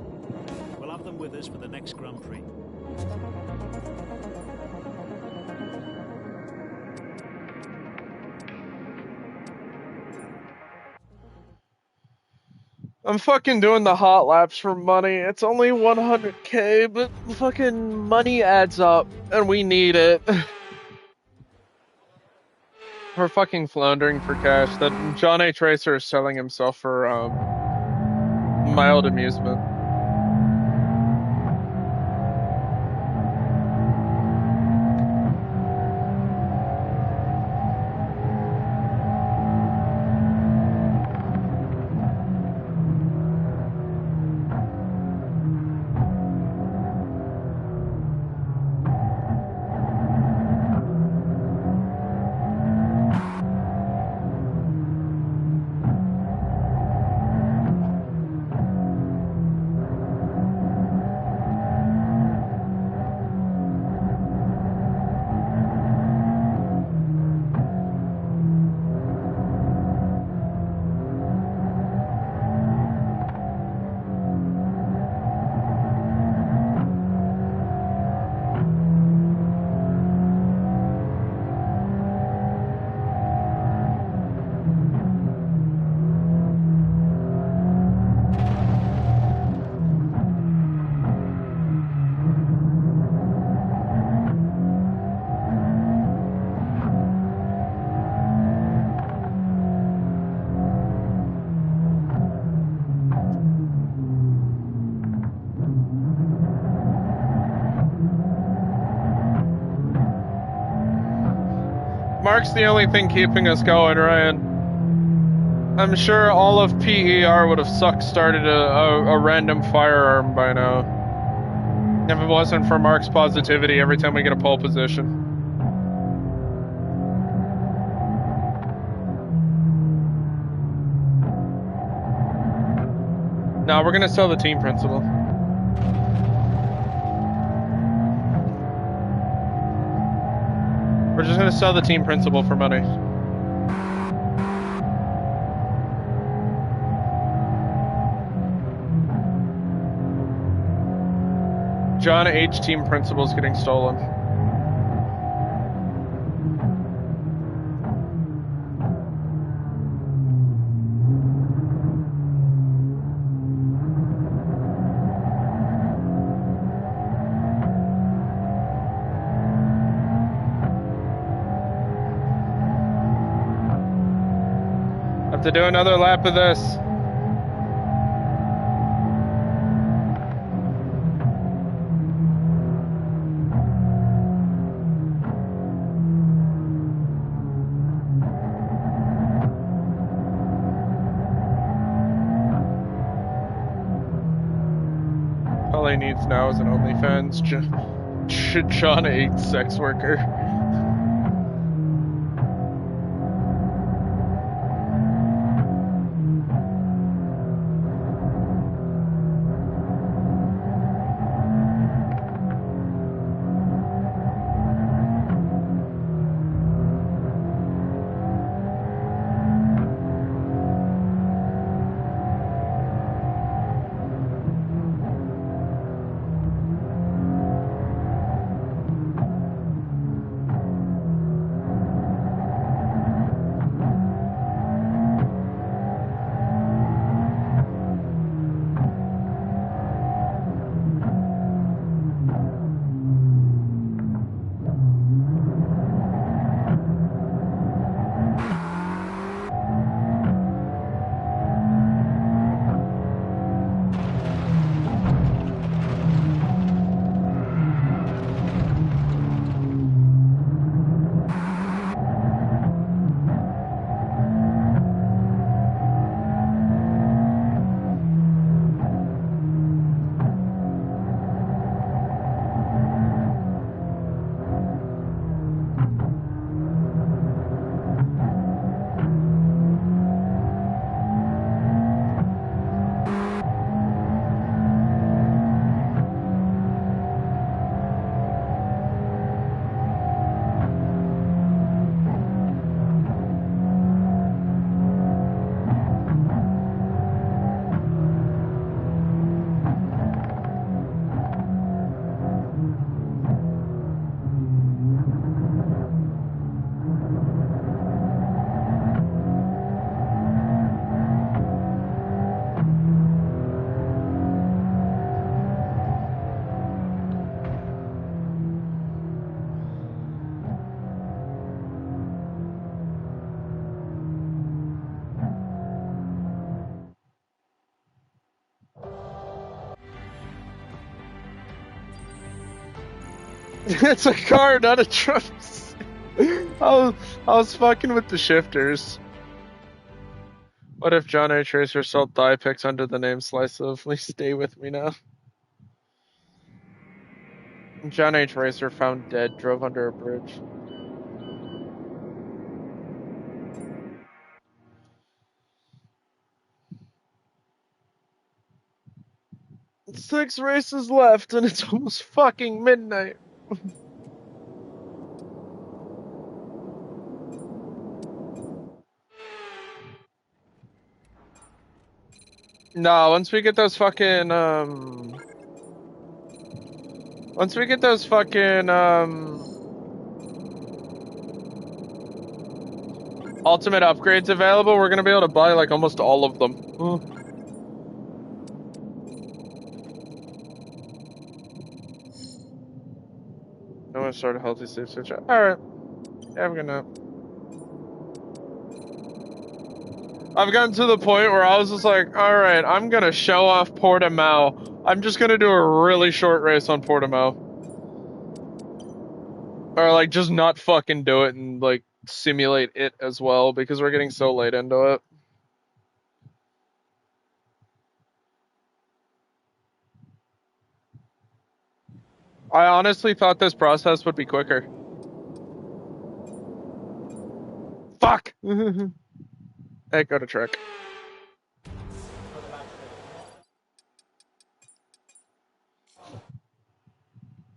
S3: We'll have them with us for the next Grand Prix.
S1: I'm fucking doing the hot laps for money. It's only 100k, but fucking money adds up, and we need it. We're fucking floundering for cash. That John H. Racer is selling himself for mild amusement. Mark's the only thing keeping us going, Ryan. I'm sure all of PER would have started a random firearm by now. If it wasn't for Mark's positivity every time we get a pole position. No, we're gonna sell the team principal. We're just gonna sell the team principal for money. John H. team principal is getting stolen. To do another lap of this. All he needs now is an OnlyFans John 8 sex worker. It's a car, not a truck. I was fucking with the shifters. What if John H. Racer sold thigh pics under the name Slice of? Please stay with me now. John H. Racer found dead, drove under a bridge. Six races left, and it's almost fucking midnight. No, once we get those fucking ultimate upgrades available, we're gonna be able to buy like almost all of them. I want to start a healthy safe switch. Alright. Have a good night. I've gotten to the point where I was just like, alright, I'm gonna show off Portimao. I'm just gonna do a really short race on Portimao. Or like just not fucking do it and like simulate it as well because we're getting so late into it. I honestly thought this process would be quicker. Fuck! Hey, go to Trek.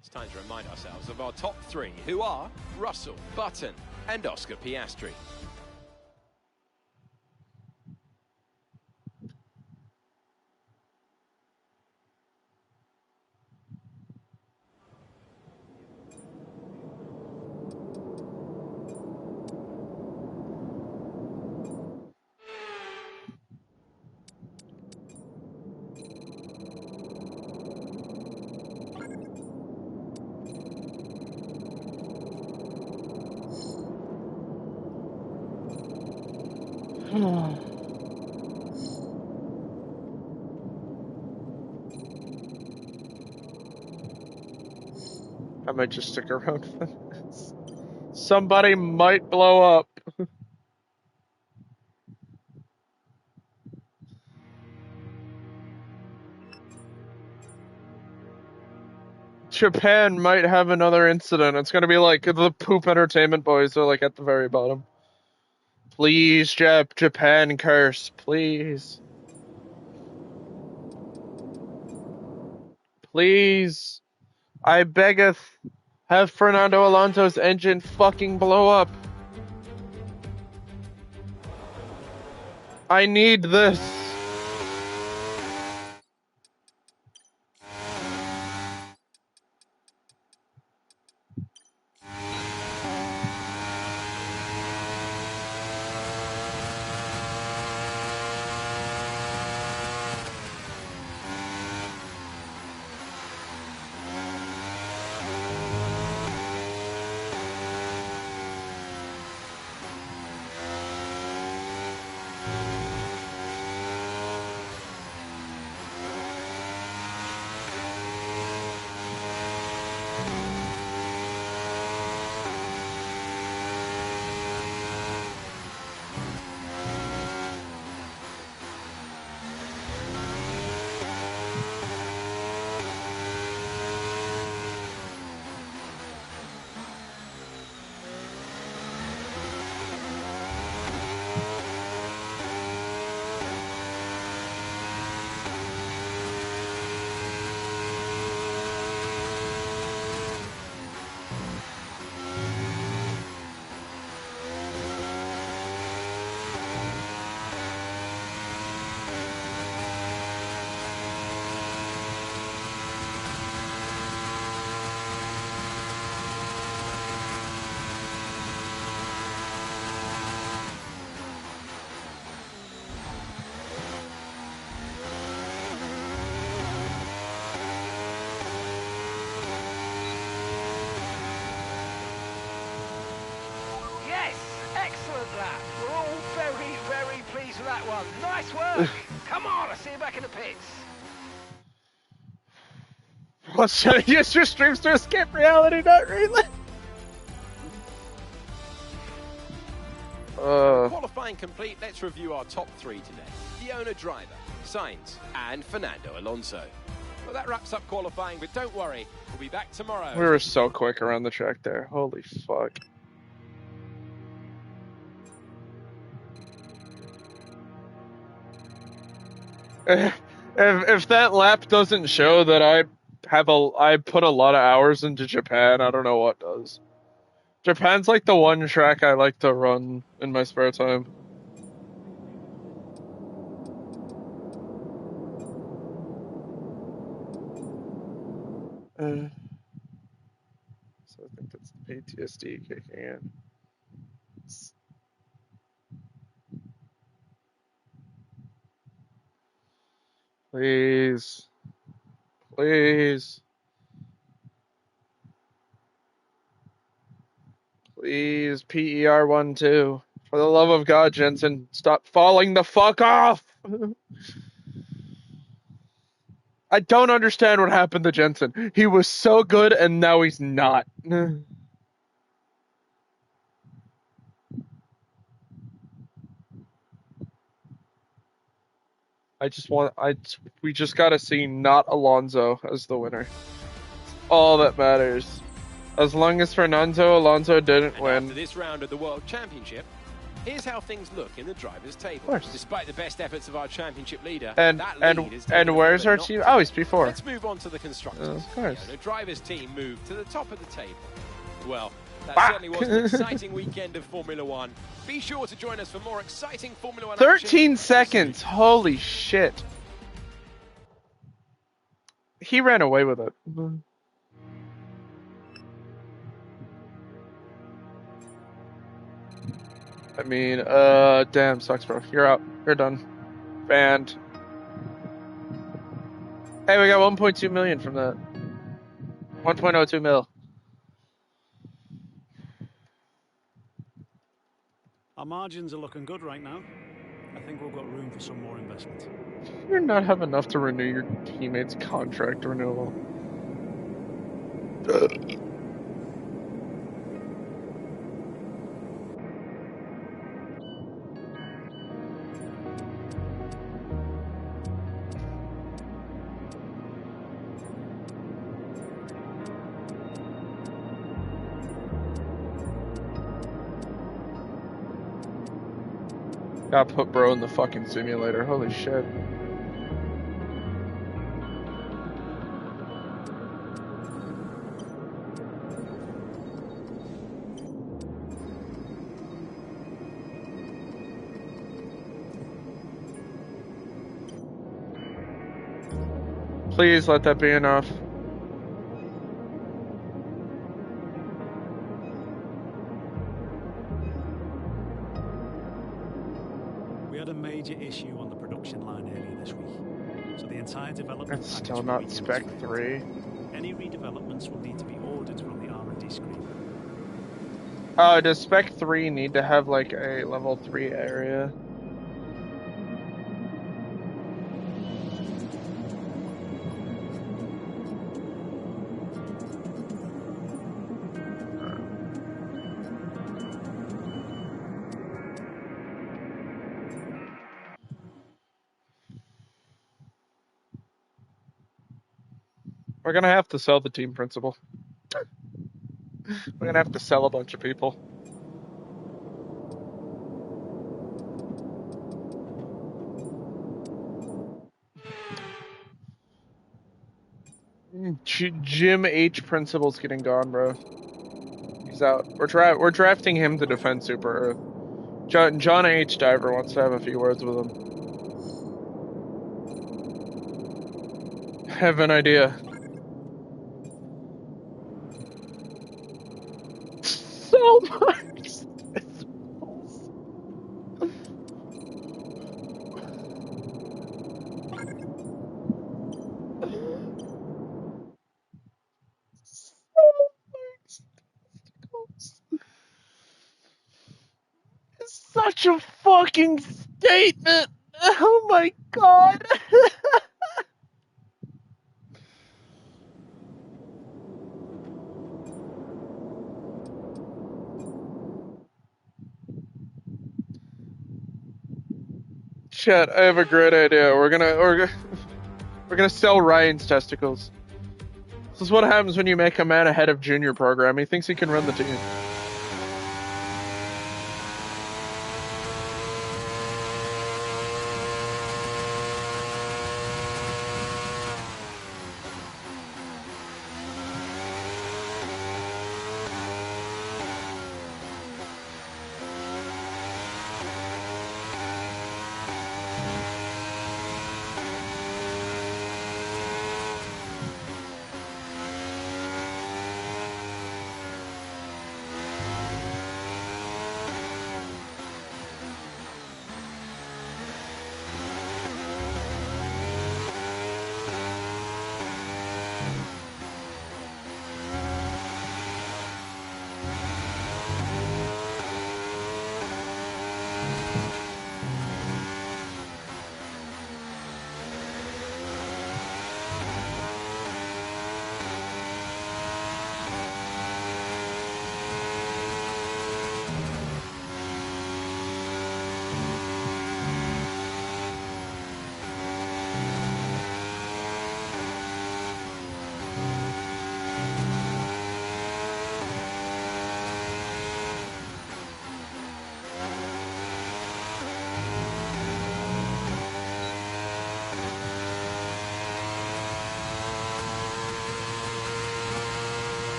S2: It's time to remind ourselves of our top three, who are Russell, Button, and Oscar Piastri.
S1: I might just stick around for this. Somebody might blow up. Japan might have another incident. It's gonna be like the Poop Entertainment boys are like at the very bottom. Please, Japan curse, please. Please. I beggeth, have Fernando Alonso's engine fucking blow up. I need this.
S4: We're all very, very pleased with that one. Nice work. Come on, I'll see you back in the pits.
S1: Plus, use your streams to escape reality, not really.
S2: Qualifying complete, let's review our top three today. The owner driver, Sainz, and Fernando Alonso. Well, that wraps up qualifying, but don't worry, we'll be back tomorrow.
S1: We were so quick around the track there. Holy fuck. If that lap doesn't show that I put a lot of hours into Japan, I don't know what does. Japan's like the one track I like to run in my spare time. So I think that's the PTSD kicking in. Please. Please. Please, PER12. For the love of God, Jensen, stop falling the fuck off! I don't understand what happened to Jensen. He was so good, and now he's not. We just gotta see not Alonso as the winner. All that matters. As long as Fernando Alonso didn't win.
S2: After this round of the World Championship, here's how things look in the drivers' table. Despite the best efforts of our championship leader,
S1: and where's our team? Oh, he's P4.
S2: Let's move on to the constructors.
S1: Of course.
S2: The drivers' team moved to the top of the table. Well, that certainly was an exciting weekend of Formula One. Be sure to join us for more exciting Formula One
S1: 13
S2: action.
S1: seconds. Holy shit. He ran away with it. I mean, damn, sucks, bro. You're out. You're done. Banned. Hey, we got 1.2 million from that. 1.02 mil.
S3: Our margins are looking good right now. I think we've got room for some more investment.
S1: You're not have enough to renew your teammate's contract renewal. Gotta put bro in the fucking simulator. Holy shit. Please let that be enough.
S3: We had a major issue on the production line earlier this week, so the entire development
S1: It's still not Spec 3.
S3: Any redevelopments will need to be ordered from the R&D screen.
S1: Does Spec 3 need to have like a level 3 area? We're gonna have to sell the team principal. We're gonna have to sell a bunch of people. Jim H. Principal's getting gone, bro. He's out. We're drafting him to defend Super Earth. John H. Diver wants to have a few words with him. Have an idea. So much. It's such a fucking statement. Oh my god. Chat, I have a great idea. We're gonna sell Ryan's testicles. This is what happens when you make a man a head of junior program. He thinks he can run the team.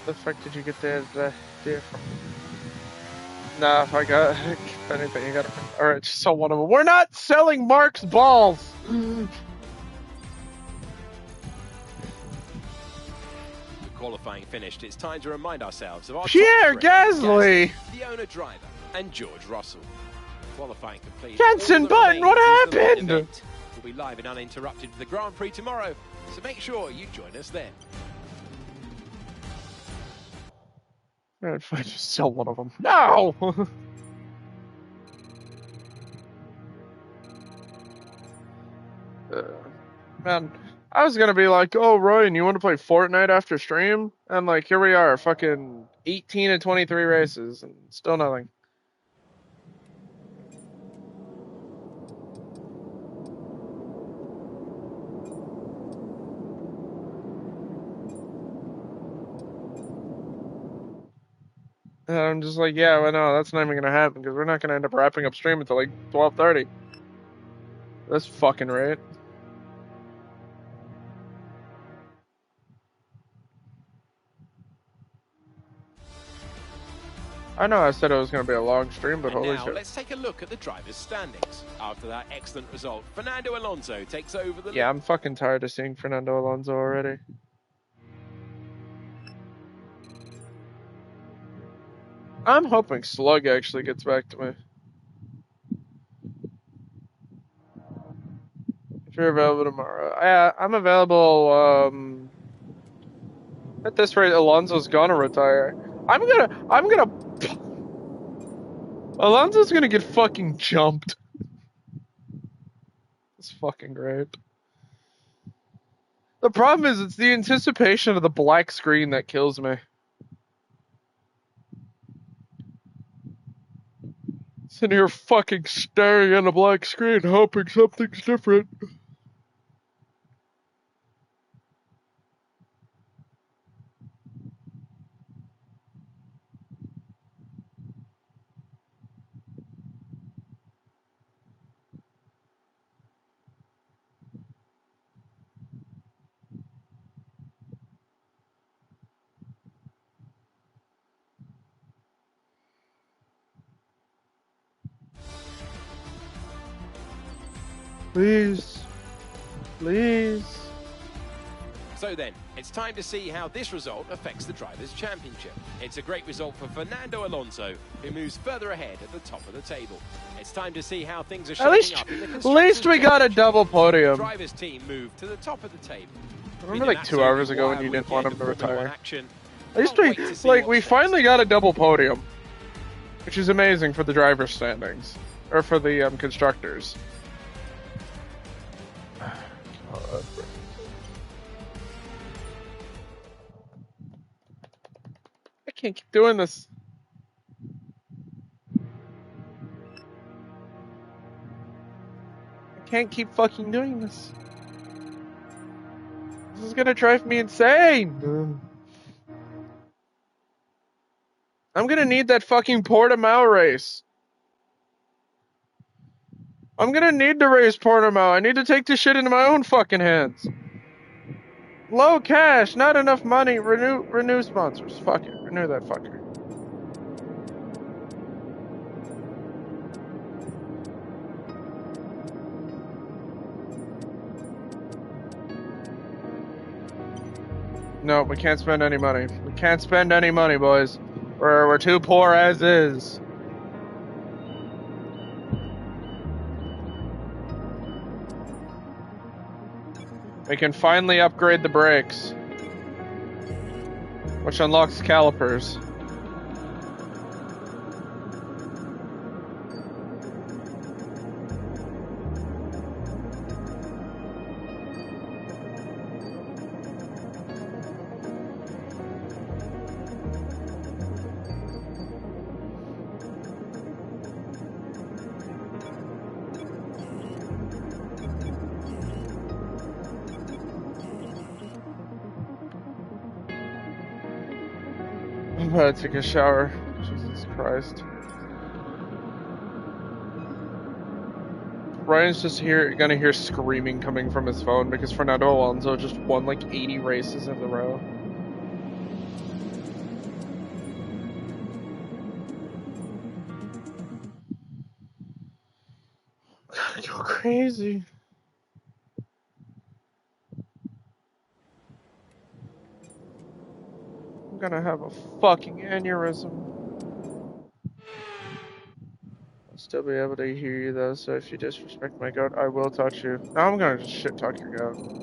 S1: The fuck did you get the deer from? Nah, if I got if anything, you gotta. Alright, just sell one of them. We're not selling Mark's balls!
S2: Qualifying finished, it's time to remind ourselves of our
S1: Pierre
S2: top three.
S1: Gasly!
S2: The owner driver and George Russell. Qualifying complete.
S1: Jensen
S2: All that
S1: Button, what
S2: remains is the main
S1: happened?
S2: event. We'll be live and uninterrupted for the Grand Prix tomorrow, so make sure you join us then.
S1: If I just sell one of them. No! Man, I was gonna be like, oh, Ryan, you want to play Fortnite after stream? And like, here we are, fucking 18 and 23 races, and still nothing. And I'm just like, yeah, well, no, that's not even gonna happen, because we're not gonna end up wrapping up stream until like 12:30. That's fucking right. I know I said it was going to be a long stream, but
S2: And
S1: holy
S2: now,
S1: shit.
S2: let's take a look at the drivers' standings. After that excellent result, Fernando Alonso takes over the lead.
S1: Yeah, I'm fucking tired of seeing Fernando Alonso already. I'm hoping Slug actually gets back to me. If you're available tomorrow. Yeah, I'm available, at this rate, Alonso's gonna retire. Alonso's gonna get fucking jumped. It's fucking great. The problem is, it's the anticipation of the black screen that kills me. Sitting here fucking staring at a black screen, hoping something's different. Please. Please.
S2: So then, it's time to see how this result affects the Drivers' Championship. It's a great result for Fernando Alonso, who moves further ahead at the top of the table. It's time to see how things are shaping up in the
S1: At least we got a double
S2: The
S1: podium.
S2: Drivers' team moved to the top of the table.
S1: Remember like 2 hours ago when you didn't want him to retire?
S2: Action.
S1: At least
S2: Can't wait to see
S1: we
S2: what's
S1: finally got a double podium, which is amazing for the driver's standings, or for the constructors. God. I can't keep doing this. can't keep fucking doing this. This is gonna drive me insane. I'm gonna need that fucking Portimao race. I'm gonna need to race Portimao. I need to take this shit into my own fucking hands. Low cash, not enough money. Renew sponsors. Fuck it. Renew that fucker. No, we can't spend any money. We can't spend any money, boys. We're too poor as is. We can finally upgrade the brakes, which unlocks calipers. I'm about to take a shower. Jesus Christ. Ryan's just gonna hear screaming coming from his phone because Fernando Alonso just won like 80 races in a row. God, go crazy. I'm gonna have a fucking aneurysm. I'll still be able to hear you though, so if you disrespect my goat, I will touch you. Now I'm gonna just shit talk your goat.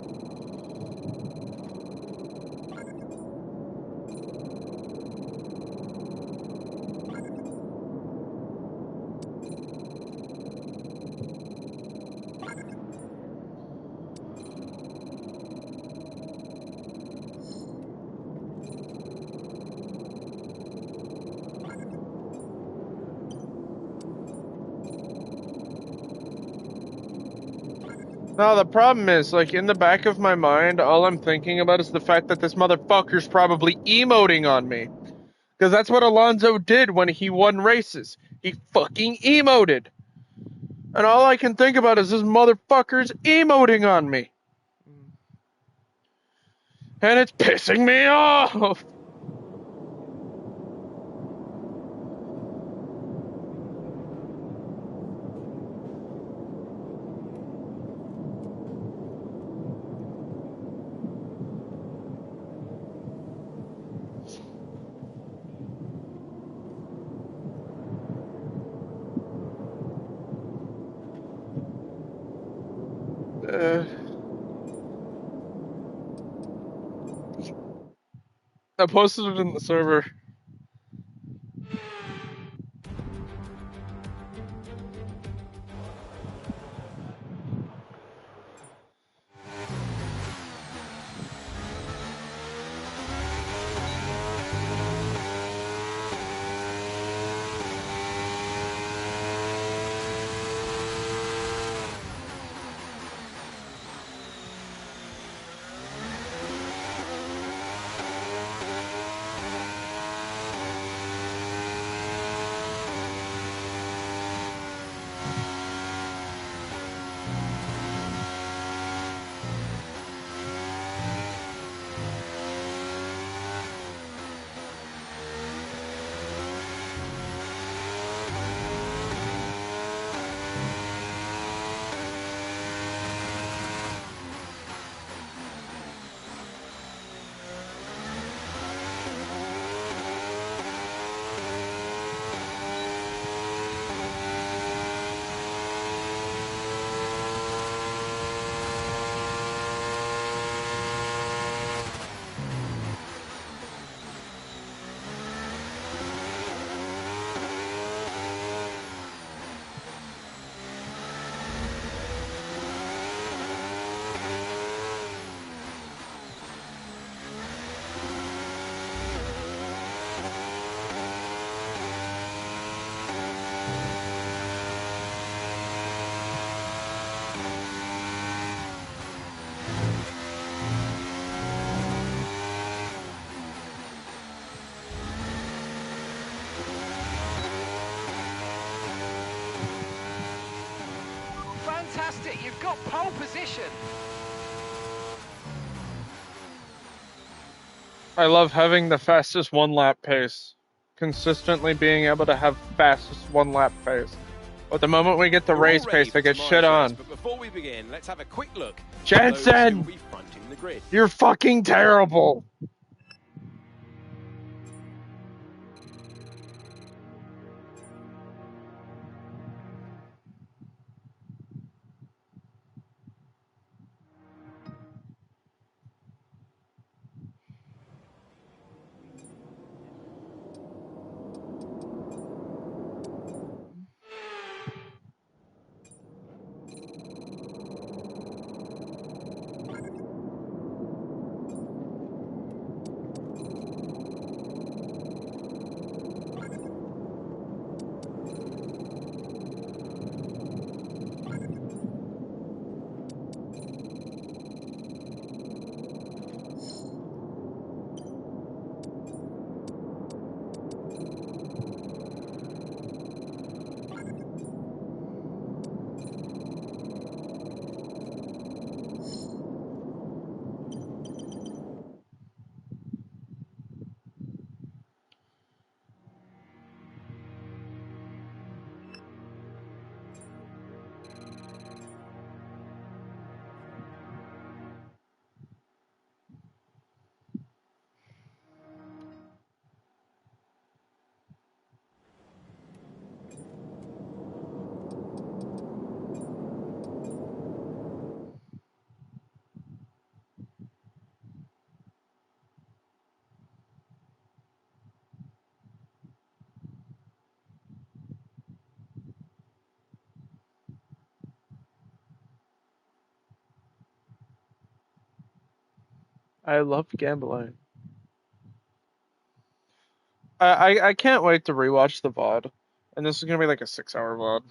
S1: No, the problem is, like, in the back of my mind, all I'm thinking about is the fact that this motherfucker's probably emoting on me. Because that's what Alonso did when he won races. He fucking emoted. And all I can think about is this motherfucker's emoting on me. And it's pissing me off! I posted it in the server.
S4: You've got pole position.
S1: I love having the fastest one-lap pace. Consistently being able to have fastest one-lap pace. But the moment we get the race pace, I get shit on.
S2: But before we begin, let's have a quick look.
S1: Jensen!
S2: Fronting the grid.
S1: You're fucking terrible! I love gambling. I can't wait to rewatch the VOD. And this is gonna be like a 6-hour VOD.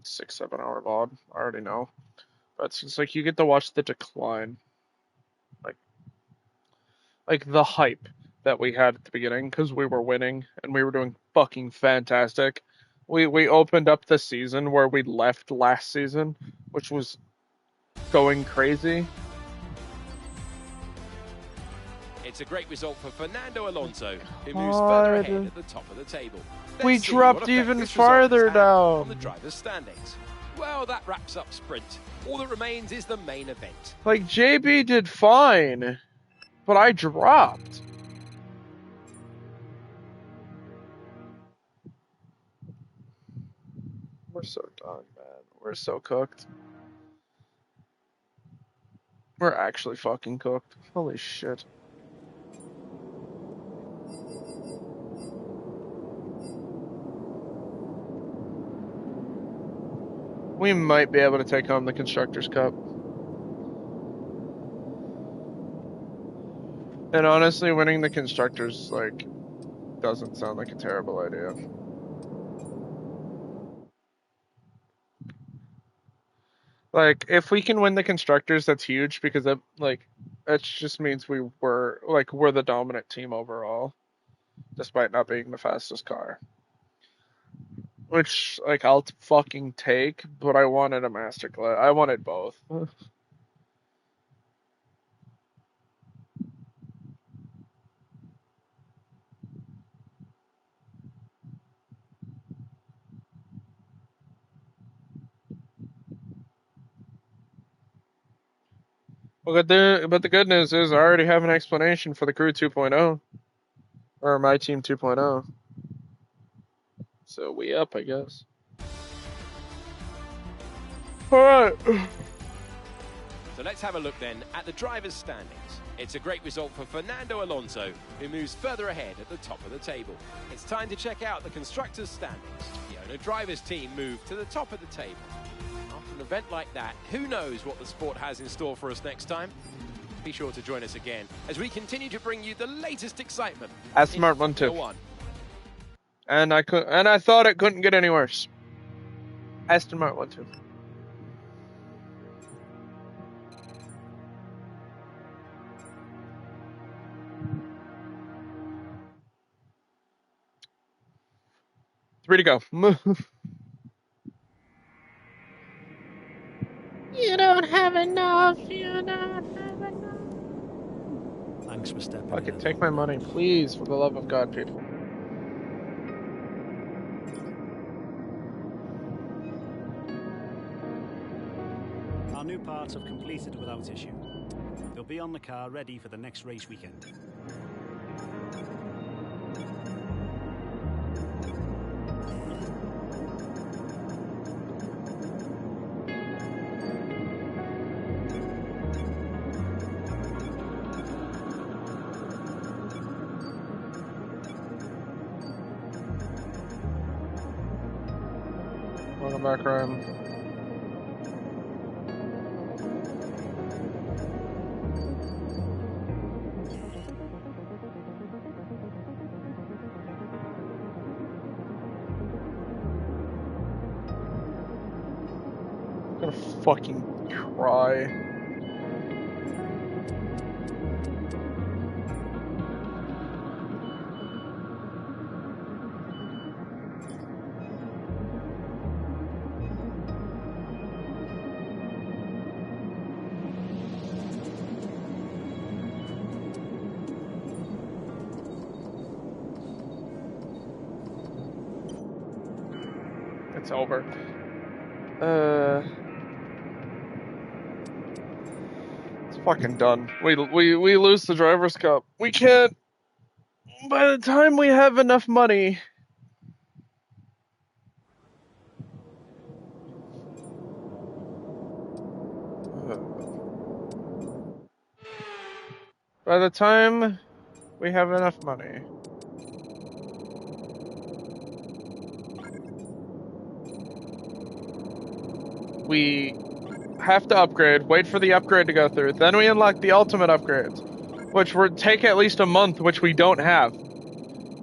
S1: 6-7 hour VOD. I already know. But it's just like you get to watch the decline. Like the hype that we had at the beginning, because we were winning and we were doing fucking fantastic. We opened up the season where we left last season, which was going crazy.
S2: It's a great result for Fernando Alonso, who moves further ahead at the top of the table.
S1: We dropped even farther down
S2: on the drivers' standings. Well, that wraps up sprint. All that remains is the main event.
S1: Like, JB did fine, but I dropped. We're so done, man. We're so cooked. We're actually fucking cooked. Holy shit. We might be able to take home the Constructors' Cup. And honestly, winning the Constructors, like, doesn't sound like a terrible idea. Like, if we can win the Constructors, that's huge, because that, like, that just means we're the dominant team overall, despite not being the fastest car. Which, like, I'll fucking take, but I wanted a Masterclass. I wanted both. But the good news is I already have an explanation for the Crew 2.0. Or my team 2.0. So we up, I guess. Alright.
S2: So let's have a look then at the drivers' standings. It's a great result for Fernando Alonso, who moves further ahead at the top of the table. It's time to check out the constructors' standings. The owner drivers' team moved to the top of the table. After an event like that, who knows what the sport has in store for us next time? Be sure to join us again as we continue to bring you the latest excitement.
S1: Aston Martin 1 2. And I thought it couldn't get any worse. Aston Martin 1 2. Three to go. have enough. You don't have enough.
S3: Thanks for stepping
S1: I
S3: in.
S1: can take my money, please, for the love of God, people.
S3: Our new parts have completed without issue. They'll be on the car ready for the next race weekend.
S1: Welcome back, Ryan. I'm gonna fucking cry. It's over. It's fucking done. We lose the Drivers' Cup. We can't. By the time we have enough money. By the time we have enough money. We have to upgrade, wait for the upgrade to go through, then we unlock the ultimate upgrades, which would take at least a month, which we don't have,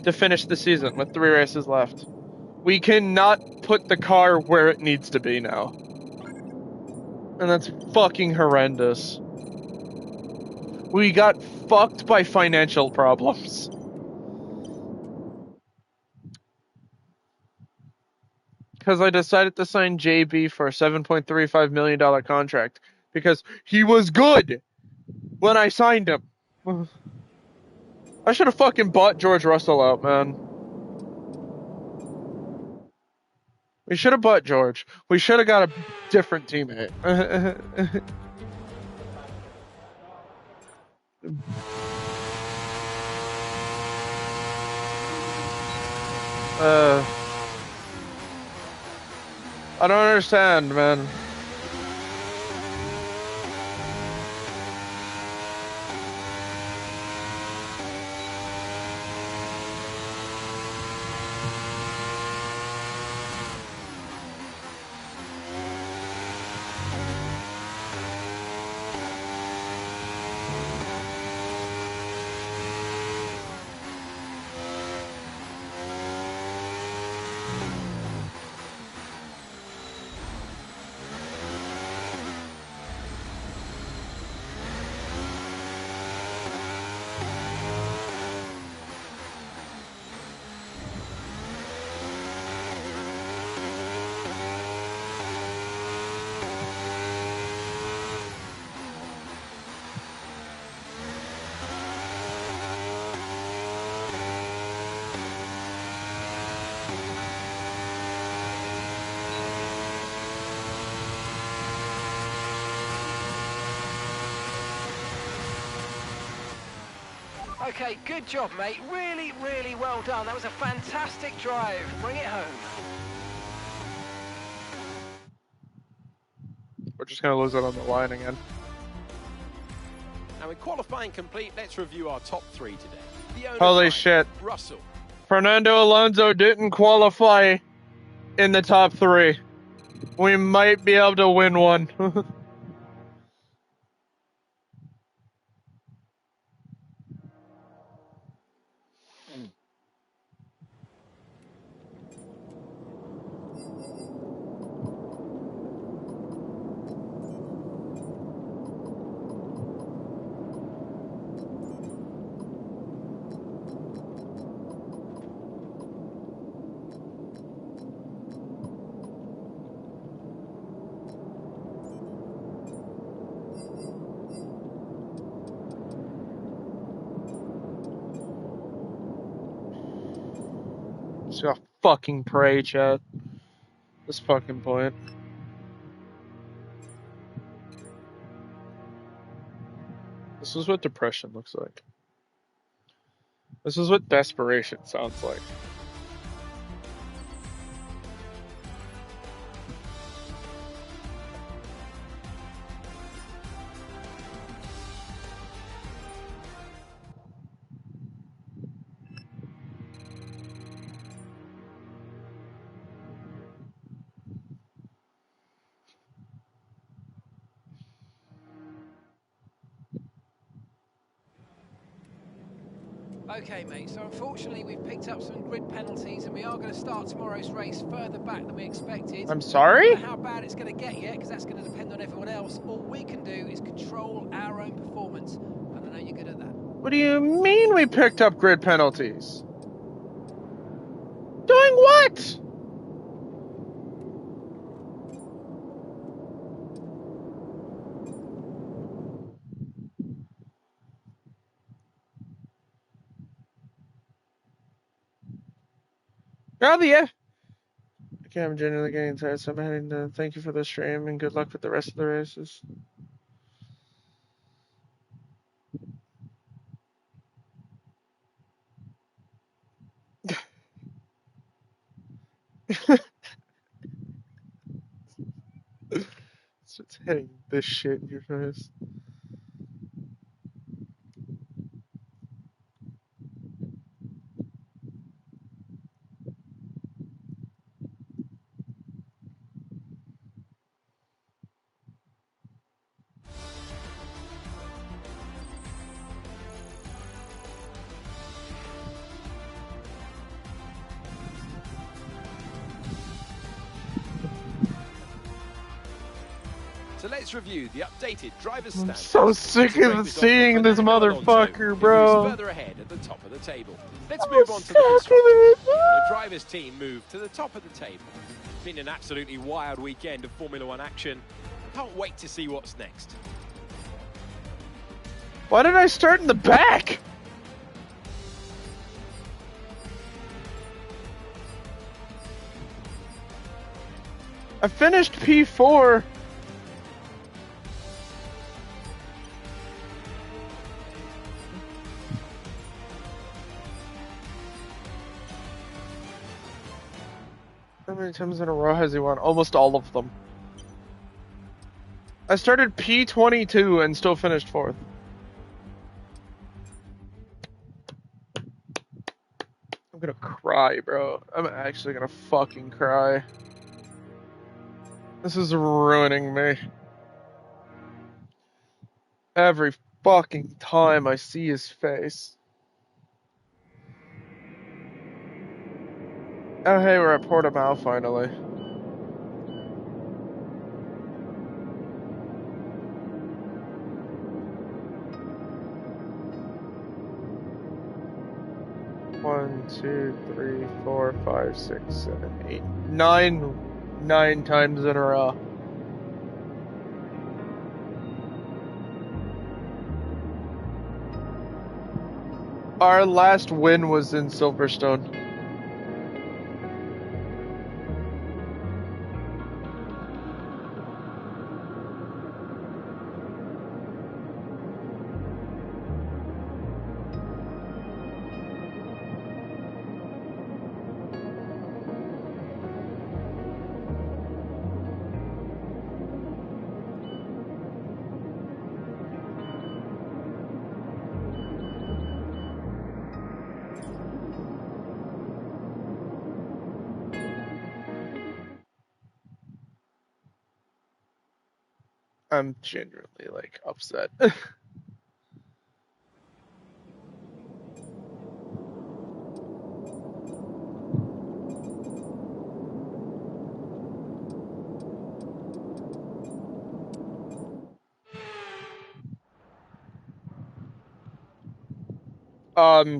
S1: to finish the season with 3 races left. We cannot put the car where it needs to be now. And that's fucking horrendous. We got fucked by financial problems. Because I decided to sign JB for a $7.35 million contract. Because he was good when I signed him. I should have fucking bought George Russell out, man. We should have bought George. We should have got a different teammate. I don't understand, man.
S4: Okay, good job, mate. Really, really well done. That was a fantastic drive. Bring it home.
S1: We're just going to lose it on the line again.
S2: Now, with qualifying complete, let's review our top 3 today.
S1: Holy shit.
S2: Russell.
S1: Fernando Alonso didn't qualify in the top 3. We might be able to win one. fucking pray, chat. This fucking point. This is what depression looks like. This is what desperation sounds like.
S4: Okay, mate, so unfortunately we've picked up some grid penalties and we are going to start tomorrow's race further back than we expected.
S1: I'm sorry?
S4: I don't know how bad it's going to get yet, because that's going to depend on everyone else. All we can do is control our own performance, and I know you're good at that.
S1: What do you mean we picked up grid penalties? Doing what? Now the F. Okay, I'm genuinely getting tired, so I'm heading to thank you for the stream and good luck with the rest of the races. So it's hitting this shit in your face.
S2: So let's review the updated driver's
S1: I'm
S2: standings.
S1: so sick of seeing this motherfucker, bro.
S2: Further ahead at the top of the table. Let's move on to the constructors. The drivers' team moved to the top of the table. It's been an absolutely wild weekend of Formula One action. Can't wait to see what's next.
S1: Why did I start in the back? I finished P4. How many times in a row has he won? Almost all of them. I started P22 and still finished 4th. I'm gonna cry, bro. I'm actually gonna fucking cry. This is ruining me. Every fucking time I see his face. Oh hey, we're at Portimao finally. One, two, three, 4, 5, 6, 7, 8, 9 times in a row. Our last win was in Silverstone. I'm genuinely, like, upset.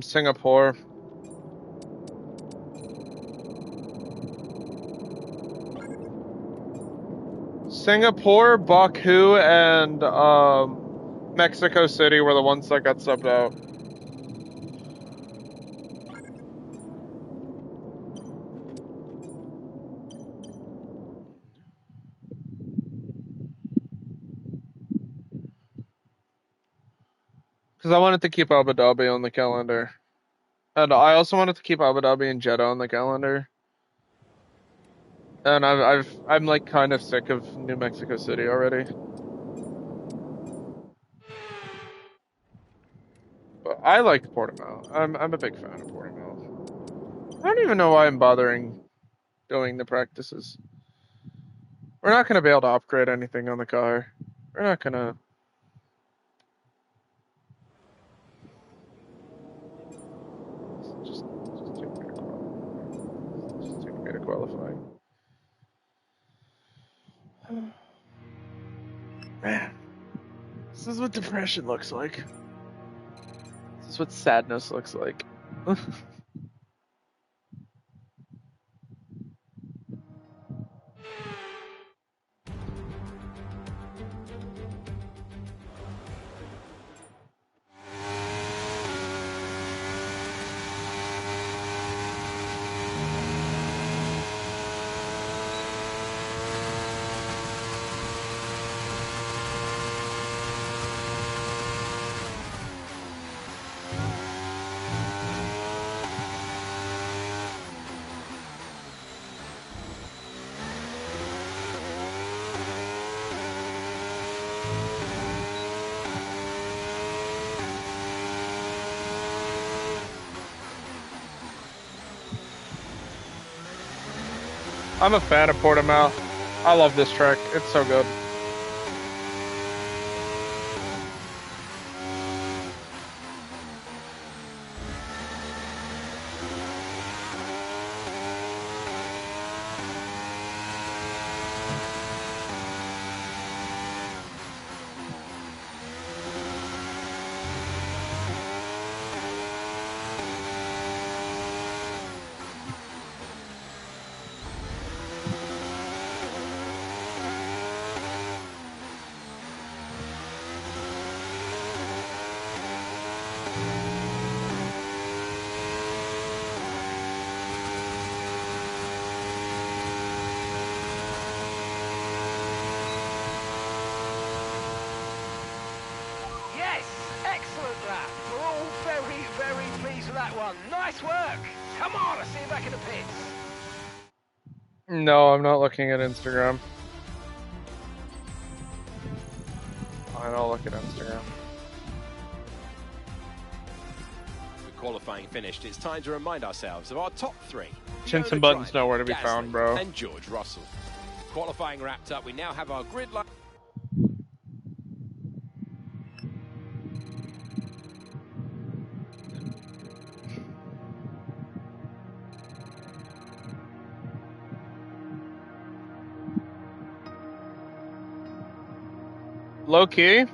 S1: Singapore. Singapore, Baku, and Mexico City were the ones that got subbed out. Because I wanted to keep Abu Dhabi on the calendar. And I also wanted to keep Abu Dhabi and Jeddah on the calendar. And I'm like kind of sick of New Mexico City already. But I like Portimao. I'm a big fan of Portimao. I don't even know why I'm bothering doing the practices. We're not gonna be able to upgrade anything on the car. We're not gonna. Just take me to qualifying. Man, this is what depression looks like. This is what sadness looks like. I'm a fan of Portimao. I love this track. It's so good.
S4: Yes, excellent lap. We're all very, very pleased with that one. Nice work. Come on, I'll see you back in the pits.
S1: No, I'm not looking at Instagram. I don't look at Instagram.
S2: With qualifying finished, it's time to remind ourselves of our top three.
S1: Jenson
S2: Fiona
S1: Button's
S2: Driver,
S1: nowhere to be
S2: Gasly,
S1: found, bro.
S2: And George Russell. Qualifying wrapped up, we now have our grid line.
S1: Low key.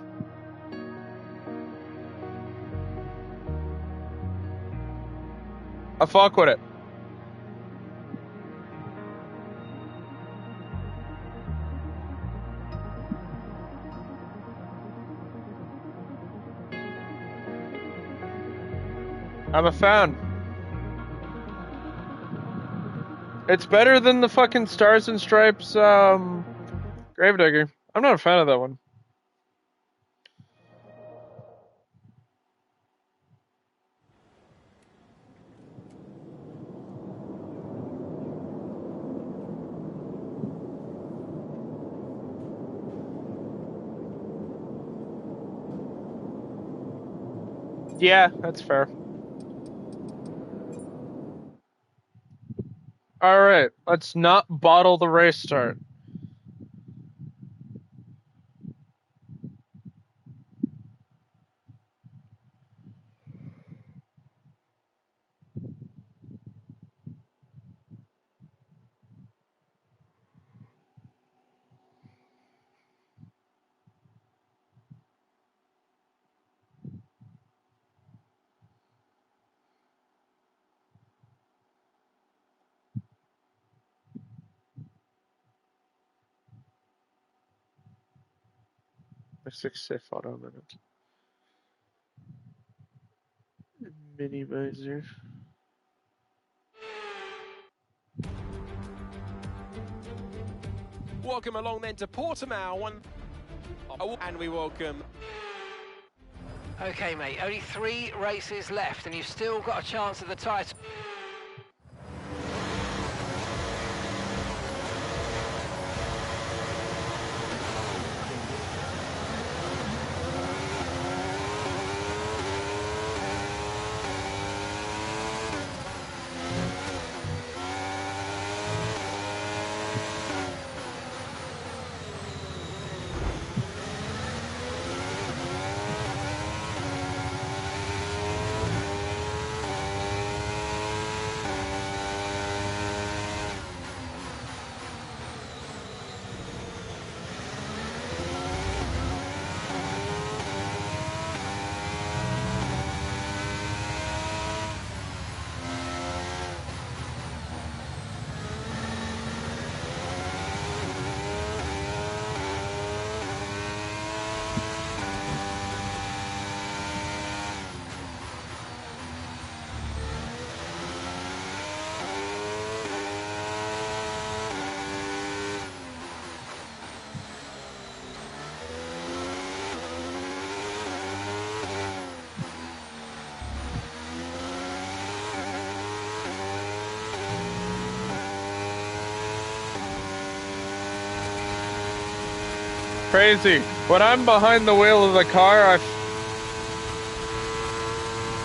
S1: I fuck with it. I'm a fan. It's better than the fucking Stars and Stripes Gravedigger. I'm not a fan of that one. Yeah, that's fair. Alright, let's not bottle the race start. A 6 safe auto minute. Mini visor.
S2: Welcome along then to Portimao. And we welcome
S4: Okay, mate, only 3 races left, and you've still got a chance at the title.
S1: Crazy. When I'm behind the wheel of the car,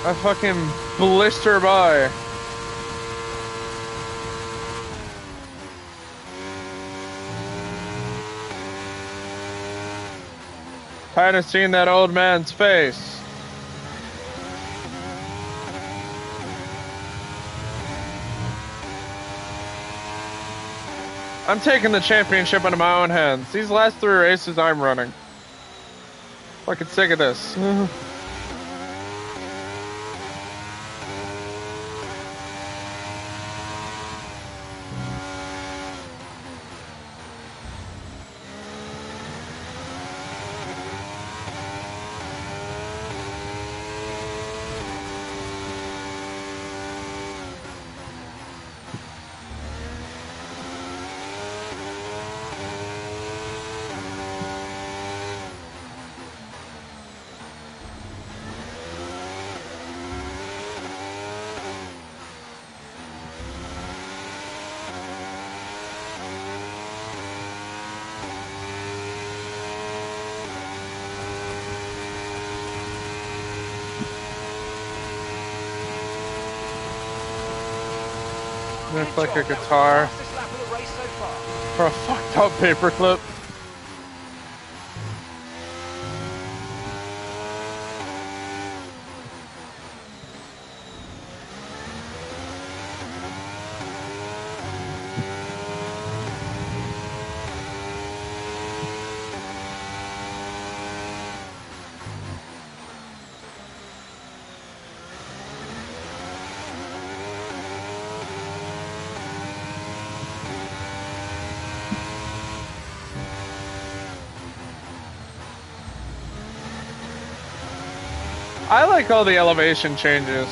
S1: I fucking blister by. Tired of seeing that old man's face. I'm taking the championship into my own hands. These last 3 races I'm running. Fucking sick of this. Looks like a guitar for a fucked up paperclip. I like all the elevation changes.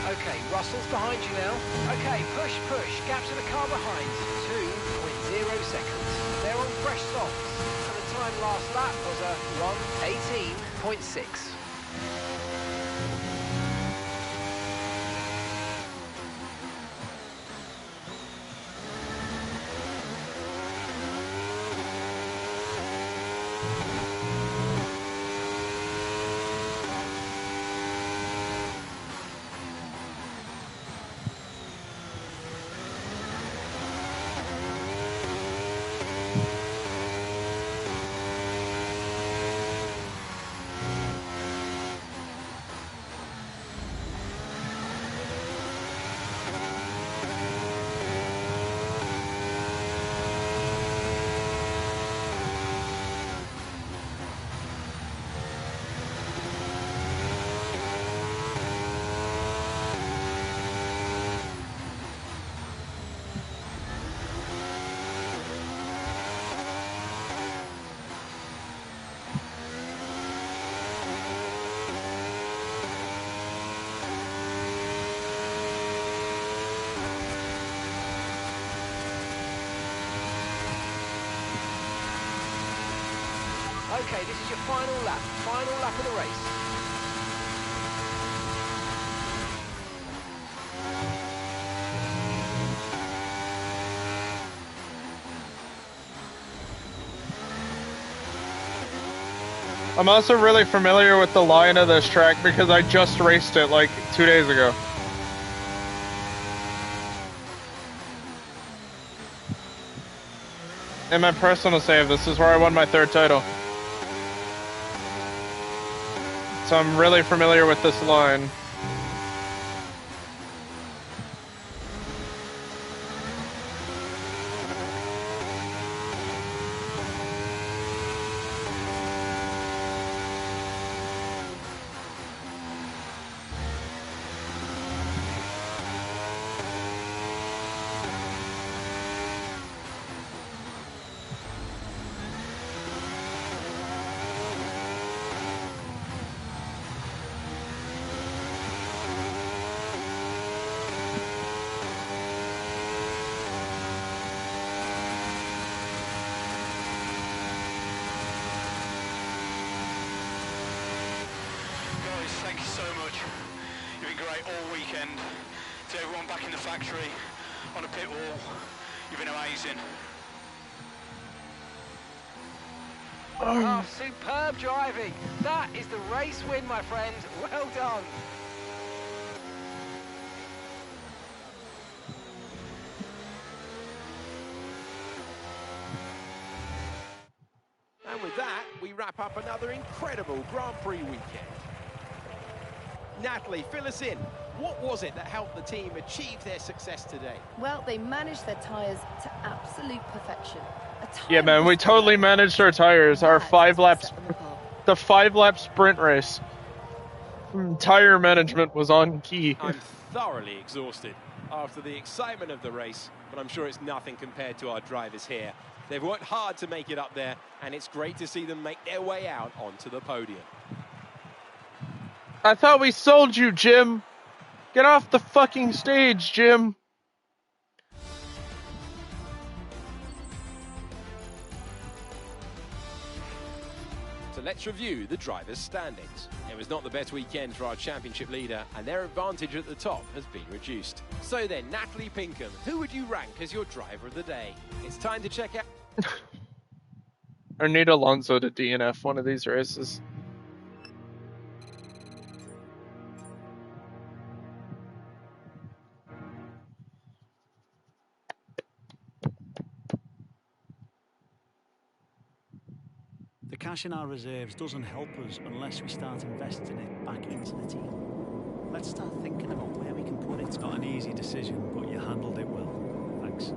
S4: Okay, Russell's behind you now. Okay, push, push. Gap to the car behind. 2.0 seconds. They're on fresh softs. And the time last lap was a 1:18.6. Okay, this is your final lap of the race.
S1: I'm also really familiar with the line of this track because I just raced it like 2 days ago. In my personal save, this is where I won my 3rd title. So I'm really familiar with this line.
S8: Thank you so much. You've been great all weekend. To everyone back in the factory, on the pit wall, you've been amazing.
S4: Oh, superb driving. That is the race win, my friend. Well done.
S2: And with that, we wrap up another incredible Grand Prix weekend. Natalie, fill us in. What was it that helped the team achieve their success today?
S7: Well, they managed their tyres to absolute perfection.
S1: Yeah, man, we totally managed our tyres. Our 5 laps, the 5-lap sprint race. Tire management was on key.
S2: I'm thoroughly exhausted after the excitement of the race, but I'm sure it's nothing compared to our drivers here. They've worked hard to make it up there, and it's great to see them make their way out onto the podium.
S1: I thought we sold you, Jim. Get off the fucking stage, Jim.
S2: So let's review the drivers' standings. It was not the best weekend for our championship leader, and their advantage at the top has been reduced. So then, Natalie Pinkham, who would you rank as your driver of the day? It's time to check out...
S1: I need Alonso to DNF one of these races.
S3: The cash in our reserves doesn't help us unless we start investing it back into the team. Let's start thinking about where we can put it. It's not an easy decision, but you handled it well. Thanks.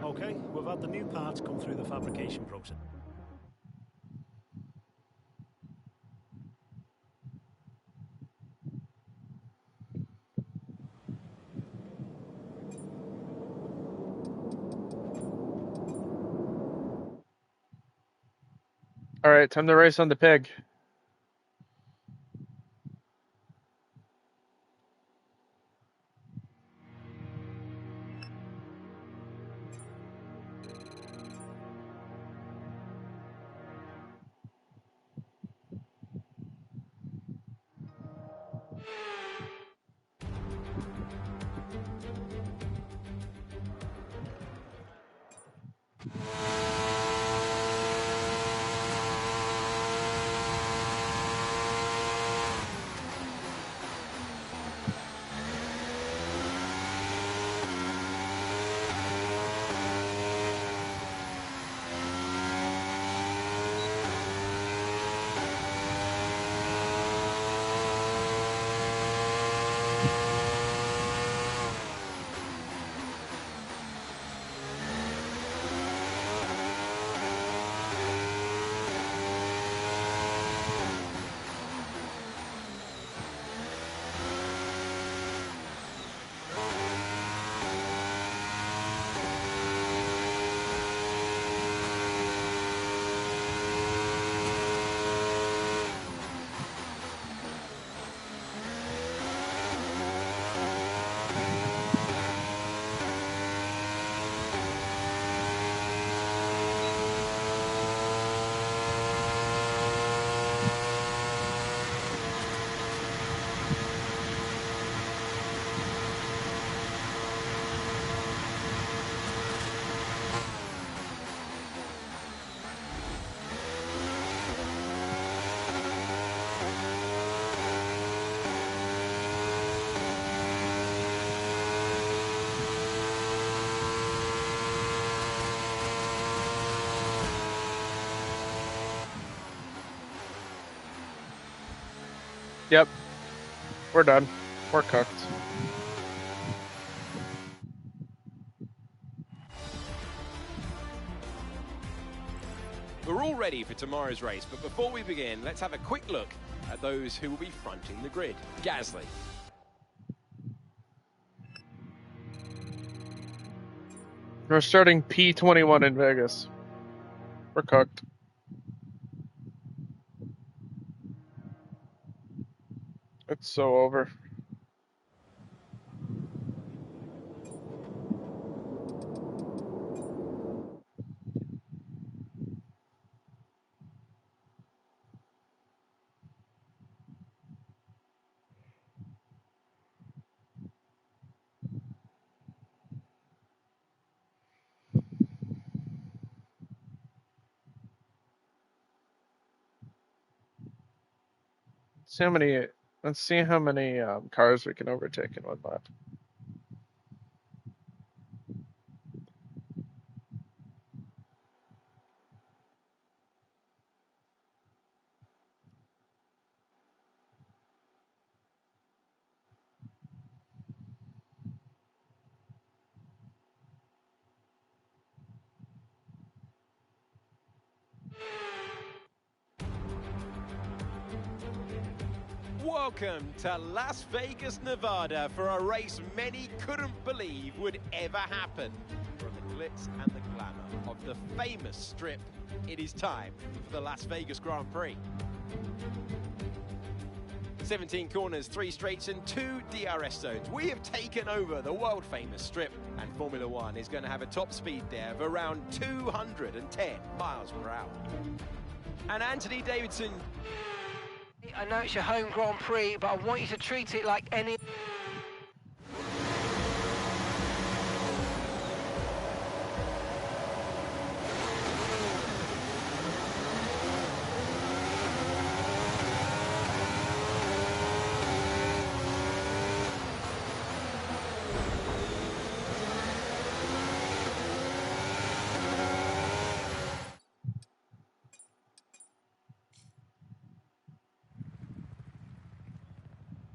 S3: Okay, we've had the new parts come through the fabrication process.
S1: All right, time to race on the pig. Yep. We're done. We're cooked.
S2: We're all ready for tomorrow's race, but before we begin, let's have a quick look at those who will be fronting the grid. Gasly.
S1: We're starting P21 in Vegas. We're cooked. It's so over. Let's see how many cars we can overtake in one lap.
S2: Welcome to Las Vegas, Nevada for a race many couldn't believe would ever happen. From the glitz and the glamour of the famous strip, it is time for the Las Vegas Grand Prix. 17 corners, 3 straights and 2 DRS zones. We have taken over the world famous strip, and Formula One is going to have a top speed there of around 210 miles per hour. And Anthony Davidson.
S4: I know it's your home Grand Prix, but I want you to treat it like any...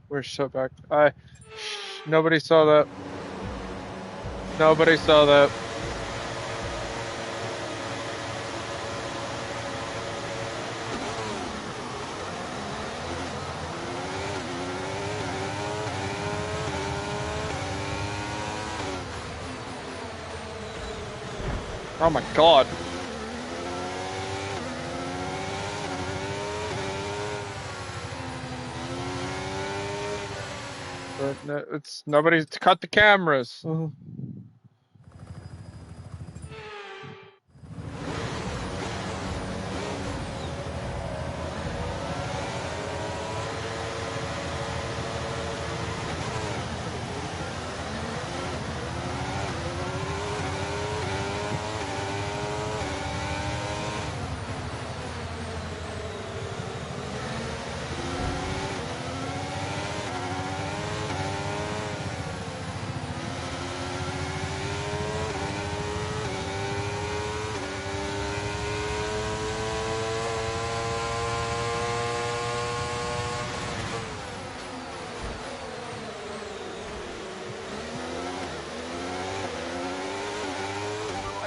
S1: We're so back. Nobody saw that. Nobody saw that. Oh my God. But it's nobody's cut the cameras.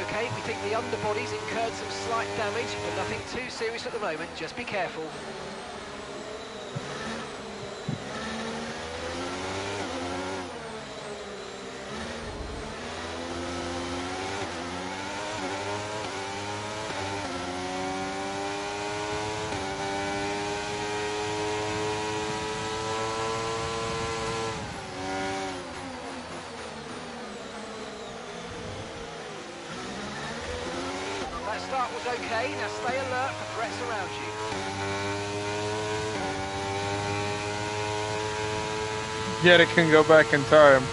S4: Okay, we think the underbody's incurred some slight damage, but nothing too serious at the moment. Just be careful. That start was okay, now stay alert for threats around you.
S1: Yet it can go back in time.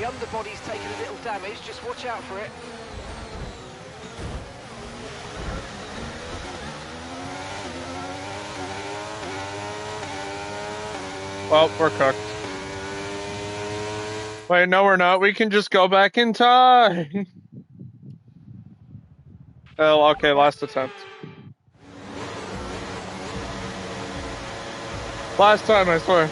S4: The underbody's taken a little damage, just watch out for it.
S1: Well, we're cooked. Wait, no we're not. We can just go back in time. Oh, okay, last attempt. Last time, I swear.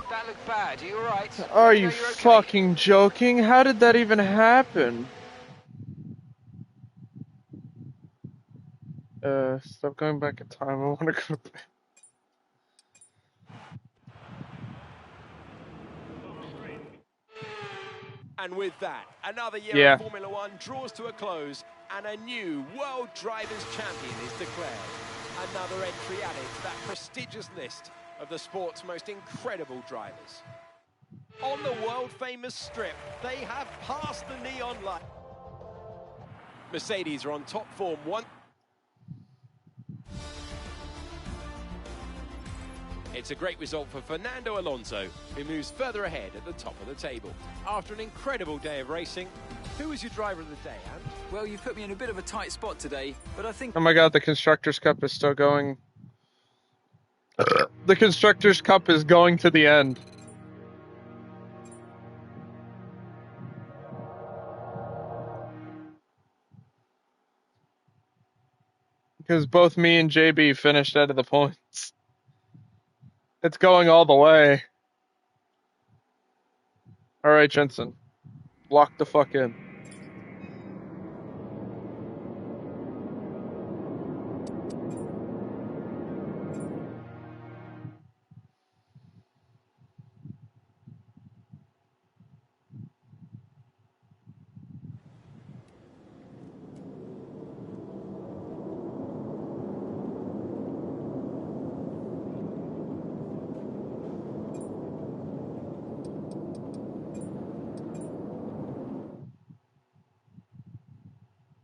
S4: That looked bad. Are you alright?
S1: Are you fucking joking? How did that even happen? Stop going back in time. I want to go to bed.
S2: And with that, another year of Formula One draws to a close and a new World Drivers' Champion is declared. Another entry added to that prestigious list of the sport's most incredible drivers. On the world-famous strip, they have passed the neon light. Mercedes are on top form one. It's a great result for Fernando Alonso, who moves further ahead at the top of the table. After an incredible day of racing, who was your driver of the day, Ant?
S5: Well, you've put me in a bit of a tight spot today, but I think...
S1: Oh my god, the Constructors' Cup is still going. The Constructors' Cup is going to the end. Because both me and JB finished out of the points. It's going all the way. Alright, Jensen. Lock the fuck in.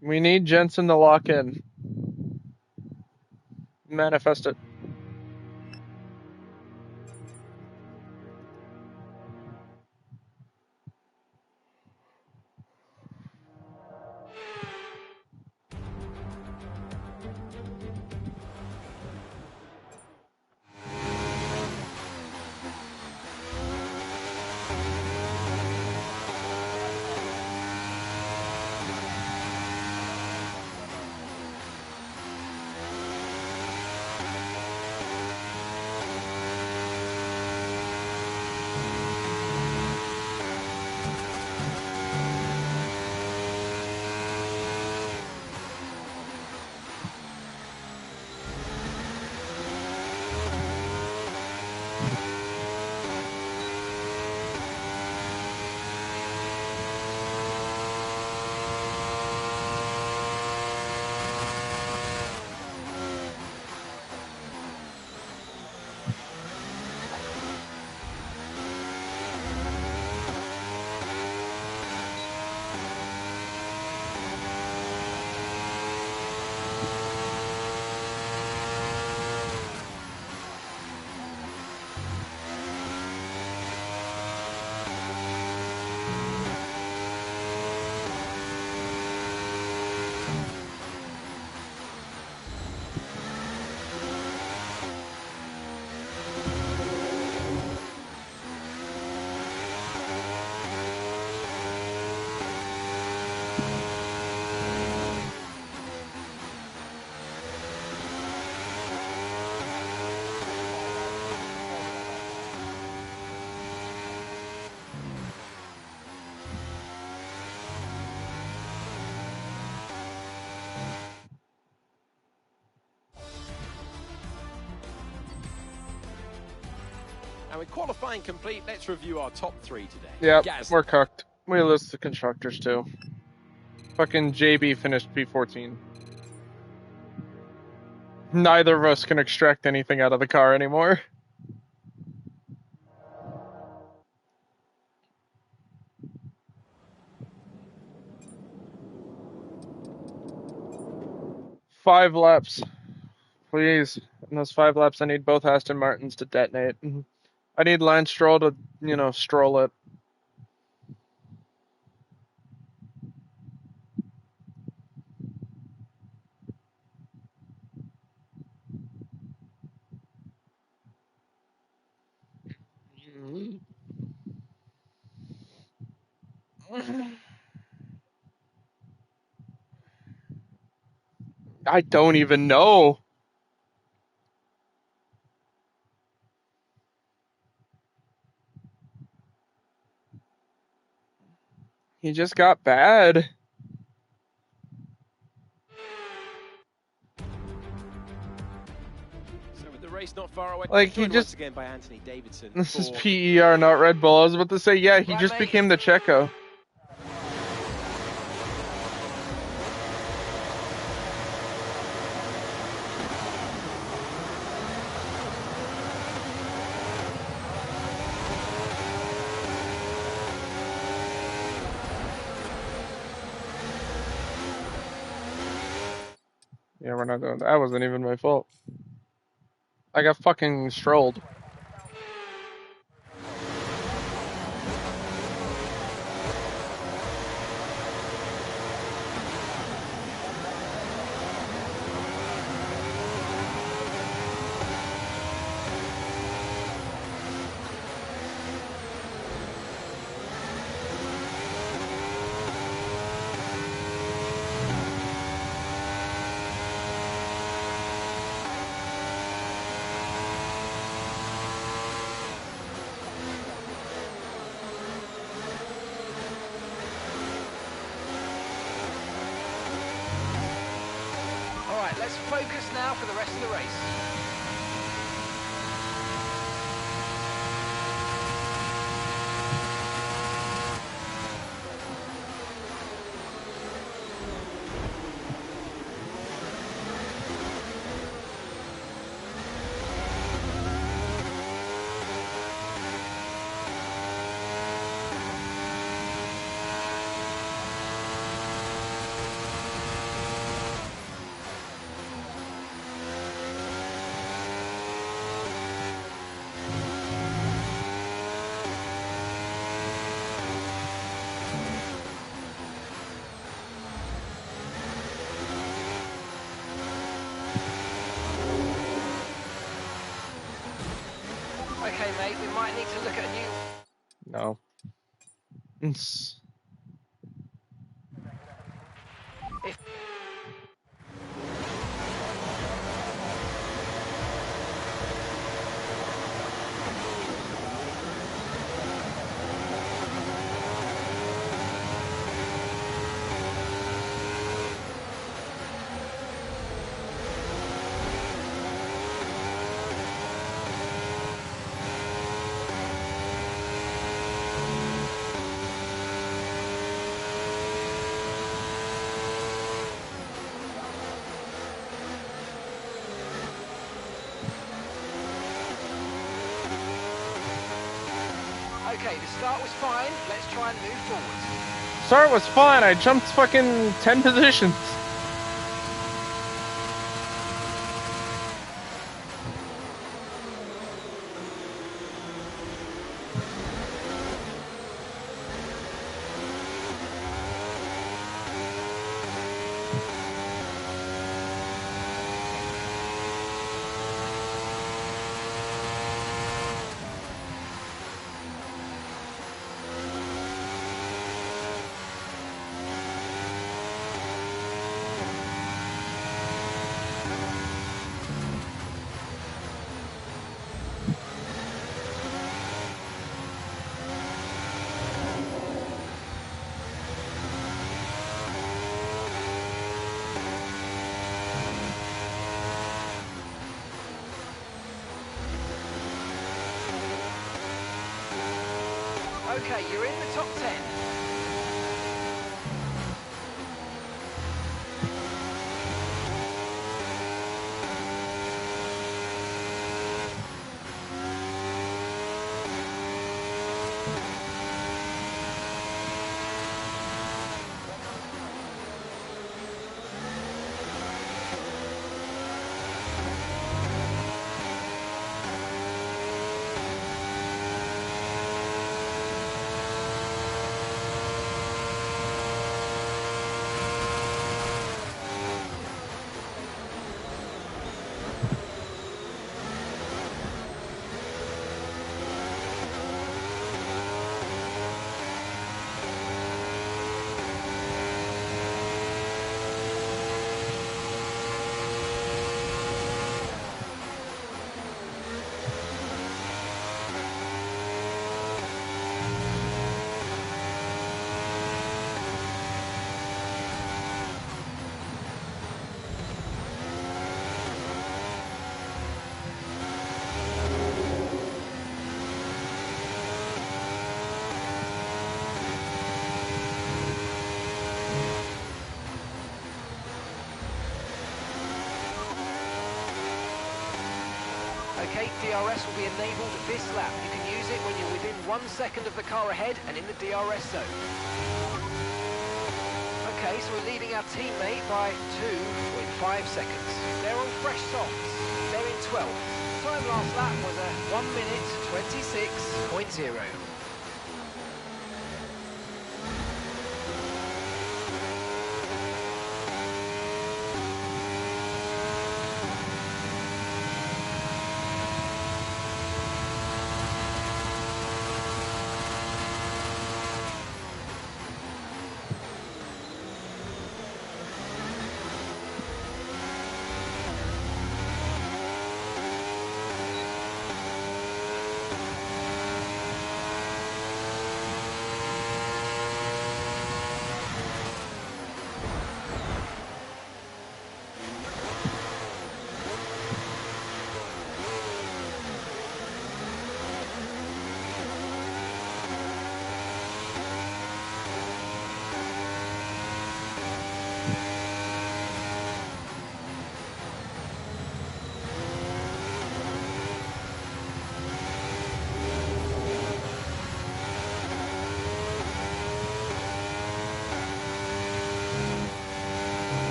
S1: We need Jensen to lock in. Manifest it.
S2: And with qualifying complete, let's review our top 3 today.
S1: Yep,
S2: Gasly.
S1: we're cooked. We lose the constructors too. Fucking JB finished P14. Neither of us can extract anything out of the car anymore. Five laps. Please. In those 5 laps, I need both Aston Martins to detonate. I need Lance Stroll to, stroll it. I don't even know. He just got bad.
S2: So with the race not far away,
S1: Like, he
S2: joined
S1: just...
S2: once again by Anthony Davidson.
S1: This is PER, not Red Bull. I was about to say, yeah, he just became the Checo. Yeah, we're not doing that. That wasn't even my fault. I got fucking strolled.
S4: Let's focus now for the rest of the race. Okay, mate, we might need to look at a new...
S1: No.
S4: If... Okay, the start was fine. Let's try and move forward.
S1: Start was fine. I jumped fucking 10 positions.
S4: Okay, you're in the top 10. Okay, DRS will be enabled this lap. You can use it when you're within 1 second of the car ahead and in the DRS zone. Okay, so we're leading our teammate by 2.5 seconds. They're on fresh softs. They're in 12th. Time last lap was a 1 minute 26.0.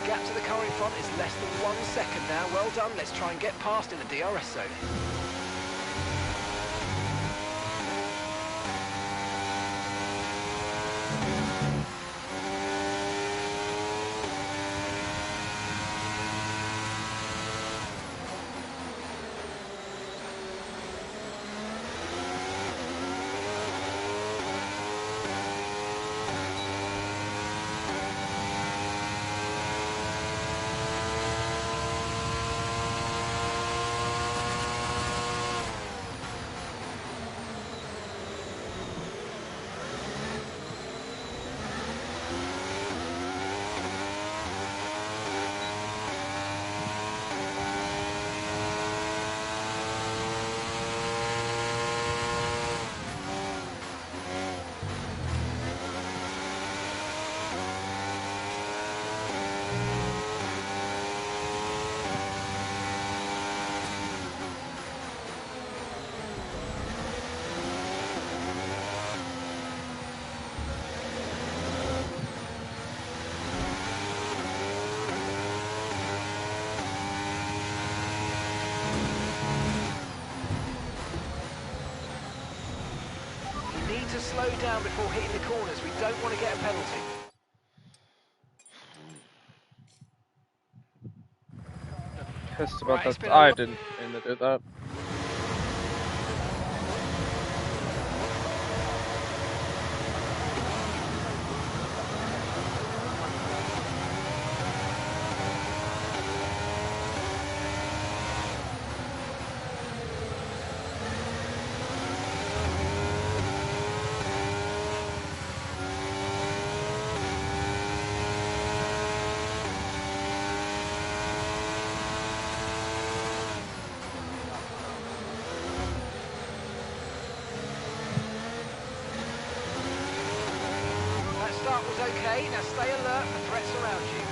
S4: Gap to the car in front is less than 1 second now. Well done. Let's try and get past in the DRS zone. To slow down before hitting the corners. We don't want to get a penalty.
S1: Pissed about that. I didn't mean to do that.
S4: start was okay. Now stay alert for threats around you.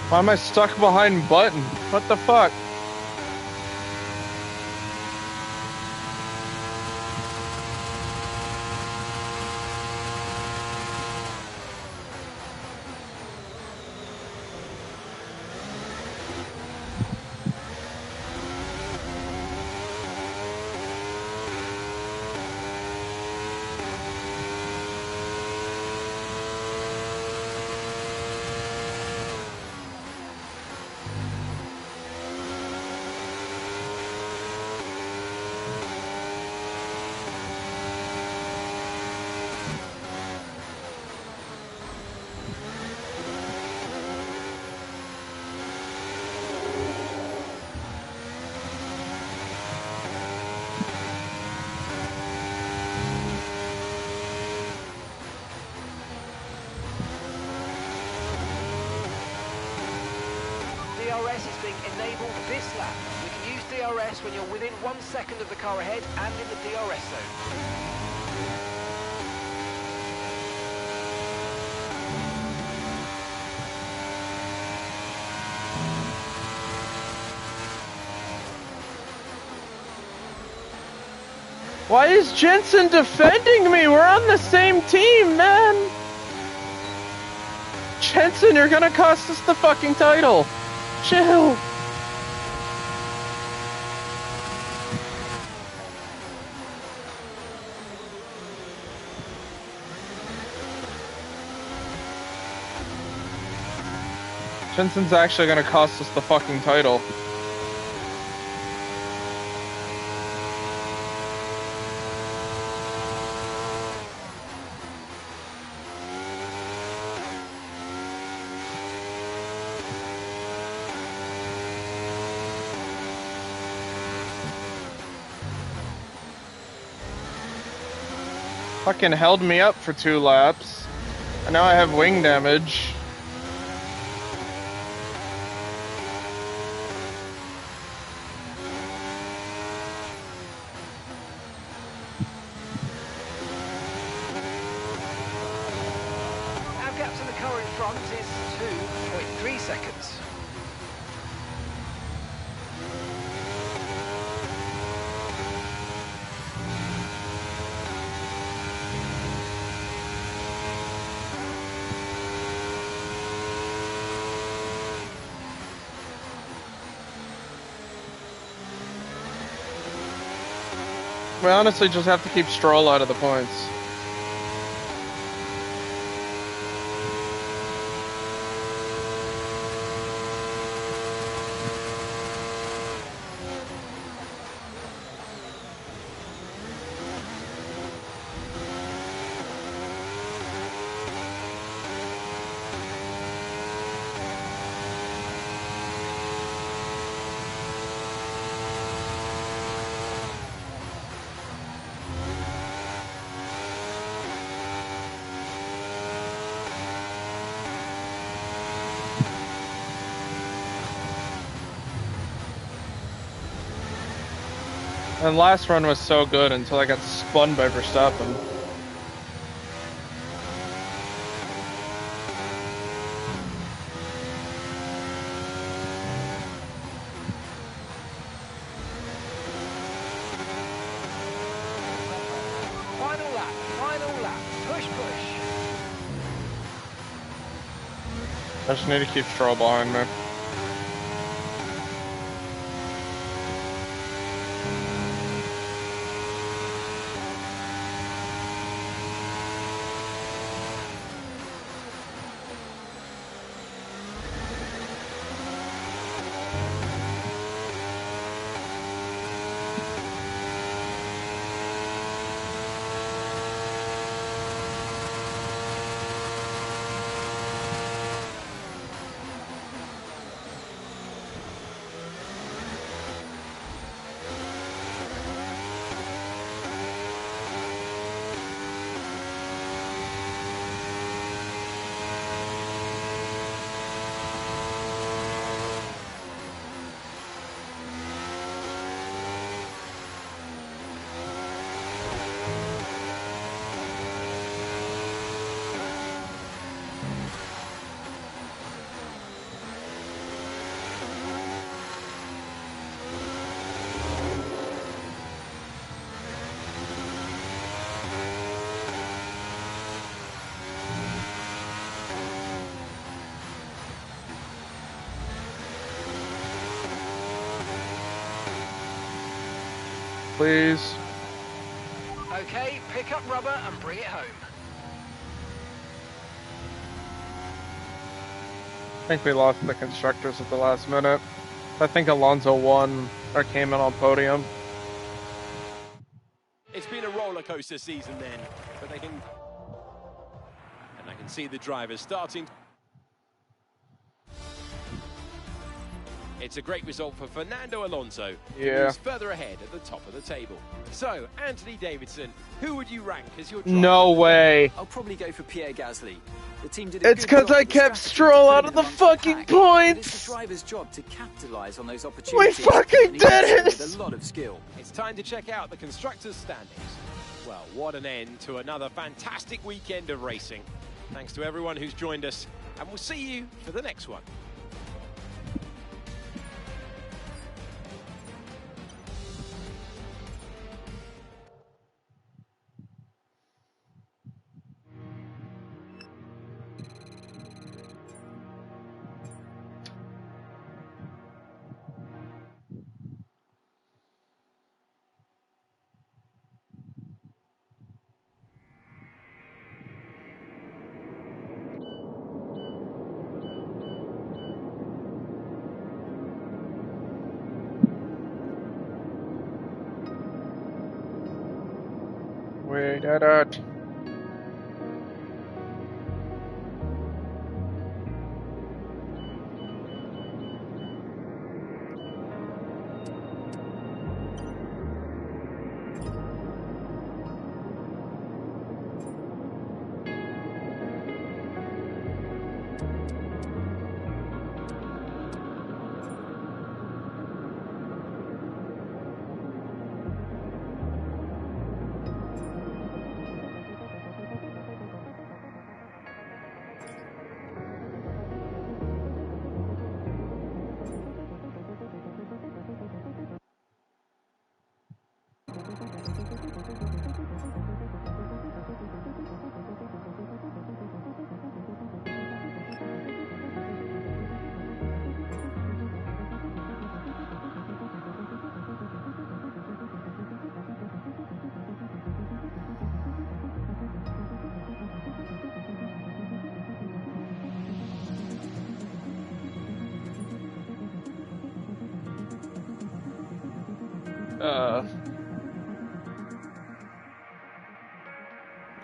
S1: Why am I stuck behind Button? What the fuck?
S4: DRS is being enabled this lap. You can use DRS when you're within 1 second of the car ahead and in the DRS zone.
S1: Why is Jensen defending me? We're on the same team, man! Jensen, you're gonna cost us the fucking title! Chill! Jensen's actually gonna cost us the fucking title. Fucking held me up for 2 laps. And now I have wing damage.
S4: Our gap to the car in front is 2.3 seconds.
S1: We honestly just have to keep Stroll out of the points. And last run was so good until I got spun by Verstappen.
S4: Final lap. Push, push.
S1: I just need to keep Stroll behind me. Please.
S4: Okay, pick up rubber and bring it home.
S1: I think we lost the constructors at the last minute. I think Alonso won or came in on podium.
S2: It's been a roller coaster season then, but I can see the drivers starting. It's a great result for Fernando Alonso, who's further ahead at the top of the table. So, Anthony Davidson, who would you rank as your driver?
S1: No way.
S5: I'll probably go for Pierre Gasly. The team did
S1: It's because I kept Stroll out of the fucking points.
S5: It's the driver's job to capitalize on those opportunities.
S1: We fucking did it.
S5: With a lot of skill.
S2: It's time to check out the constructors' standings. Well, what an end to another fantastic weekend of racing. Thanks to everyone who's joined us, and we'll see you for the next one.
S1: We did it.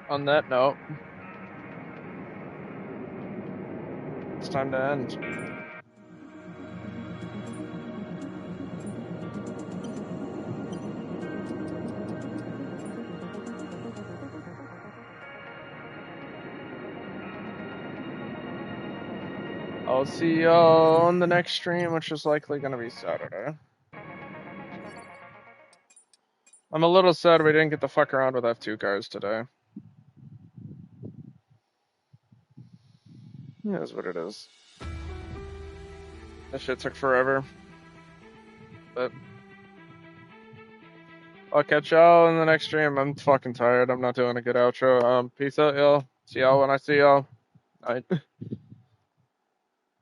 S1: On that note, it's time to end. I'll see you on the next stream, which is likely going to be Saturday. I'm a little sad we didn't get to fuck around with F2 cars today. It is what it is. That shit took forever. But I'll catch y'all in the next stream. I'm fucking tired. I'm not doing a good outro. Peace out, y'all. See y'all when I see y'all. Night.